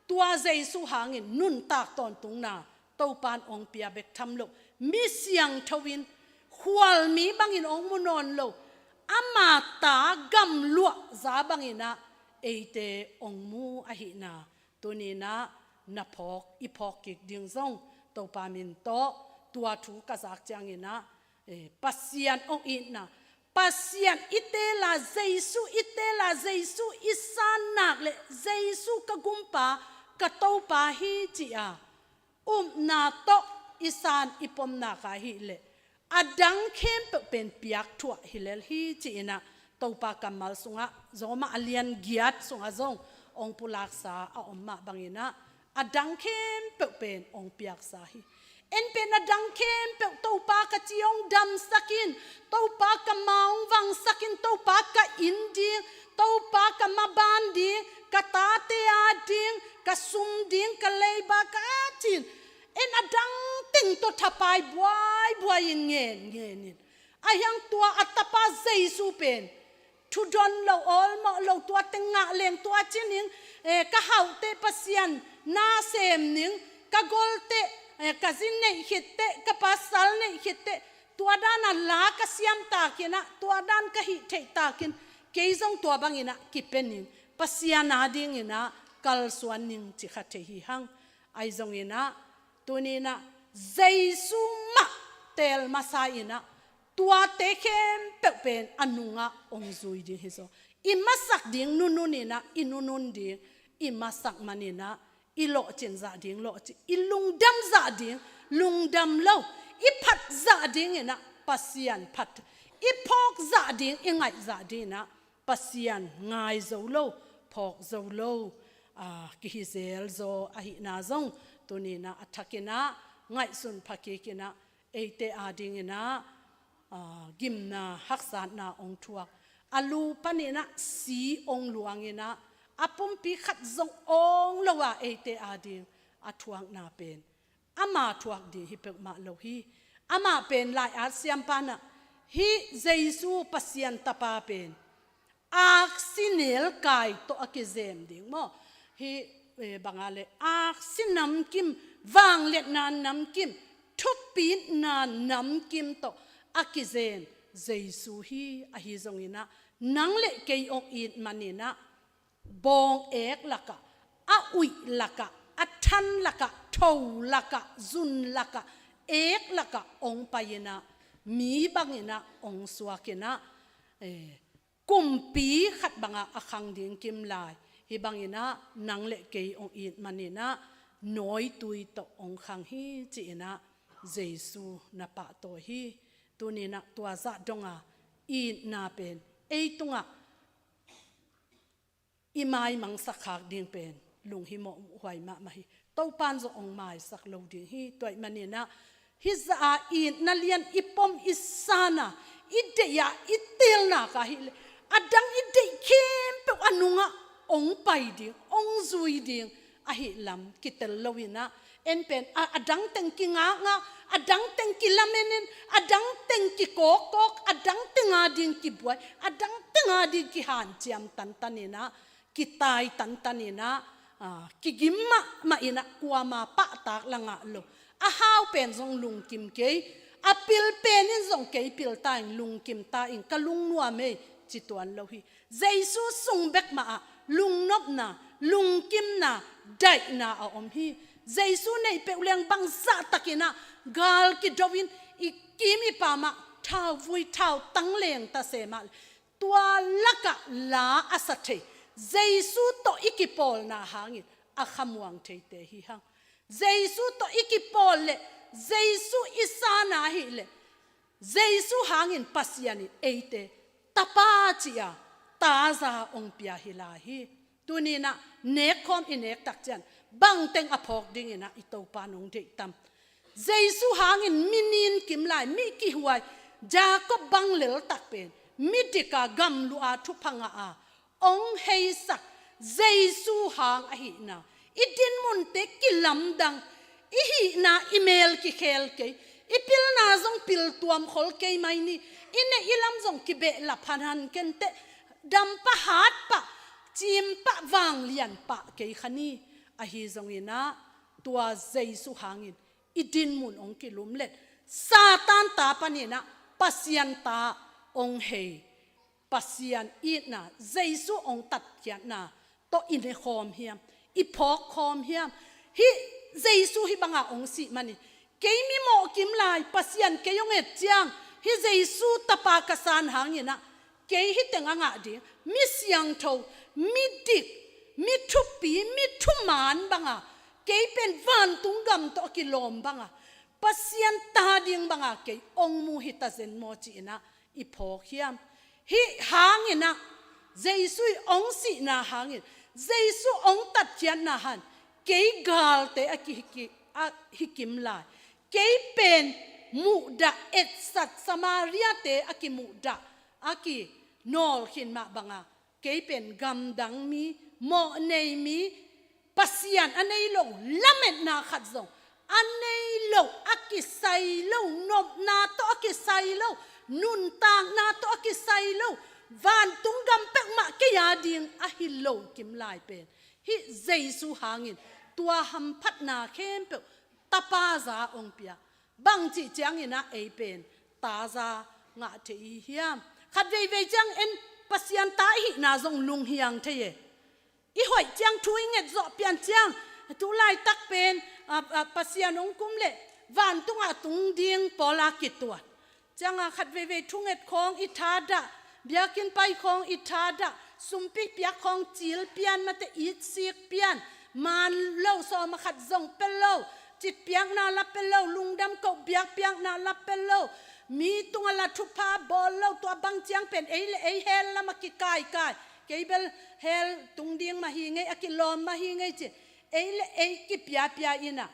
ตัวเจสุหางินนุนตากตอนตุงนาเต้าปานองเปียเบกทำโลมีเสียงทวินขวลมีบังอินองมุนอนโลอามาตากำลัวซาบังอินะเอเตองมูอหินาตัวนี้นะนับพอกอีพอกกิกดิ่งซงเต้าปามินโตตัวถูกกระซักจังอินะปัสยานองอินะpasien itela Jesu itela Jesu isan nak le Jesu kagumpa กะโตปาฮีจีอานาโตอิสานอิปมนากาฮิเลอดังเข้มเป็นเปียกทั่วฮิเลฮีจีนะโตปากำมัลสุงะจงมาอเลียนเกียรติสุงะจงองปุลักษาออมมาบังอินะอดังเข้มเป็นองเปียกสาฮีเอ็นเป็นอดังเข้มเป็นโตปากะจีองดำสักินโตปากะมาองวังสักินโตปากะอินดีโตปากะมาบานดีกะตาเตียดิงกะซุมดิงกะเลยบากะจินเอ็นอดังติงโตทับไปบวยเงี้ยอายังตัวอัตปาเจสูเป็นทุดอนเราออลมาเราตัวเต็งงะเลงตัวจินิงกะเฮาเตปเซียนนาเซมนิงกะกอลเตกะซินเนหิตเตกะปาสัลเนหิตเตตัวด้านลากะเซียมตากินะตัวด้านกะหิเทตากินเกยซงตัวบังอินะกิเป็นนิงปเซียนาดิงอินะกัลสวนนิงจิขัดเทหิหังไอซงอินะตัวนี้นะเจสุมะเตลมาซาอินะตัวเตเข้มเป็นอนุงะองซุยดิฮิโซอิมาสักดิงนุนี่นะอินุนดิงอิมาสักมันนี่นะอิโลจินซาดิงโลจิอิลุงดำซาดิงลุงดำเล่าอิพัดซาดิงนะปัสยันพัดอิพอกซาดิงอิไงซาดิงนะปัสยันไงโซโลพอกโซโลกิฮิเซลโซอหินาซงตัวนี้นะอัฐกินะไงสุนพักกินะเอเตอาดิงนะกิมนาฮักษานาองทัวอาลูปนินะสีองหลวงนะอาปุ่มปีขัดจงองละว่าเอเตอาดิงอาทวงนาเป็นอามาทวงดีฮิเปกมาโลฮีอามาเป็นลายอาเซียมปานะฮิเจซูปัสยันตาปาเป็นอักซิเนลกายโตอกิเซมดิงโมฮิบังอาเลอักซินำกิมวางเล็ดนานนำกิมทุบปีนานนำกิมโตอากิเซนเจสูฮีอาฮิซงอินะนังเละเกยองอินมันอินะบองเอกละกะอาอุยละกะอัทันละกะทาวละกะซุนละกะเอกละกะองไปอินะมีบังอินะองสวากินะกุมปีขัดบังอาคังดิงกิมลายฮิบังอินะนังเละเกยองอินมันอินะน้อยตุยตองคังฮีจีอินะเจสูนับปะโตฮีตัวนี้นะตัวจะดงอีนาเป็นไอตุงอีไม้มังสักขากดิ่งเป็นลุงหิมหวยมามาฮิเต้าปานจะองไม้สักโลดิ่งฮิตัวมันนี่นะฮิจะอีนัเลียนอีปมอิสานะอีเดียอีเตลนากะฮิเลอดังอีเดียเข้มเป็นอนุงองไปดิ่งองซุยดิ่งอะฮิลำกิเตลโลวินะเอ็นเป็นอดังเต็งกิงะอดังเต็งกิลาเมนินอดังเต็งกิโกกอดังเต็งอาดิงกิบวยอดังเต็งอาดิงกิหันเจียมตันตันนี่นะกิตายตันตันนี่นะกิกิมมาอินะกัวมาปะตากละงะโลอาฮาวเป็นซงลุงกิมเกยอาปิลเป็นนี่ซงเกยปิลตาอิงลุงกิมตาอิงกะลุงนัวเมจิตวันโลหิเจสุสุงเบกมาลุงนบนาลุงกิมนาได้นาออมฮีเจสุในเปเลียงบังซาตะกินะกาลกิดวินอีกิมิปามาท้าววุยท้าวตั้งเลงตาเสมาตัวลักะลาอาสัตเทเจสุโตอิกิปอลนาหางิอาขมวังเทเตฮิฮังเจสุโตอิกิปอลเลเจสุอิสานาฮิเลเจสุหางินปัสยานิเอเตตาปาจิยาตาซาองเปียฮิลาฮิตัวนี้นะเนคคอมอินเนกตักจันบังเต็งอภอกดิ่งนะอิโตปานงเดตัมเจสุหางินมินินกิมลายมิกิหวยจาก็บังเลลตักเป็นมิดิกากัมลูอาทุพังอาองเฮสักเจสุหางอหินาอิดินมุนเตกิลำดังอิหินาอีเมลกิเคลเกอีพิลนาซงพิลตัวมขอลเกยไม่นี่อินเนอิลำซงกิเบลับพันหันเกนเตดัมปะฮัดปะจิมปะวางเลียนปะเกยขณีอหิซงอินะตัวเจสุหางินอิดินมุนองกิลุมเล็ดซาตานตาปนีนะปัสยันตาองเฮปัสยันอีนะเจสุองตัดยันนะโตอินเนคอมเฮียมอีพอกคอมเฮียมฮิเจสุฮิบังอาองสิมันนี่เกยมิโมกิมลายปัสยันเกยองเอ็ดจังฮิเจสุตะปากษานหางนี่นะเกยฮิเตงอ่างดิมิสยังโตมิดิก mi thu pi mi thu man banga ke pen van tung gam to ki lom banga pasian ta ding banga ke ong mu hita zen mo chi na i pho khiam hi hangina jesu ong si na hangin jesu ong tat chian na han ke gal te hikim lai ke pen mu da et sat samaria te mu da aki nol khin ma banga ke pen gam dang mi mo nei mi pasian anei lo lamet na khat zong anei lo aki sai lo nop na to aki sai lo nun tang na to aki sai lo van tung gam pek ma ke ya ding a hi lo kim lai pen hi jesu hangin tua ham phat na khem pe tapa za ong pia bang chi chang ina ei pen ta za nga the hiam khat vei vei chang en pasian ta hi na zong lung hiang the ye i hoi chang thui nget zo pian chang tu lai tak pen pasian ong kum le van tunga tung ding pola kitwa changa khat vei vei thunget khong i thada biakin pai khong i thada sumpi pia khong chil pian mate it sik pian man lo so ma khat zong pelo chit piang na la pelo lungdam ko biak piang na la pelo mi tunga la thupa bol lo to bang chiang pen ei hel la ma ki kai keibel hel tung ding ma hi ngai akilom ma hi ngai che ei ki pia ina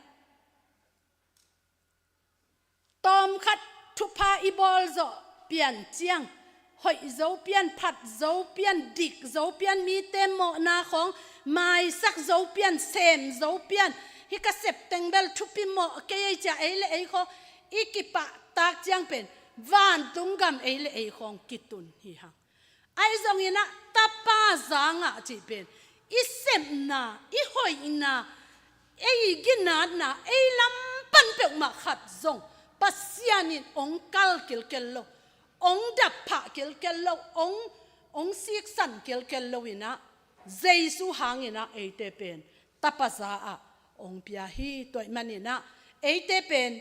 tom khat thupa i bol zo pian chiang hoi zo pian phat zo pian dik zo pian mi tem mo na khong mai sak zo pian sem zo pian hi ka september thupi mo ke cha ei kho ikipa tak chiang pen van tungam ei khong kitun hi ha ai zong ina tapa zanga chi pen isem na i hoi na ei ginat na ei lam pan pe ma khat zong pasianin ong kal kel lo ong dap pha kel lo ong sik san kel lo ina jesu hangina ei te pen tapa za a ong pia hi toy manina ei te pen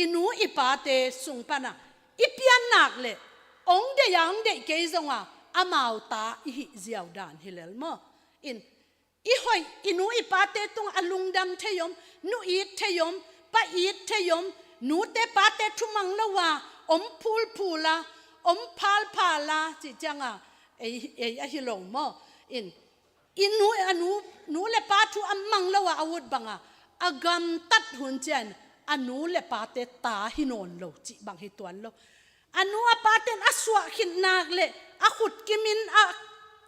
inu ipate sungpana ipian nak le ong de yang de ke zonga amau ta hi ziaw dan hilel mo in i hoi inu ipate tung alungdam theyom nu it theyom pa it theyom nu te pate thumang lawa om phul phula om phal phala chi changa ei a hilong mo in inu nu le pa thu amang lawa awut banga agam tat hun chen anu le pate ta hinon lo chi bang hi tuan lo anu apaten aswa khin nak le a khut kimin a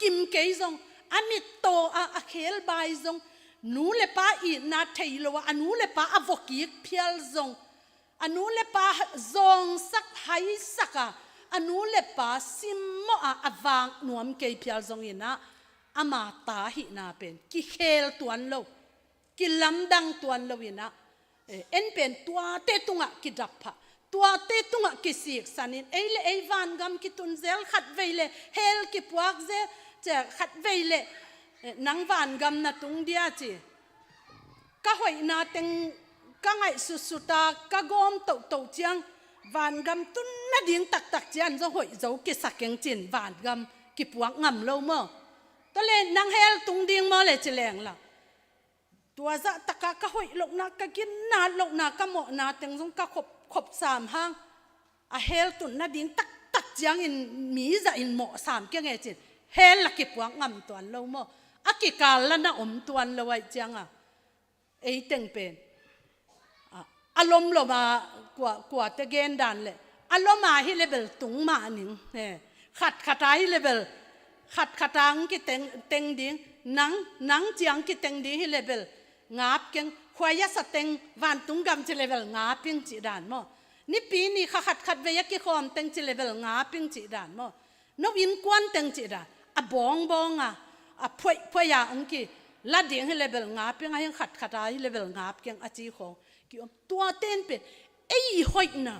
kim ke zong amit to a khel bai zong nu le pa i na thailo anu le pa avoki phial zong anu le pa zong sak hai saka anu le pa simmo a awang nuam ke phial zong ina ama ta hi na pen ki khel tuan lo ki lamdang tuan lo ina en pen tua te tunga ki dapha tua te tunga ki sik sanin eile ei van gam ki tun zel khat veile hel ki puak ze che khat veile nang van gam na tung dia chi ka hoi na teng ka ngai su su ta ka gom to chiang van gam tun na ding tak chian zo hoi zo ki sakeng chin van gam ki puak ngam lo mo to le nang hel tung ding mo le cheleng la tua za taka ka hoi lok na ka gin na lok na ka mo na teng zong ka khop sam hang a hel tun na ding tak chiang in mi za in mo sam ke nge chin hel la ki puak ngam tuan lo mo a ki kal la na om tuan lo wai chiang a ei teng pen alom lo ma kwa te gen dan le aloma hi level tung ma ning khatai level khatang ki teng ding nang chiang ki teng ding hi level ngap keng khwaya sa teng van tung gam chi level ngaping chi dan mo ni pi ni khat ve ki khom teng chi level ngaping chi dan mo no in kwan teng chi da a bong a phoi ya ong ki la ding hi level ngaping a yang khatai level ngap keng a chi khong ki om tua ten pe ei hoi na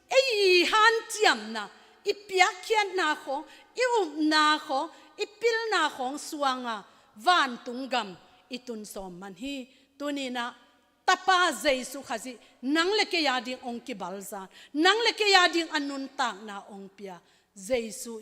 ei han chiam na i pia khian na khong i na khong i pil na khong suanga van tung gam itun som man hi tunina tapa jesu khazi nang leke ya ding ong ki balza nang leke ya ding anun tak na ong pia jesu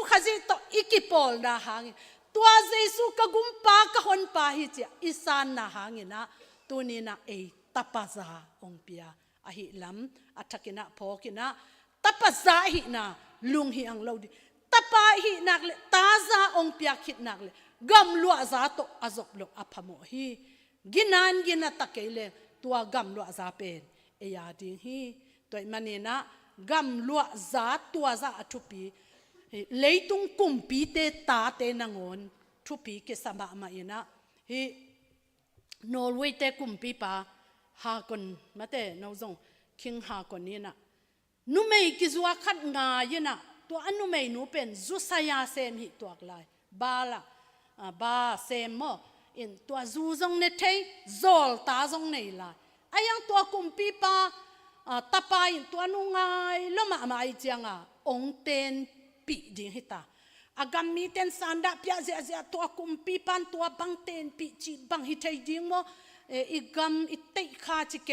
khazi to ikipol na hang ตัวเจสุกกุมปากะหนปาฮิเจอิสานนาหางินะตัวนี้นะเอตปาซาองเปียอหิลำอัฐกินะพอกินะตปาซาหินะลุงฮิอังเลาดิตปาหินักเลตาซาองเปียคิดนักเลกำลัวซาโตอจบลกอภโมฮีกินันกินะตะเกเลตัวกำลัวซาเป็นเอียดิฮีตัวมันนี่นะกำลัวซาตัวซาอทุปีเลยตุงกุมปีเตตาเตนังอนทุปีเกสมามาอินะฮีนอร์เวย์เตกุมปีปาฮาคนมาเตนาวจงคิงฮาคนนี่นะนุเมย์กิจวัตขัดงายนะตัวอนุเมย์นูเป็นจุสยาเซมหิตัวกลายบาละบาเซมโมอินตัวจูจงเนเทยโจลตาจงเนลายอายังตัวกุมปีปาตาปายตัวนุงายละมามาอีจังองเตนปีดิงฮิตาอากามีเตนสันดาพิอาเซียตัวกุมปีปันตัวบังเตนปีจีบังฮิตไอดิงโมอีกามอิเตยขาจิเก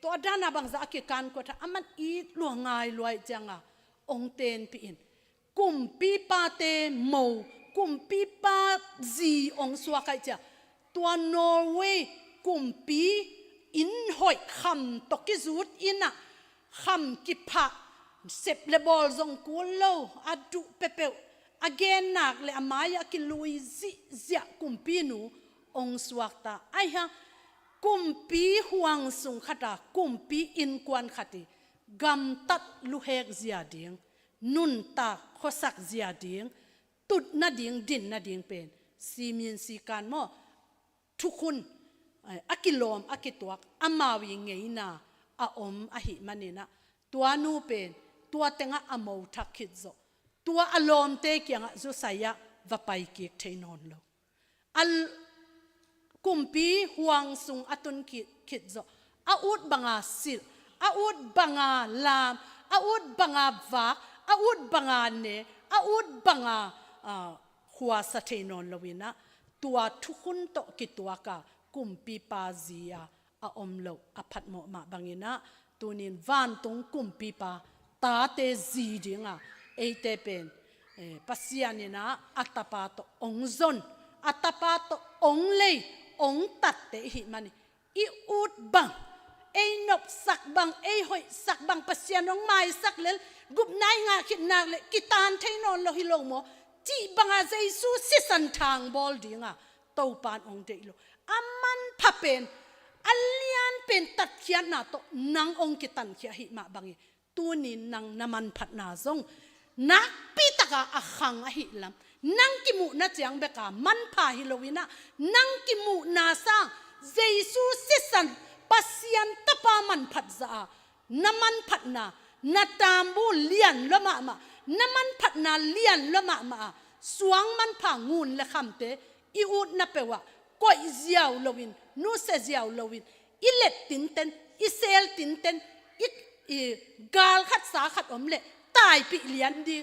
ตัวด้านาบังจากิการก็ถ้าอามันอีลวงง่ายลอยจังองเตนปีอินกุมปีปาเตโมกุมปีปาจีองสวากจ้ะตัวนอร์เวย์กุมปีอินหอยคำตกิจูดอินะคำกิพะเซปเลบอลจงกูโลอดุเปเปวอเกนนักเลอมายากิลุยซิเซียกุมปีนูองสวากตาไอฮะกุมปีห่วงสุงขตากุมปีอินกวนขติกำตัดลูเฮกเสียดิงนุนตาขสักเสียดิงตุดนาดิงดินนาดิงเป็นซีมีนซีการโมทุกคนอากิลอมอากิตัวอามาวิงเงยนาอาอมอาหิมันนี่นะตัวนูเป็นตัวเต็งอาโมทักคิดโซตัวอารมณ์เตกียงจุสายะวไปกิกเทนอนโลอัลกุมปีห่วงสุงอตุนคิดโซอาอุดบังอาสิลอาอุดบังอาลามอาอุดบังอาวักอาอุดบังอาเนอาอุดบังอาหัวสะเทนอนโลวินะตัวทุกคนโตกิตัวกากุมปีปาเซียอาอมโลอพัดโมมาบังินะตัวนี้วันตรงกุมปีปาตาเตจีดิงเอเตเป็นปัสยานินะอัตปาโตองซนอัตปาโตองเลยองตัดเตหิมันอีอุดบังเอนบสักบังเอหอยสักบังปัสยานองไม้สักเลกุบนายงาคิดนาเลกิตานเทนอนโลหิโลโมจีบังอาเจซูสิสันทางบอลดิงโตปานองเดโลอามันพะเป็นอัลเลียนเป็นตัดเขียนนาโตนังองกิตันเขียหิมาบังตัวนี้นังน้ำมันผัดนาซงนักปีตกาอัขังอหิลำนังกิมูนาเจียงเบกามันพาฮิโลวินะนังกิมูนาซังเจซูสิสันปัสยันตะปามันผัดซาน้ำมันผัดนานาตามบูเลียนละมาน้ำมันผัดนาเลียนละมาสวงมันพางูนละคำเตอีอุดนับเปว่าก็อิเซียวโลวินนูเซเซียวโลวินอิเล็ดตินเตนอิเซลตินเตนกาลขัดสาขัดอมเละตายปีเลียนดี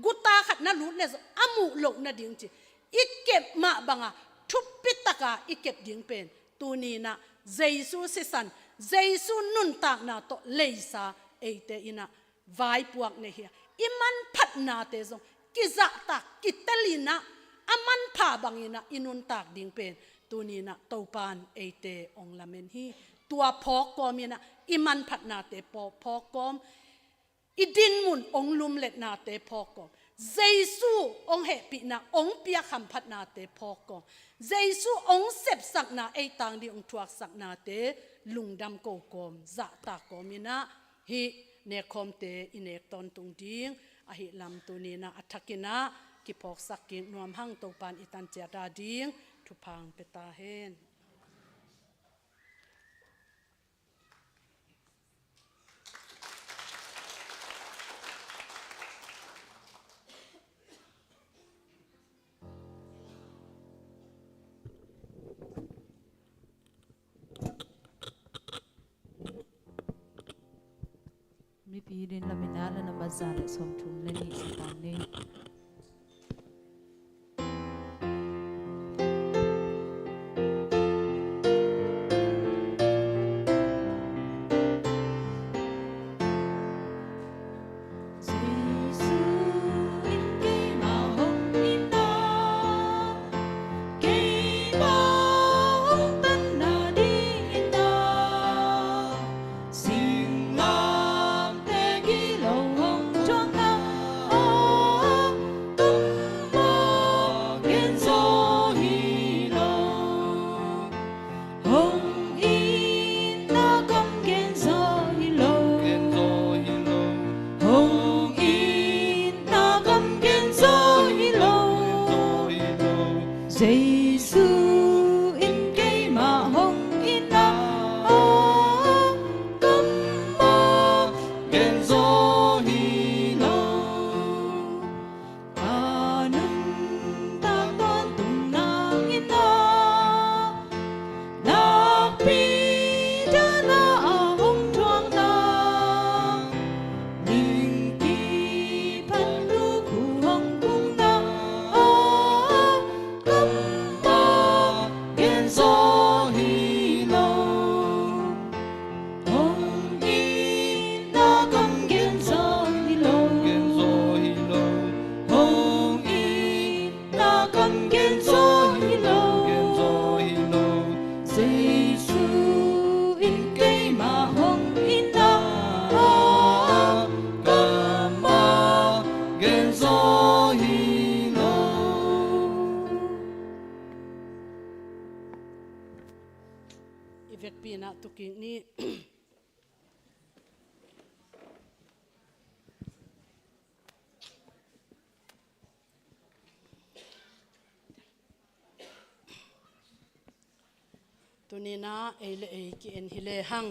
กุตาขัดนั่นรู้เนี่ยอามูหลงนั่นดิ่งจีอีเก็บมาบังทุบปิตกาอีเก็บดิ่งเป็นตัวนี้นะเจซูสิสันเจซูนุนตากนาโตเลยซาเอเตอินะไว้พวกเนี่ยเฮียอิมันพัดนาเตซงกิจะตากกิตลีนะอามันพาบังอินะอินุนตากดิ่งเป็นตัวนี้นะโตปานเอเตองลาเมนฮีตัวพอกกอมนะอิมันพัดนาเตพอกอมอีดินมุนองลุมเล็ดนาเตพอกอมเจซูองเฮปินะองเปียคำพัดนาเตพอกอมเจซูองเสพสักนาไอตังดีองทวกสักนาเตลุงดำโกกอมจะตากอมินะฮีเนคอมเตอินเนกตอนตุงดิงอหิลำตัวนี้นะอัฐกินะกิพอกสักกินนวมหั่งโตปานอิตันเจดาดิงทุพังเปตาเฮนมีปีดินละมินาและนำมาจาและสมทุมและนิสิตานนี้ ki ni tunina ele e ki en hile hang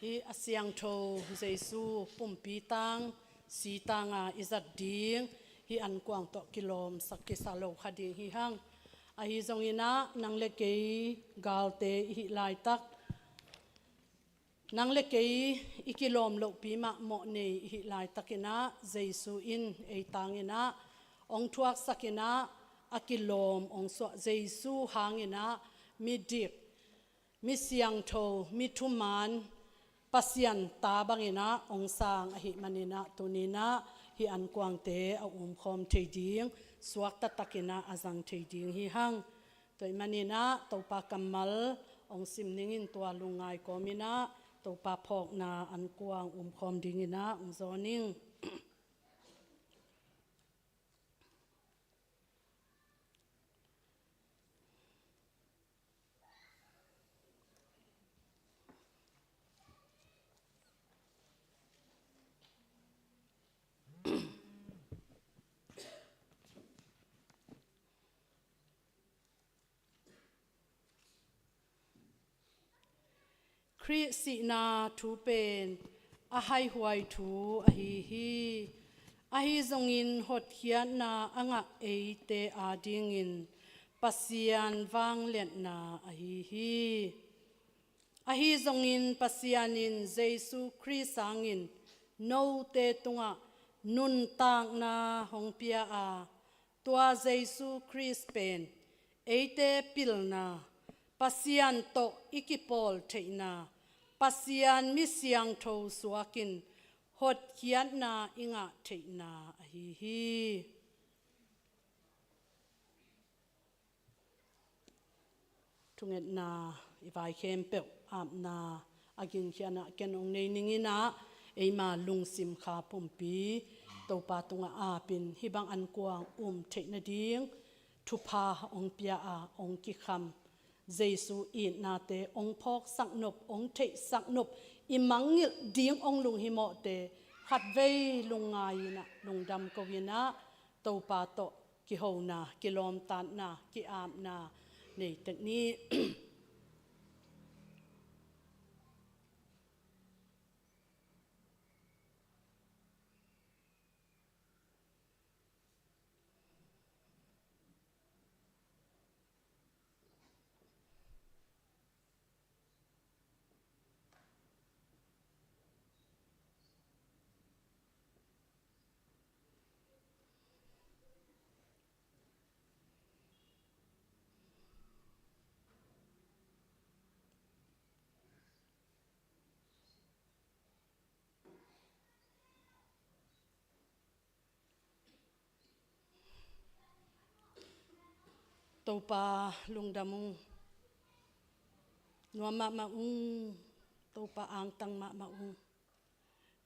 hi asyang tho jesu pumpi tang si tanga izat ding hi an kwang to kilom sakki salo khading hi hang a hi zongina nangle ke galte hi lai tak nangle ke ikilom lo pi ma mo ne hi lai takina jesu in e tangina ong thuak sakina akilom ong so jesu hangina mi dik mi siang tho mi thuman pasian ta bangina ong sang a hi manina tunina hi an kwang te a khom theiding suak ta takina azang theiding hi hang toy manina topa kamal ong simningin tua lungai komina topa phok na an kwang khom dingina ong zoning Kri si na thu pen a hai huai thu a hi zongin hot hian na anga eite a dingin pasian wang let na a hi zongin pasianin jesu Christ angin no te tunga nun tang na hongpia a tua jesu Christ pen eite pilna pasian to ikipol theina pasian mi siang tho suakin hot hian na inga theina a hi tunget na ivai khem pe am na agin hiana kenong nei ningina eima lungsim kha pumpi topa tunga a pin hibang an kwang theina ding thupa ong pia a ong ki kham jesu in na te ong phok sak nop ong thei sak nop imangil ding ong lung hi mo te khat vei lungai na lungdam ko wina topa to ki ho na kilom tan na ki am na nei tek ni topa lungdamung nuama ma topa ang tang ma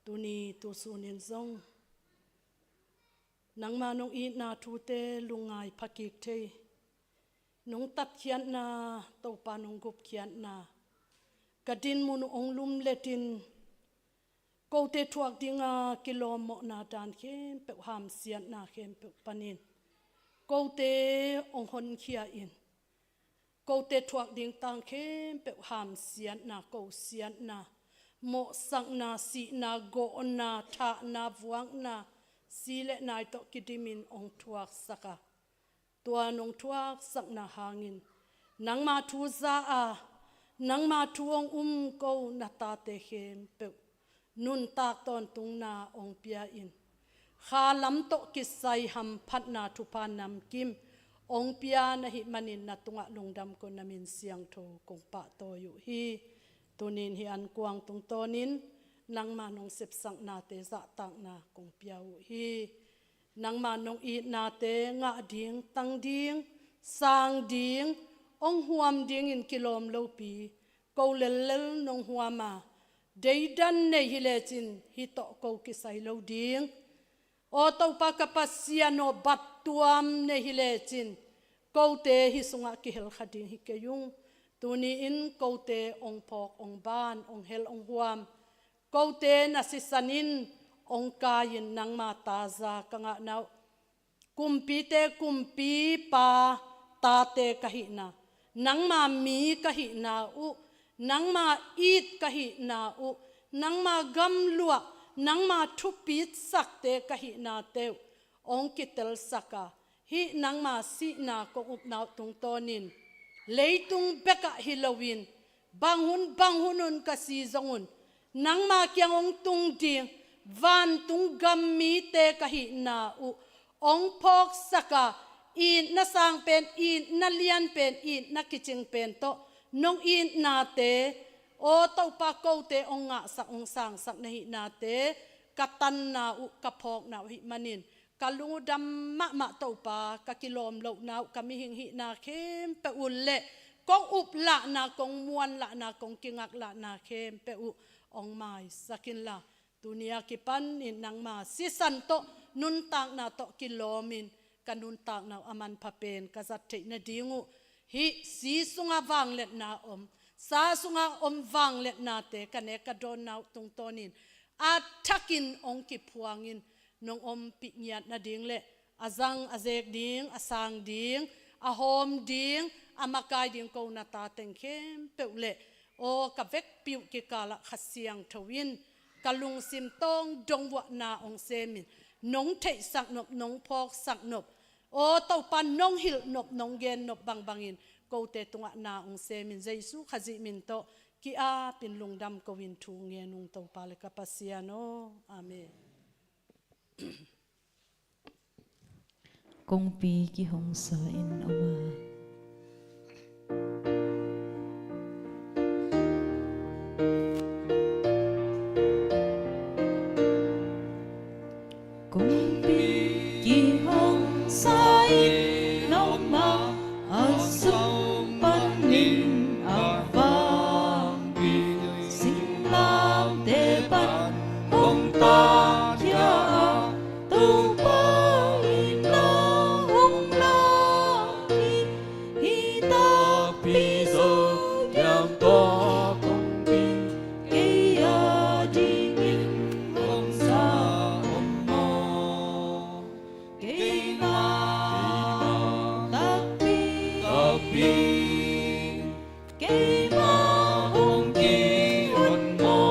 tuni tu sunin zong nang manong i na thu te lungai phakik the nong tat khian na topa nong gup khian na kadin mun ong lum letin ko te thuak dinga kilom mo na dan khem pe ham sian na khem pe panin ko te ong hon khia in ko te thuak ding tang khem pe ham sian na ko sian na mo sang na si na go na tha na vuang na si le nai to kidimin ong thuak saka tua nong thuak sak na hangin nang ma thu za a nang ma thuong ko na ta te khem pe nun tak ton tung na ong pia in kha lam to kisai ham phat na thu pa nam kim ong pia na hi manin na tunga lungdam ko namin siang tho kong pa to yu hi tunin hi an kuang tung tonin nang ma nong sep sang na te za tak na kong pia hi nang ma nong i na te nga ding tang ding sang ding ong huam ding in kilom lo pi ko lel nong huama deidan nei hi le chin hi to ko kisai lo ding o to pa kapasiano batuam ne hi le chin ko te hi sunga ki hel khading hi ke yung tu ni in câu te ong phok ong ban ong hel ong huam câu te na si sanin ong kain nang ma ta za kanga nau kumpi te kumpi pa ta te kahi na nang ma mi kahi na u nang ma it kahi na u nang ma gam lua nang ma thu pit sak te kahi na te ong kitel saka hi nang ma si na ko up na tung tonin leitung beka hilowin banghunun ka si zongun nang ma kyang ong tung ding van tung gam mi te kahi na u ong phok saka in na sang pen in na lian pen in na kiching pen to nong in na te o tau pa ko te ong nga sak ong sang sak na hi na te katan na u kaphok na hi manin kalungu dam ma tau pa ka kilom lo na kami hing hi na khem pe ulle kong up la na kong muan la na kong kingak la na khem pe u ong mai sakin la dunia kipan in nang ma si san to nun tang na to kilomin kanun tang na aman papen kazat te na dingu hi si sunga wang let na sa sunga wang let na te kane ka don na tung tonin atakin ong ki puangin nong pi nyat na ding le azang azek ding asang ding ahom ding amakai ding ko na ta teng khem pe le o ka vek piu ki kala khasiang thawin kalung sim tong dong wa na ong semin nong thei sak nop nong phok sak nop o tau pan nong hil nop nong gen nop bang bangin ko te tunga na ong semin jesu khazi min to ki a pin lungdam ko win thu nge nung to pale kapasiano amen Kong pi ki hong sa in ama Kong pi ki hong sa in ama asong panin avang pi sing lam te pan hong ta kia tu pa ina hong la hi ta pi zo yam to kong pi ke ya di in hong sa hong mo ke na ta pi ke ma hong ki hong mo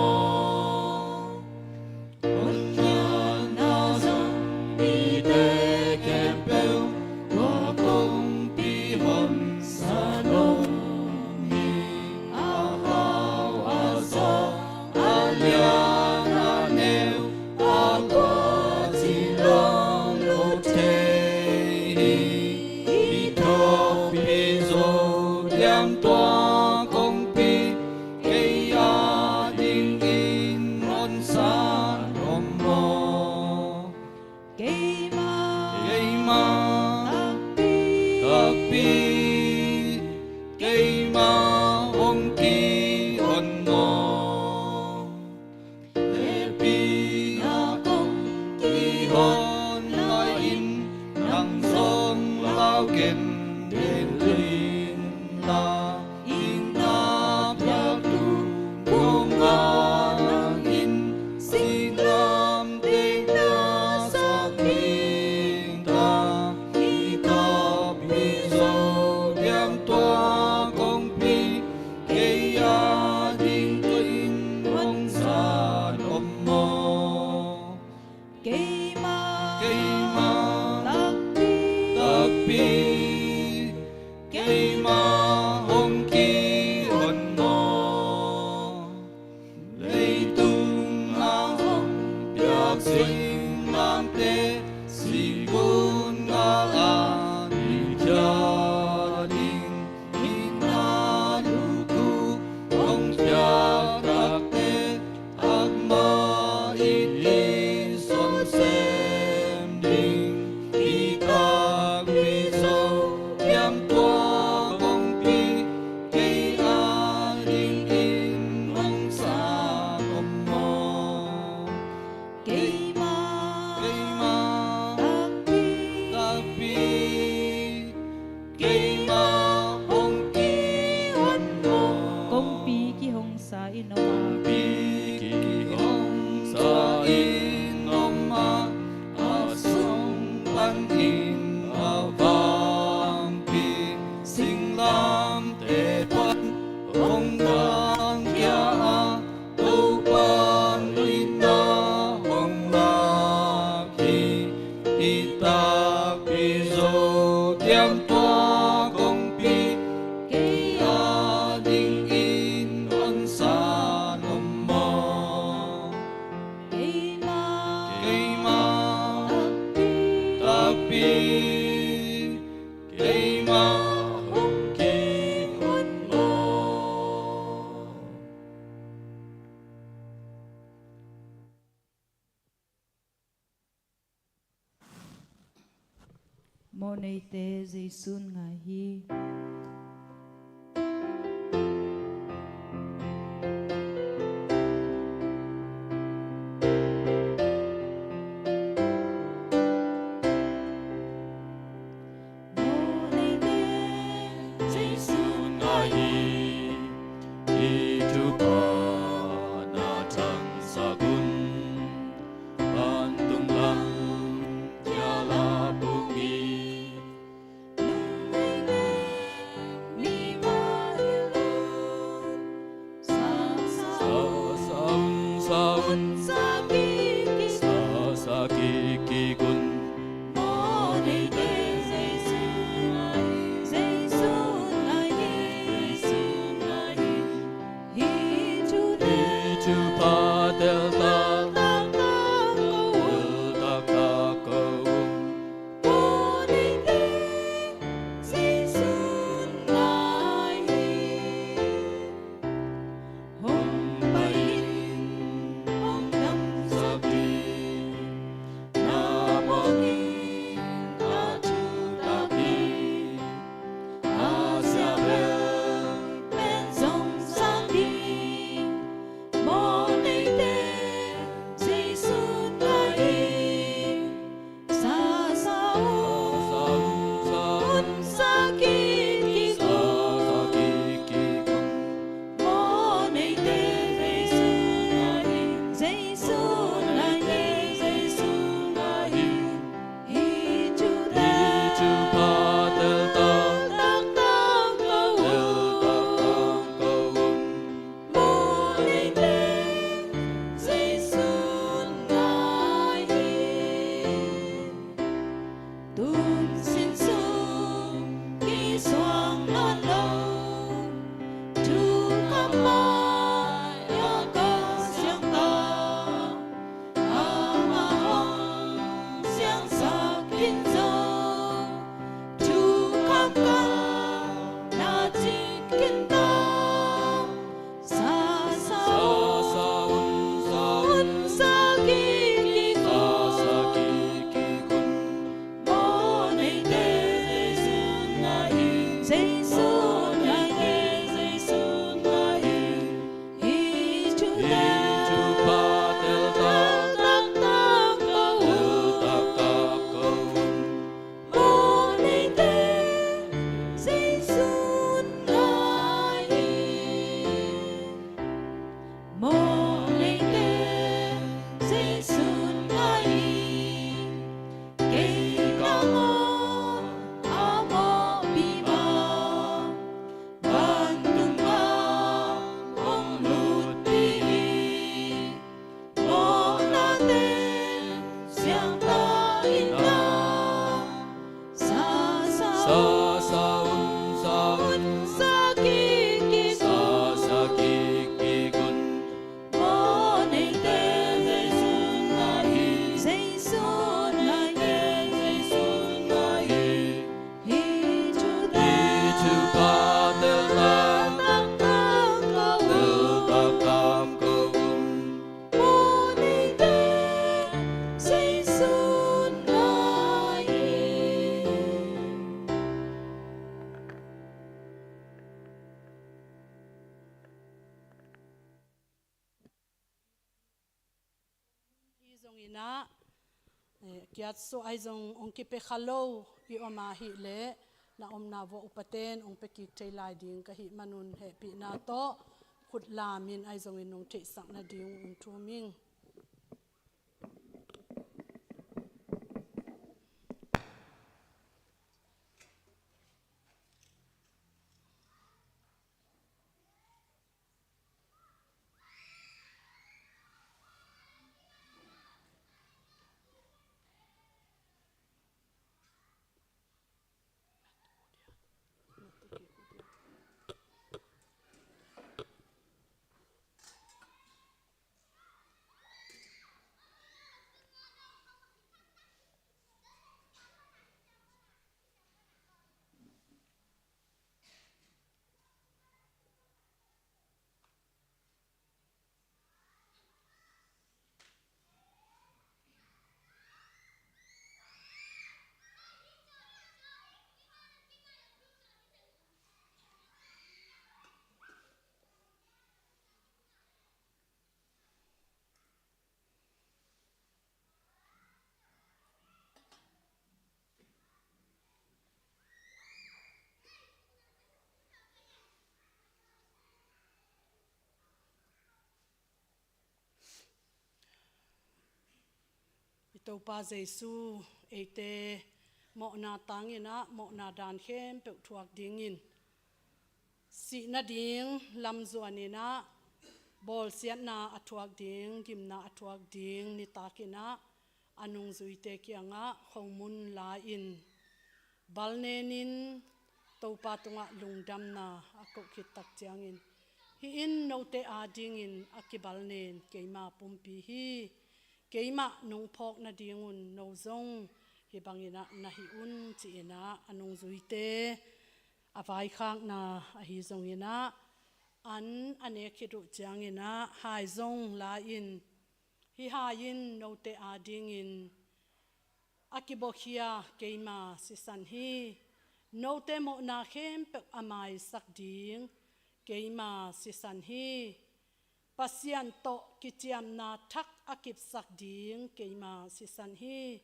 Game pi ki hong sa in oma a song pan in a vang pi sing lam te pan hong dang kia a tu pan in na hong la ki ita pi zo tiam toa kong pi ke a ding in on sa nom mo ke ma tapi ke ma hong ki hon mo Mô Ni Tê Giê-xu Ngài Hi. ina kiat so ai zong ong ki pe khalo i oma hi le na om na vo upaten ong pe ki thei lai ding ka hi manun he pi na to khut la min ai zong in nong the sak na ding ung thu ming tàu pa Giêsu ete mo na tangina mo na dan khem pe thuak dingin si na ding lam zuanina bol siat na athuak ding kim na athuak ding ni takina anung zuite kianga khongmun la in balnenin tàu pa tunga lungdam na akok khit tak chiangin hi in note a dingin akibalnen keima pumpi hi keima nung phok na dingun no zong hi bangina na hi un chi ina anung zuite avai khang na a hi zong ina an ane khidu changina hai zong la in hi ha in no te a dingin akibokhia keima sisan hi no te mo na khem pe amai sak ding keima sisan hi pasian to kichiam na thak akip sak ding keima sisan hi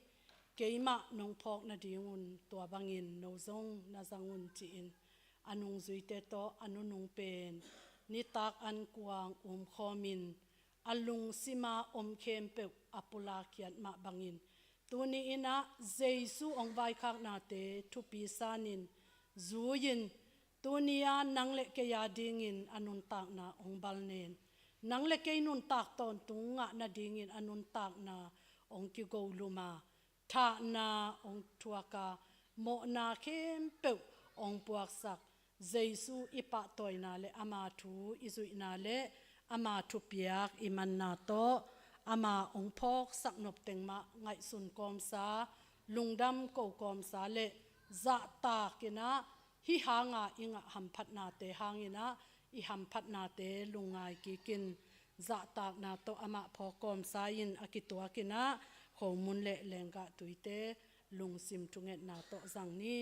keima nong phok na dingun to bangin no zong na zangun chi in anung zuite to anunung pen ni tak an kuang khomin alung sima khem pe apula kiat ma bangin tuni ina Jesu ong vai khak na te thupi sanin zuyin tunia nangle ke ya dingin anun tak na ong balnen nangle ke nun tak ton tunga na dingin anun tak na ong ki go luma tha na ong thuaka mo na khem pe ong puak sak Jesu ipa toina le ama thu izui na le ama thu piak iman na to ama ong phok sak nop tengma ngai sun kom sa lungdam ko kom sa le za ta kina hi hanga inga hamphat na te hangina I hamphat na te lungai ki kin za tak na to ama phokom sa in akitwa kina khomun le lenga tuite lungsim tunget na to zangni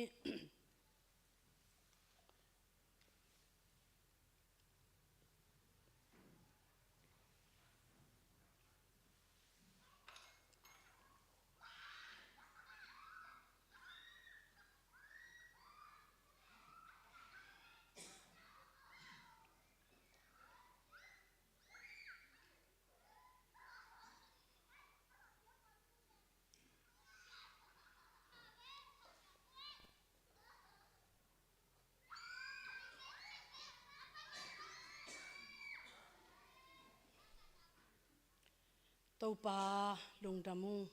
topa lungdamu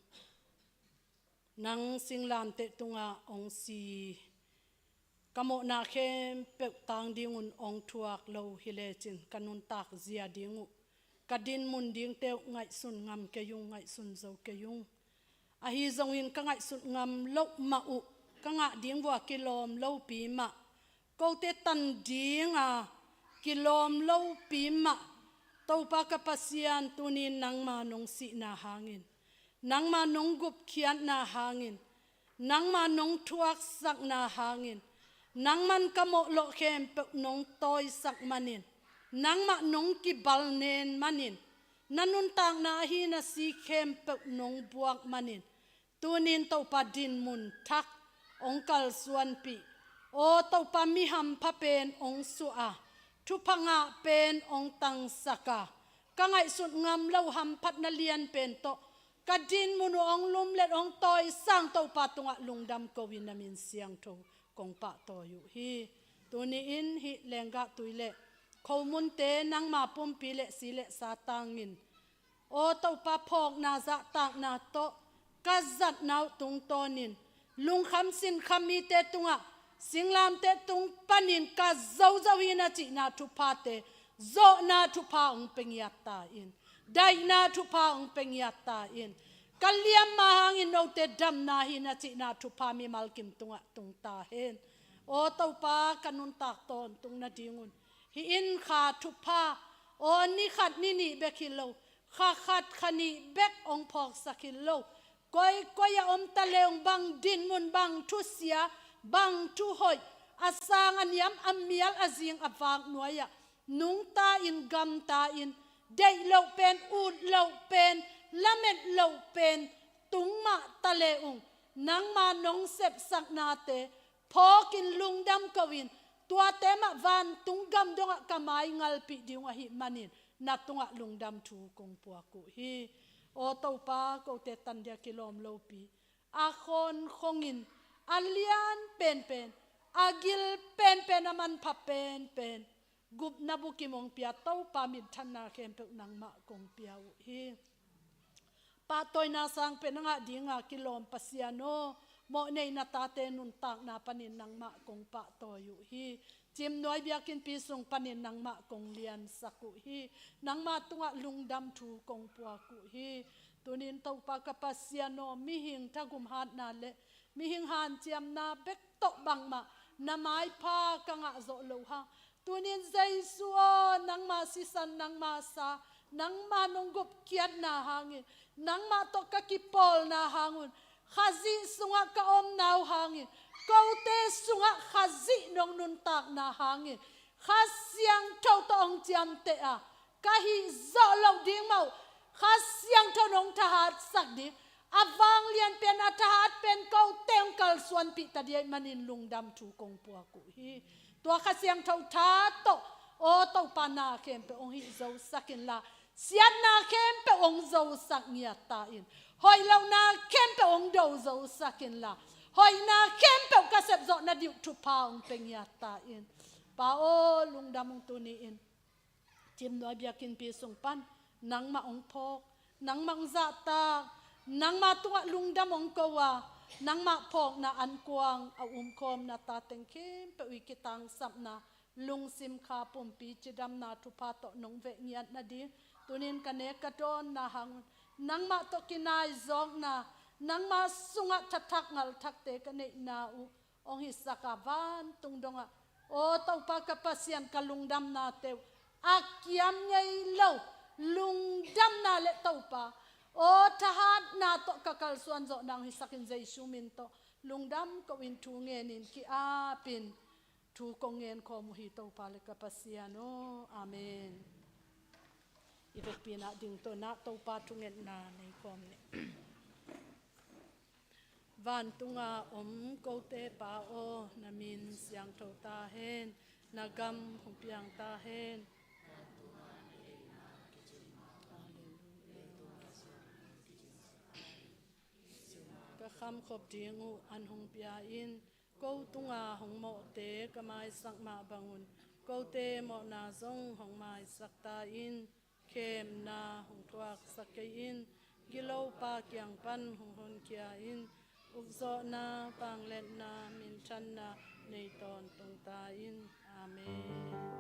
nang singlam te tunga ong si kamo na khem pe tang dingun ong thuak lo hile chin kanun tak zia dingu kadin mun ding te ngai sun ngam ke yung ngai sun zo ke yung a hi zong in ka ngai sun ngam lo ma u ka nga ding wa kilom lo pi ma ko te tan ding a kilom lo pi ma topa kapasian tunin nang manong si na hangin nang manong gup khian na hangin nang manong thuak sak na hangin nang man kamo lo khem pe nong toy sak manin nang ma nong ki balnen manin nanun tang na hi na si khem pe nong buak manin tunin topa din mun thak ongkal suan pi o topa mi ham pha pen ong su a ทุพังะเป็นองตังสกากังไอสุดงามเล่าหำพัดนาเลียนเป็นโตกระดินมุนองลุมเล็ดองตอยสร้างเต้าปาตุงะลุงดำกวินามินเสียงโตกงปะโตอยู่ฮีตัวนี้อินฮิแรงกะตุยเละเขามุนเตนังมาปุ่มปีเละสีเละสาตังอินโอเต้าปาพอกนาจะตากนาโตกัจัดนาวตุงโตนินลุงคำสินคำมีเตตุงะสิงลามเตตุงปันินกัเจ้าเจ้าวินาจินาทุพาเตโจนาทุพาองเป็งยัตตาอินได้นาทุพาองเป็งยัตตาอินกัลยามมาหังอินโอเตดำนาหินาจินาทุพามีมัลกิมตุงะตุงตาเฮนโอเต้าปากันุนตากตอนตุงนาดิงุนฮิอินขาทุพาโอนี่ขัดนี่เบกิโลข้าขัดขันีเบกองพอกสักิโลก้อยอมตะเลงบังดินมุนบังทุเสียบังทุหอยอาสางอันยำอัมเมียลอาจิงอวางหน่วยนุงตาอินกำตาอินเดยเหลาเป็นอูดเหลาเป็นละเม็ดเหลาเป็นตุงมาตะเลงนังมานงเสพสักนาเตพอกินลุงดำกวินตัวเตมะวันตุงกำดงกะไมงัลปิดิวหิมันินนัตุงะลุงดำทูกงปัวกุฮีโอเต้าปาโกเตตันเดียกิโลมโลปีอาคนคงอินอาเลียนเป็นอากิลเป็นอามันพับเป็นกุบนาบุกิมงเปียเต้าปามิดทันนาเข้มเป็กนังมะกงเปียวฮีปาตอยนาสังเป็นงะดีงะกิโลมปัสยาโนโมเนนาตาเตนุนตากนาปนินนังมะกงปะตออยู่ฮีจิมน้อยเบียกินปีสุงปนินนังมะกงเลียนสักุฮีนังมาตุงะลุงดำทูกงปัวกุฮีตุนินเต้าปากะปัสยาโนมิหิงทะกุมหาดนาเลมิหิงหานเจียมนาเบกโตบังมานาไม้พากังะโซโลฮาตุนินใจสัวนังมาสิสันนังมาสานังมานงกุบเกียดนาหางินนังมาตกกะกิปอลนาหาnguนขาซิสุงะกะอมนาวหางินเกาเตสุงะขาซินงนุนตากนาหางินขาเสียงเท่าตองเจียมเตอะกะฮิโซโลดิงเมาขาเสียงเท่านงทหารสักดิอาวางเลียนเป็นอาทหารเป็นเกาเตงกัลส่วนปิตาเดียมันินลุงดำถูกงปัวกุฮีตัวขาเสียงเท่าทาโตโอโตปานาเข้มเปองฮิโซสักินลาเสียนาเข้มเปองโซสักเนียตาอินหอยเหล่านาเข้มเปองโดโซสักินลาหอยนาเข้มเปกระเสบโซนาดิวทุพาองเป็งยาตาอินปาโอลุงดำองตุนีอินจิมน้อยเบียกินปีสงปันนังมาองพอกนังมังซาตานังมาตัวลุงดำองกวานังมาพอกนาอันกวางเอาคอมนาตาเต็งเข้มเปวิกิตังสับนาลุงซิมคาปุ่มปีจิดำนาทุพาโตนงเวเงียดนาดีตุนินกันเนกระโดนนาหังนังมาตกินายซอกนานังมาสุงะทักงัลทักเตกันเนนาอูองหิสกาวันตุงดงะโอเต้าปากะปัสยันกะลุงดำนาเตวอากิยามไงเล่าลุงดำนาเลเต้าปาโอทหารนาโตกะกัลส่วนโจนางหิสักินใจชูมินโตลุงดำก็วินทูเงนินkiอาปินทูกงเงินคอมุฮิโตปาเลกะปัสยาโนอาเมนอีเวกปีนาดิงโตนาโตปาทุเงินนาในคอมเนี่ยวันตุงาอมโกเตปาโอนามินเสียงโตตาเฮนนากำหุบยังตาเฮนก็คำขบดีงูอันหงเปียอินกูตุงาหงโมเตกไม้สักมาบังุนกูเตโมนาซงหงไม้สักตาอินเข้มนาหงทวักสักเกอินกิโลปาเกียงปันหงหนเกียอินอุกโซนาปังเล็ดนามินชันนาในตอนตรงตาอินอาเมน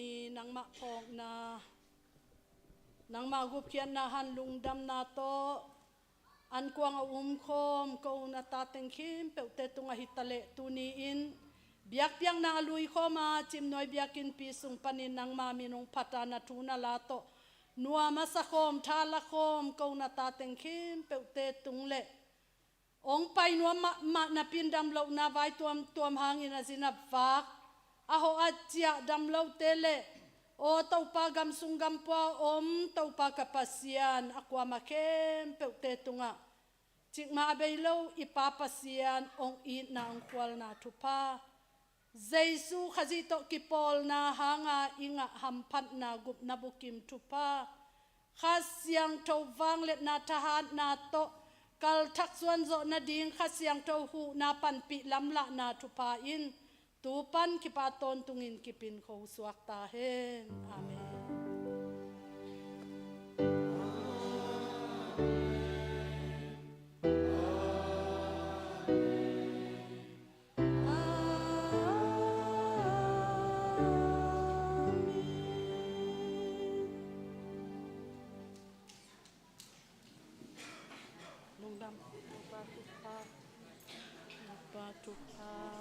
นี่นังมาพอกนานังมากุบเขียนนาหันลุงดำนาโต an kuang a khom ko na ta teng khim pe te tunga hitale tu ni in biak piang na lui khoma chim noi biakin pi sung panin nang ma minung phata na tu na la to nuwa ma sa khom tha la khom ko na ta teng khim pe te tung le ong pai nuwa ma na pin dam lo na vai tuam hang in a zina vak a ho a chia dam lo te le o tau pa gam sung gam pa om tau pa kapasian akwa ma kem pe te tunga chik ma bei lo ipa pasian ong i na ong kwal na thu pa Jesu khazi to kipol na hanga inga hampat na gup na bukim thu pa khasiang to wang let na thahan na to kal thak suan zo na ding khasiang to hu na pan pi lam la na thu pa in tu pan ki pa ton tungin kipin kho suak ta hen amen Nung dam, pa tu pa.